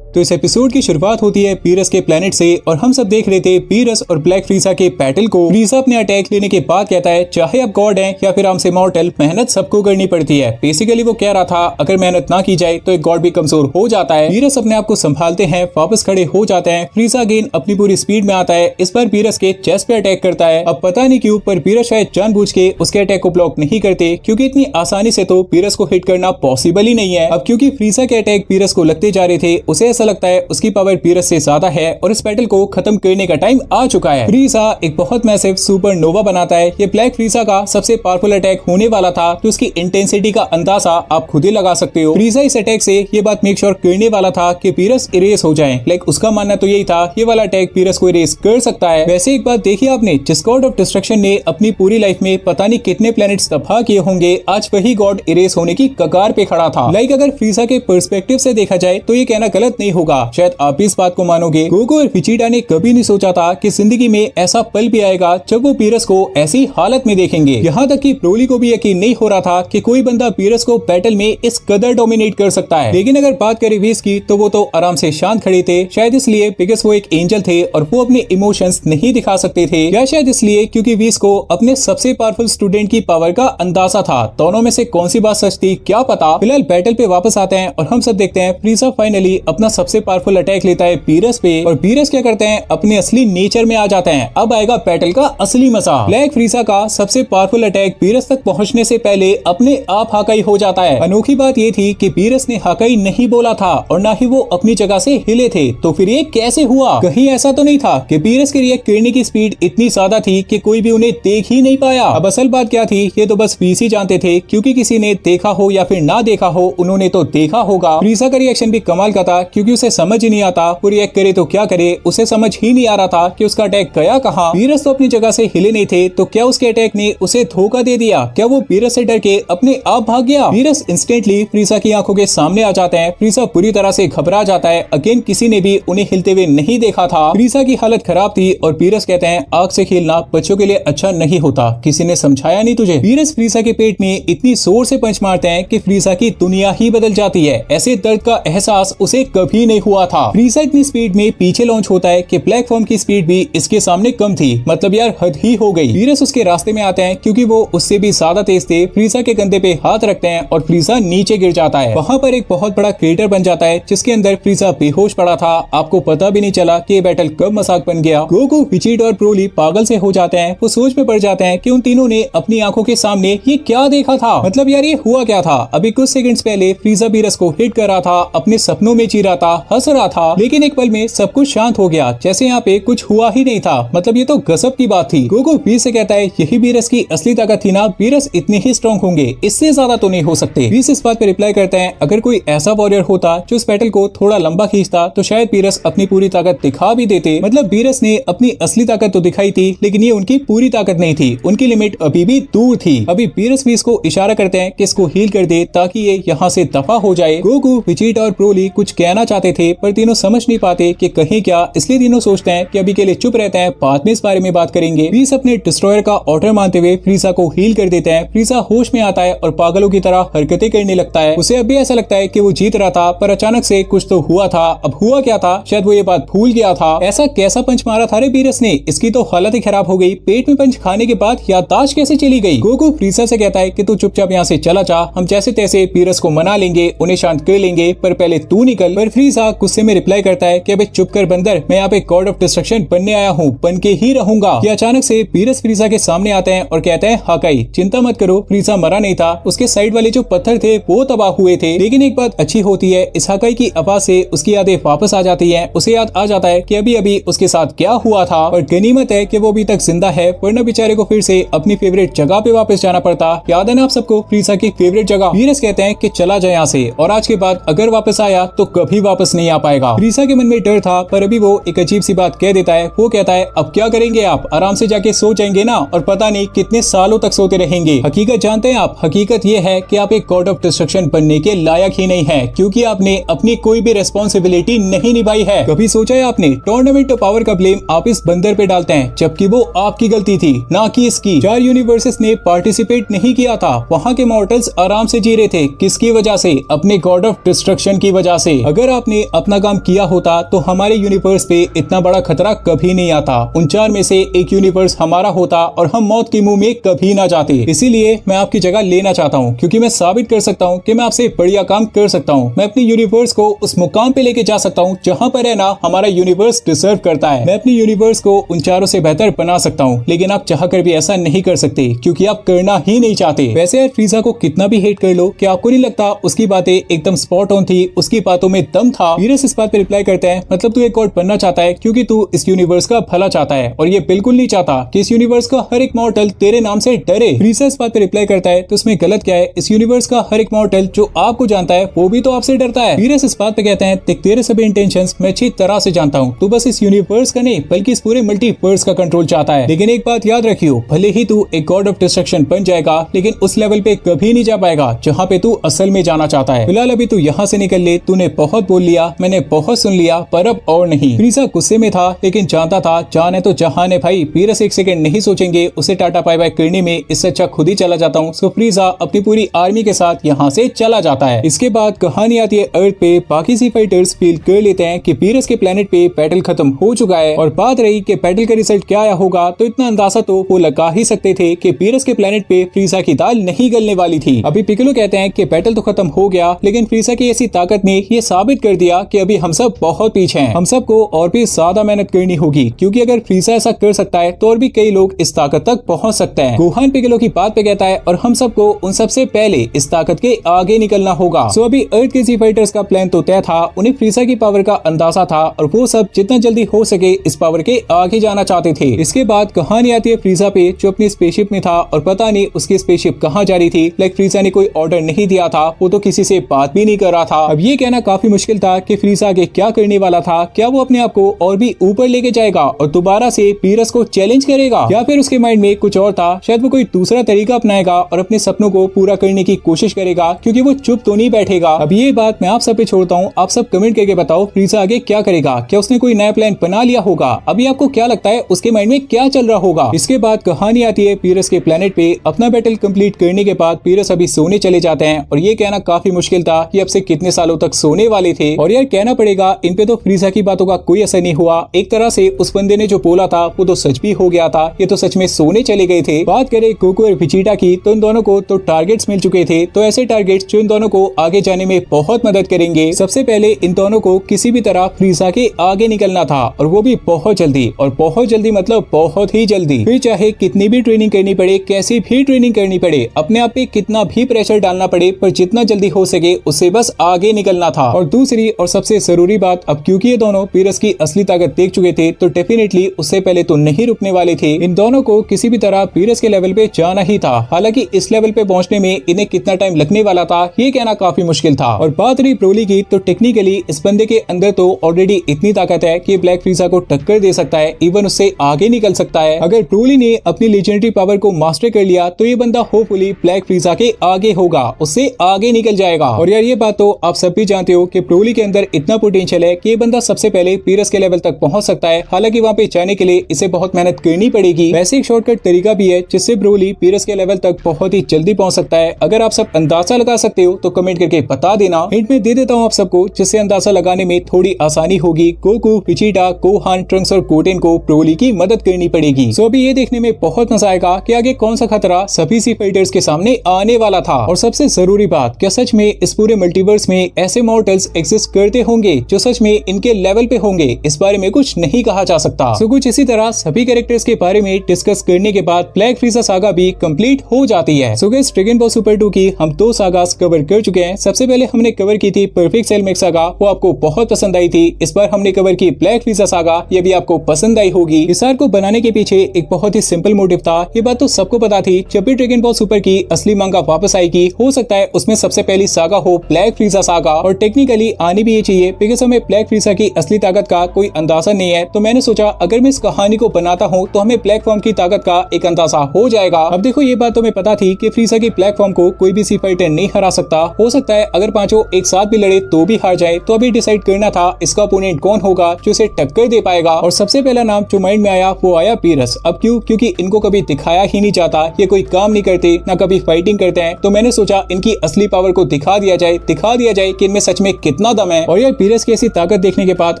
तो इस एपिसोड की शुरुआत होती है पीरस के प्लेनेट से और हम सब देख रहे थे पीरस और ब्लैक फ्रीजा के बैटल को। फ्रीजा अपने अटैक लेने के बाद कहता है चाहे आप गॉड हैं या फिर हमसे मॉर्टल, मेहनत सबको करनी पड़ती है। बेसिकली वो कह रहा था अगर मेहनत ना की जाए तो एक गॉड भी कमजोर हो जाता है। पीरस अपने आप को संभालते हैं, वापस खड़े हो जाते हैं। फ्रीजा अगेन अपनी पूरी स्पीड में आता है। इस बार पीरस के चेस्ट पे अटैक करता है। अब पता नहीं क्यों पर पीरस शायद जानबूझ के उसके अटैक को ब्लॉक नहीं करते, क्योंकि इतनी आसानी से तो पीरस को हिट करना पॉसिबल ही नहीं है। अब क्योंकि फ्रीजा के अटैक पीरस को लगते जा रहे थे, उसे ऐसा लगता है उसकी पावर पीरस से ज्यादा है और इस बैटल को खत्म करने का टाइम आ चुका है। फ्रीजा एक बहुत मैसिव सुपरनोवा बनाता है। ये ब्लैक फ्रीजा का सबसे पावरफुल अटैक होने वाला था, तो उसकी इंटेंसिटी का अंदाजा आप खुद ही लगा सकते हो। फ्रीजा इस अटैक से ये बात मेक श्योर करने वाला था कि पीरस इरेज हो जाए। लाइक उसका मानना तो यही था ये वाला अटैक पीरस को इरेज कर सकता है। वैसे एक बात देखी आपने, जिस गॉड ऑफ डिस्ट्रक्शन ने अपनी पूरी लाइफ में पता नहीं कितने प्लैनेट्स तबाह किए होंगे, आज वही गॉड इरेज होने की कगार पे खड़ा था। लाइक अगर फ्रीजा के पर्सपेक्टिव से देखा जाए तो ये कहना गलत नहीं होगा। शायद आप इस बात को मानोगे। गोकू और विजिटा ने कभी नहीं सोचा था कि जिंदगी में ऐसा पल भी आएगा जब वो पीरस को ऐसी हालत में देखेंगे। यहाँ तक कि ब्रोली को भी यकीन नहीं हो रहा था कि कोई बंदा पीरस को बैटल में इस कदर डोमिनेट कर सकता है। लेकिन अगर बात करें वीस की तो वो तो आराम से शांत खड़े थे, शायद इसलिए बिकॉज वो एक एंजल थे और वो अपने इमोशंस नहीं दिखा सकते थे, या शायद इसलिए क्योंकि वीस को अपने सबसे पावरफुल स्टूडेंट की पावर का अंदाजा था। दोनों में से कौन सी बात सच थी क्या पता। फिलहाल बैटल पे वापस आते हैं और हम सब देखते हैं फ्रीजा फाइनली अपना सबसे पावरफुल अटैक लेता है पीरस पे और पीरस क्या करते हैं अपने असली नेचर में आ जाते हैं। अब आएगा बैटल का असली मजा। ब्लैक फ्रीजा का सबसे पावरफुल अटैक पीरस तक पहुंचने से पहले अपने आप हाकाई हो जाता है। अनोखी बात ये थी कि पीरस ने हाकाई नहीं बोला था और ना ही वो अपनी जगह से हिले थे, तो फिर ये कैसे हुआ? कहीं ऐसा तो नहीं था कि पीरस के रिएक्ट करने की स्पीड इतनी ज्यादा थी कि कोई भी उन्हें देख ही नहीं पाया। अब असल बात क्या थी ये तो बस वीसी जानते थे, क्योंकि किसी ने देखा हो या फिर ना देखा हो, उन्होंने तो देखा होगा। फ्रीजा का रिएक्शन भी कमाल का था, क्योंकि उसे समझ ही नहीं आता वो रिएक्ट करे तो क्या करे। उसे समझ ही नहीं आ रहा था कि उसका अटैक गया कहाँ। पीरस तो अपनी जगह से हिले नहीं थे, तो क्या उसके अटैक ने उसे धोखा दे दिया? क्या वो पीरस से डर के अपने आप भाग गया? पीरस इंस्टेंटली फ्रीजा की आंखों के सामने आ जाते हैं। फ्रीजा पूरी तरह से घबरा जाता है। अगेन किसी ने भी उन्हें हिलते हुए नहीं देखा था। फ्रीजा की हालत खराब थी और पीरस कहते हैं आग से खेलना बच्चों के लिए अच्छा नहीं होता, किसी ने समझाया नहीं तुझे? पीरस फ्रीजा के पेट में इतनी जोर से पंच मारते हैं कि फ्रीजा की दुनिया ही बदल जाती है। ऐसे दर्द का एहसास उसे कभी नहीं हुआ था। फ्रीजा इतनी स्पीड में पीछे लॉन्च होता है कि ब्लैक फॉर्म की स्पीड भी इसके सामने कम थी। मतलब यार हद ही हो गई। पीरस उसके रास्ते में आते हैं क्योंकि वो उससे भी ज्यादा तेज थे। फ्रीजा के कंधे पे हाथ रखते हैं और फ्रीजा नीचे गिर जाता है। वहाँ पर एक बहुत बड़ा क्रेटर बन जाता है जिसके अंदर फ्रीजा बेहोश पड़ा था। आपको पता भी नहीं चला कि ये बैटल कब मजाक बन गया। गोकू, विजिटा और ब्रोली पागल से हो जाते हैं। वो सोच में पड़ जाते हैं कि उन तीनों ने अपनी आंखों के सामने ये क्या देखा था। मतलब यार ये हुआ क्या था? अभी कुछ सेकंड्स पहले फ्रीजा पीरस को हिट कर रहा था, अपने सपनों में जी रहा था, हंस रहा था, लेकिन एक पल में सब कुछ शांत हो गया, जैसे यहाँ पे कुछ हुआ ही नहीं था। मतलब ये तो गजब की बात थी। गोकू पीरस से कहता है यही पीरस की असली ताकत थी ना, पीरस इतने ही स्ट्रॉन्ग होंगे, इससे ज्यादा तो नहीं हो सकते। पीरस इस बात पे रिप्लाई करते हैं अगर कोई ऐसा वॉरियर होता जो इस बैटल को थोड़ा लंबा खींचता तो शायद पीरस अपनी पूरी ताकत दिखा भी देते। मतलब पीरस ने अपनी असली ताकत तो दिखाई थी, लेकिन ये उनकी पूरी ताकत नहीं थी, उनकी लिमिट अभी भी दूर थी। अभी पीरस भी इसको इशारा करते हैं कि इसको हील कर दे ताकि ये यहाँ से दफा हो जाए। गोकू, विजिटा और ब्रोली कुछ कहना चाहते थे पर तीनों समझ नहीं पाते कि कहीं क्या, इसलिए तीनों सोचते हैं कि अभी के लिए चुप रहते हैं, बाद में इस बारे में बात करेंगे। पीरस अपने डिस्ट्रॉयर का ऑर्डर मानते हुए फ्रीजा को हील कर देते हैं। फ्रीजा होश में आता है और पागलों की तरह हरकतें करने लगता है। उसे अभी ऐसा लगता है कि वो जीत रहा था, पर अचानक से कुछ तो हुआ था। अब हुआ क्या था? शायद वो ये बात भूल गया था। ऐसा कैसा पंच मारा था रे पीरस ने? इसकी तो हालत ही खराब हो गई। पेट में पंच खाने के बाद याददाश्त कैसे चली गई? गोकू फ्रीजा से कहता है कि तू चुपचाप यहाँ से चला जा, हम जैसे तैसे पीरस को मना लेंगे, उन्हें शांत कर लेंगे, पर पहले तू निकल। पर फ्रीजा गुस्से में रिप्लाई करता है कि अबे चुप कर बंदर, मैं यहाँ पे गॉड ऑफ डिस्ट्रक्शन बनने आया हूँ, बन के ही रहूंगा। ये अचानक से पीरस फ्रीजा के सामने आते हैं और कहते हैं हाकाई चिंता मत करो, फ्रीजा मरा नहीं था, उसके साइड वाले जो पत्थर थे वो तबाह हुए थे। लेकिन एक बात अच्छी होती है, इस हाकाई की आवाज से उसकी यादें वापस आ जाती है। उसे याद आ जाता है कि अभी अभी उसके साथ क्या हुआ था। और गनीमत है कि वो अभी तक जिंदा है, वरना बेचारे को फिर से अपनी फेवरेट जगह पे वापस जाना पड़ता। याद है ना आप सबको फ्रीजा की फेवरेट जगह? पीरस कहते हैं कि चला जाए यहाँ से, और आज के बाद अगर वापस आया तो कभी वापस नहीं आ पाएगा। फ्रीजा के मन में डर था, पर अभी वो एक अजीब सी बात कह देता है। वो कहता है अब क्या करेंगे आप, आराम से जाके सो जाएंगे ना, और पता नहीं कितने सालों तक सोते रहेंगे। हकीकत जानते हैं आप, हकीकत ये है कि आप एक गॉड ऑफ डिस्ट्रक्शन बनने के लायक ही नहीं है, क्योंकि आपने अपनी कोई भी रेस्पॉन्सिबिलिटी नहीं निभाई है। कभी सोचा है आपने, टूर्नामेंट ऑफ पावर का ब्लेम आप इस बंदर पे डालते हैं, जबकि वो आपकी गलती थी, ना कि इसकी। 4 यूनिवर्सेस ने पार्टिसिपेट नहीं किया था, वहाँ के मॉर्टल्स आराम से जी रहे थे। किसकी वजह से? अपने गॉड ऑफ डिस्ट्रक्शन की वजह से। अगर आपने अपना काम किया होता तो हमारे यूनिवर्स पे इतना बड़ा खतरा कभी नहीं आता। उन 4 में से एक यूनिवर्स हमारा होता और हम मौत के मुंह में कभी ना जाते। इसीलिए मैं आपकी जगह लेना चाहता हूँ, क्योंकि मैं साबित कर सकता हूँ कि मैं आपसे बढ़िया काम कर सकता हूँ। मैं अपने यूनिवर्स को उस मुकाम पे लेके जा सकता हूँ जहाँ पर है ना हमारा यूनिवर्स डिजर्व करता है। मैं अपने यूनिवर्स को उन 4 से बेहतर बना सकता हूँ, लेकिन आप चाह कर भी ऐसा नहीं कर सकते, क्योंकि आप करना ही नहीं चाहते। वैसे यार फ्रीजा को कितना भी हेट कर लो, क्या आपको नहीं लगता उसकी बातें एकदम स्पॉट ऑन थी, उसकी बातों में दम था। वीरस इस बात पे रिप्लाई करता है, मतलब तू एक गॉड बनना चाहता है क्योंकि तू इस यूनिवर्स का भला चाहता है, और ये बिल्कुल नहीं चाहता कि इस यूनिवर्स का हर एक मॉर्टल तेरे नाम से डरे। फ्रीजा इस बात पे रिप्लाई करता है, तो इसमें गलत क्या है? इस यूनिवर्स का हर एक मॉर्टल जो आपको जानता है वो भी तो आपसे डरता है। वीरस इस बात पे कहते हैं, देख तेरे सभी इंटेंशंस मैं अच्छी तरह से जानता हूँ, तू बस इस यूनिवर्स का नहीं बल्कि इस पूरे मल्टीवर्स का कंट्रोल चाहता है। लेकिन एक बात याद रखियो, भले ही तू एक गॉड ऑफ डिस्ट्रक्शन बन जाएगा, लेकिन उस लेवल पे कभी नहीं जा पाएगा जहाँ पे तू असल में जाना चाहता है। फिलहाल अभी तू यहाँ से निकल ले, तूने बहुत बोल लिया, मैंने बहुत सुन लिया, पर अब और नहीं। फ्रीजा गुस्से में था, लेकिन जानता था जान है तो जहान है भाई। वीरस एक सेकंड नहीं सोचेंगे उसे टाटा बाय बाय करने में, इससे अच्छा खुद ही चला जाता हूँ। सो फ्रीजा अपनी पूरी आर्मी के साथ यहाँ से चला जाता है। इसके बाद कहानी आती है अर्थ पे। बाकी सी फाइटर्स फील कर लेते हैं कि वीरस के प्लेनेट पे बैटल खत्म हो चुका है, और बात रही कि बैटल का रिजल्ट क्या आया होगा, तो इतना अंदाजा तो वो लगा ही सकते थे कि वीरस के प्लेनेट पे फ्रीजा की दाल नहीं गलने वाली थी। अभी पिकलो कहते हैं कि बैटल तो खत्म हो गया, लेकिन फ्रीजा की ऐसी ताकत ने ये साबित कर दिया कि अभी हम सब बहुत पीछे हैं। हम सबको और भी ज्यादा मेहनत करनी होगी, क्योंकि अगर फ्रीजा ऐसा कर सकता है तो और भी कई लोग इस ताकत तक पहुंच सकते हैं। गोहान पिकलो की बात पे कहता है, और हम सबको उन सबसे पहले इस ताकत के आगे निकलना होगा। सो अभी अर्थ के सी फाइटर्स का प्लान तो तय था, उन्हें फ्रीजा की पावर का अंदाजा था, और वो सब जितना जल्दी हो सके इस पावर के आगे जाना चाहते थे। इसके बाद कहानी आती है फ्रीजा पे, जो अपनी स्पेसशिप में था, और पता नहीं उसकी स्पेसशिप कहाँ जा रही थी। लाइक फ्रीजा ने कोई ऑर्डर नहीं दिया था, वो तो किसी से बात भी नहीं कर रहा था। अब ये कहना काफी मुश्किल था कि फ्रीजा आगे क्या करने वाला था। क्या वो अपने आप को और भी ऊपर लेके जाएगा और दोबारा से वीरस को चैलेंज करेगा, या फिर उसके माइंड में कुछ और था? शायद वो कोई दूसरा तरीका अपनाएगा और अपने सपनों को पूरा करने की कोशिश करेगा, क्योंकि वो चुप तो नहीं बैठेगा। अब ये बात मैं आप सब पे छोड़ता हूँ, आप सब कमेंट करके बताओ फ्रीजा आगे क्या करेगा। क्या उसने कोई नया प्लान बना लिया होगा? अभी आपको क्या लगता है उसके माइंड में क्या चल रहा होगा? इसके बाद कहानी आती है वीरस के प्लेनेट पे। अपना बैटल कंप्लीट करने के बाद वीरस अभी सोने चले जाते हैं, और ये कहना काफी मुश्किल था कि अब से कितने सालों तक सोने वाले थे। और यार कहना पड़ेगा इन पे तो फ्रीजा की बातों का कोई असर नहीं हुआ। एक तरह से उस बंदे ने जो बोला था वो तो सच भी हो गया था, ये तो सच में सोने चले गए थे। बात करें गोकू और विजिटा की, तो इन दोनों को तो टारगेट्स मिल चुके थे, तो ऐसे टारगेट्स जो इन दोनों को आगे जाने में बहुत मदद करेंगे। सबसे पहले इन दोनों को किसी भी तरह फ्रीजा के आगे निकलना था, और वो भी बहुत जल्दी, और बहुत जल्दी मतलब बहुत ही जल्दी। फिर चाहे कितनी भी ट्रेनिंग करनी पड़े, कैसी भी ट्रेनिंग करनी पड़े, अपने आप पे कितना भी प्रेशर डालना पड़े, पर जितना जल्दी हो सके उससे बस आगे निकलना था। और दूसरी और सबसे जरूरी बात, अब क्योंकि ये दोनों वीरस की असली ताकत देख चुके थे, तो डेफिनेटली उससे पहले तो नहीं रुकने वाले थे। इन दोनों को किसी भी तरह वीरस के लेवल पे जाना ही था। हालांकि इस लेवल पे पहुंचने में इन्हें कितना टाइम लगने वाला था ये कहना काफी मुश्किल था। और बात रही ब्रोली की, तो टेक्निकली इस बंदे के अंदर तो ऑलरेडी इतनी ताकत है कि ब्लैक फ्रीजा को टक्कर दे सकता है, इवन उससे आगे निकल सकता है। अगर ब्रोली ने अपनी लेजेंडरी पावर को मास्टर कर लिया, तो ये बंदा होपफुली ब्लैक फ्रीजा के आगे होगा, उससे आगे निकल जाएगा। और यार ये बात तो आप सब भी जानते हो कि ब्रोली के अंदर इतना पोटेंशियल है कि ये बंदा सबसे पहले वीरस के लेवल तक पहुंच सकता है। हालांकि वहाँ पे जाने के लिए इसे बहुत मेहनत करनी पड़ेगी। वैसे एक शॉर्टकट तरीका भी है जिससे ब्रोली वीरस के लेवल तक बहुत ही जल्दी पहुंच सकता है। अगर आप सब अंदाजा लगा सकते हो तो कमेंट करके बता देना। हिंट में दे देता हूँ आप सबको, जिससे अंदाजा लगाने में थोड़ी आसानी होगी। गोकू, विजिटा, गोहान, ट्रंक्स और गोटेन को ब्रोली की मदद करनी पड़ेगी। सो अभी ये देखने में बहुत मजा आएगा कि आगे कौन सा खतरा सभी सी फाइटर्स के सामने आने वाला था। और सबसे जरूरी बात, क्या सच में इस पूरे मल्टीवर्स में ऐसे मॉर्टल्स एग्जिस्ट करते होंगे जो सच में इनके लेवल पे होंगे? इस बारे में कुछ नहीं कहा जा सकता। सो कुछ इसी तरह सभी कैरेक्टर्स के बारे में डिस्कस करने के बाद ब्लैक फ्रीजा सागा भी कंप्लीट हो जाती है। So guys, dragon ball super 2 की हम 2 सागास कवर कर चुके हैं। सबसे पहले हमने कवर की थी परफेक्ट सेल मेक सागा, वो आपको बहुत पसंद आई थी। इस बार हमने कवर की ब्लैक फ्रीजा सागा, ये भी आपको पसंद आई होगी। इस आर्क को बनाने के पीछे एक बहुत ही सिंपल मोटिव था, ये बात तो सबको पता थी। जब भी ड्रैगन बॉल सुपर की असली मांगा वापस आएगी, हो सकता है उसमें सबसे पहली सागा हो ब्लैक फ्रीजा सागा। और टेक्निकली आनी भी ये चाहिए, बिकॉज हमें ब्लैक फ्रीजा की असली ताकत का कोई अंदाजा नहीं है। तो मैंने सोचा अगर मैं इस कहानी को बनाता हूँ तो हमें ब्लैक फॉर्म की ताकत का एक अंदाजा हो जाएगा। अब देखो ये बात तुम्हें पता थी कि फ्रीजा की ब्लैक फॉर्म को कोई भी सी फाइटर नहीं हरा सकता। हो सकता है अगर पांचों एक साथ भी लड़े तो भी हार जाए। तो अभी डिसाइड करना था इसका ओपोनेंट कौन होगा जो इसे टक्कर दे पाएगा। और सबसे पहला नाम जो माइंड में आया वो आया बीरस। अब क्यों? क्योंकि इनको कभी दिखाया ही नहीं जाता, ये कोई काम नहीं करते, ना कभी फाइटिंग करते हैं। तो मैंने सोचा इनकी असली पावर को दिखा दिया जाए कि इनमें सच में कितना दम है। और यार बीरस की ऐसी ताकत देखने के बाद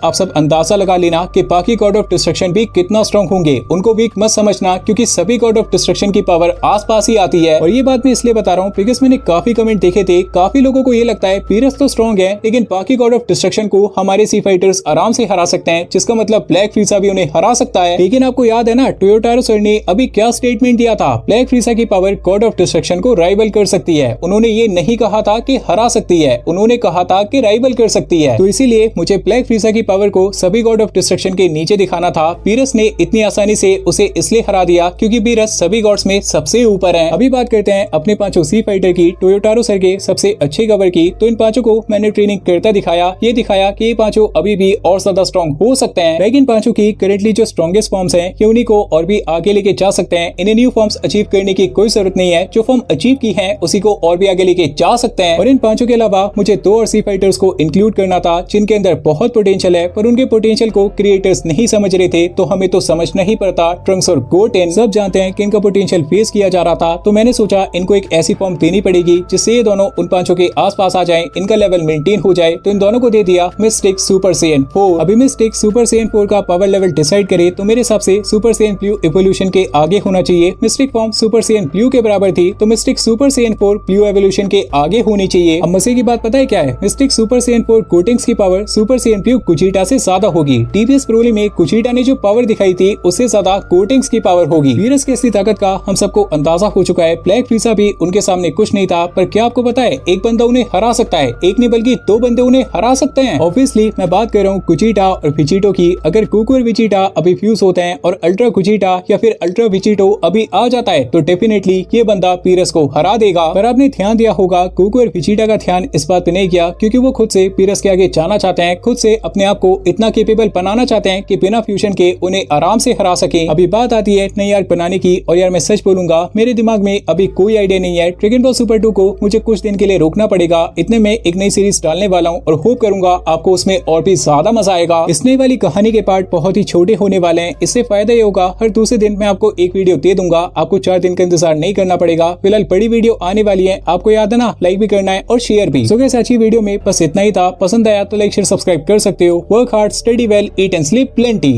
आप सब अंदाजा लगा लेना कि बाकी गॉड ऑफ डिस्ट्रक्शन भी कितना स्ट्रॉन्ग होंगे। उनको वीक मत समझना क्योंकि सभी गॉड ऑफ डिस्ट्रक्शन की पावर आसपास ही आती है। और ये बात मैं इसलिए बता रहा हूँ बिकॉज मैंने काफी कमेंट देखे थे, काफी लोगों को ये लगता है बीरस तो स्ट्रॉन्ग है लेकिन बाकी गॉड ऑफ डिस्ट्रक्शन को हमारे सी फाइटर्स आराम से हरा सकते हैं, जिसका मतलब ब्लैक फ्रीजा भी उन्हें हरा सकता है। लेकिन आपको याद है ना टोयोटारो सर ने अभी क्या स्टेटमेंट दिया था, ब्लैक फ्रीजा की पावर गॉड ऑफ डिस्ट्रक्शन को राइवल कर सकती है। उन्होंने ये नहीं कहा था कि हरा सकती है, उन्होंने कहा था कि राइवल कर सकती है। तो इसीलिए मुझे ब्लैक फ्रीजा की पावर को सभी गॉड ऑफ डिस्ट्रक्शन के नीचे दिखाना था। बीरस ने इतनी आसानी से उसे इसलिए हरा दिया क्योंकि बीरस सभी गॉड्स में सबसे ऊपर है। अभी बात करते हैं अपने पांचों सी फाइटर की, टोयोटारो सर के सबसे अच्छे कवर की। तो इन पांचों को मैंने ट्रेनिंग करता दिखाया, ये दिखाया कि ये पांचों अभी भी और ज्यादा स्ट्रॉन्ग हो सकते हैं। लेकिन पांचों की करेंटली जो स्ट्रॉन्गेस्ट फॉर्म्स हैं ये उन्हीं को और भी आगे लेके जा सकते हैं। इन्हें न्यू फॉर्म्स अचीव करने की कोई जरूरत नहीं है, जो फॉर्म अचीव की है उसी को और भी आगे लेके जा सकते हैं। और इन पांचों के अलावा मुझे 2 और सी फाइटर्स को इंक्लूड करना था जिनके अंदर बहुत पोटेंशियल है, पर उनके पोटेंशियल को क्रिएटर्स नहीं समझ रहे थे। तो हमें तो समझना ही पड़ता। ट्रंक्स और गोटेन सब जानते हैं कि इनका पोटेंशियल फेस किया जा रहा था। तो मैंने सोचा इनको एक ऐसी फॉर्म देनी पड़ेगी जिससे ये दोनों उन पांचों के आसपास आ जाएं, इनका लेवल मेंटेन हो जाए। तो इन दोनों को दे दिया मिस्टिक सुपर सैयन 4। अभी मिस्टिक सुपर सैयन 4 का पावर लेवल डिसाइड करे तो मेरे हिसाब से सुपर सैयन ब्लू इवोल्यूशन के आगे होना चाहिए। Mistake form super Saiyan blue के बराबर थी तो mistake super Saiyan 4 blue evolution के आगे होनी चाहिए। अब मजे की बात पता है क्या है, मिस्टिक सुपर सैयन 4 गोटेंक्स की पावर सुपर सैयन ब्लू कुजीटा से ज्यादा होगी। टीवीएस प्रोली में कुजीटा ने जो पावर दिखाई थी उससे ज्यादा गोटेंक्स की पावर होगी। वीरस की असली ताकत का हम सबको अंदाजा हो चुका है। ब्लैक फ्रीजा भी उनके सामने कुछ नहीं था, पर क्या आपको पता है एक बंदा उन्हें हरा सकता है, एक नहीं बल्कि 2 बंदे उन्हें हरा सकते हैं। ऑब्वियसली मैं बात कर रहा हूँ कुजीटा और विजिटो की। अगर गोकू और विजिटा अभी फ्यूज होते हैं और अल्ट्रा कुजीटा या फिर अल्ट्रा विजिटो अभी आ जाता है तो डेफिनेटली ये बंदा पीरस को हरा देगा। पर आपने ध्यान दिया होगा गोकू और विजिटा का ध्यान इस बात पे नहीं किया क्योंकि वो खुद से पीरस के आगे जाना चाहते हैं, खुद से अपने आप को इतना केपेबल बनाना चाहते हैं कि बिना फ्यूजन के उन्हें आराम से हरा सके। अभी बात आती है नई आर्क बनाने की, और यार मैं सच बोलूंगा मेरे दिमाग में अभी कोई आइडिया नहीं है। ड्रैगन बॉल सुपर 2 को मुझे कुछ दिन के लिए रोकना पड़ेगा, इतने में एक नई सीरीज डालने वाला हूँ और होप करूंगा आपको उसमें और भी ज्यादा मजा आएगा। इस नई वाली कहानी के पार्ट बहुत ही छोटे होने वाले हैं, इससे फायदा ये होगा हर दूसरे दिन मैं आपको एक वीडियो दे दूंगा, आपको 4 दिन का इंतजार नहीं करना पड़ेगा। फिलहाल बड़ी वीडियो आने वाली है, आपको याद है ना, लाइक भी करना है और शेयर भी। सो गाइस अच्छी वीडियो में बस इतना ही था, पसंद आया तो लाइक शेयर सब्सक्राइब कर सकते हो। Work hard, study well, eat and sleep plenty.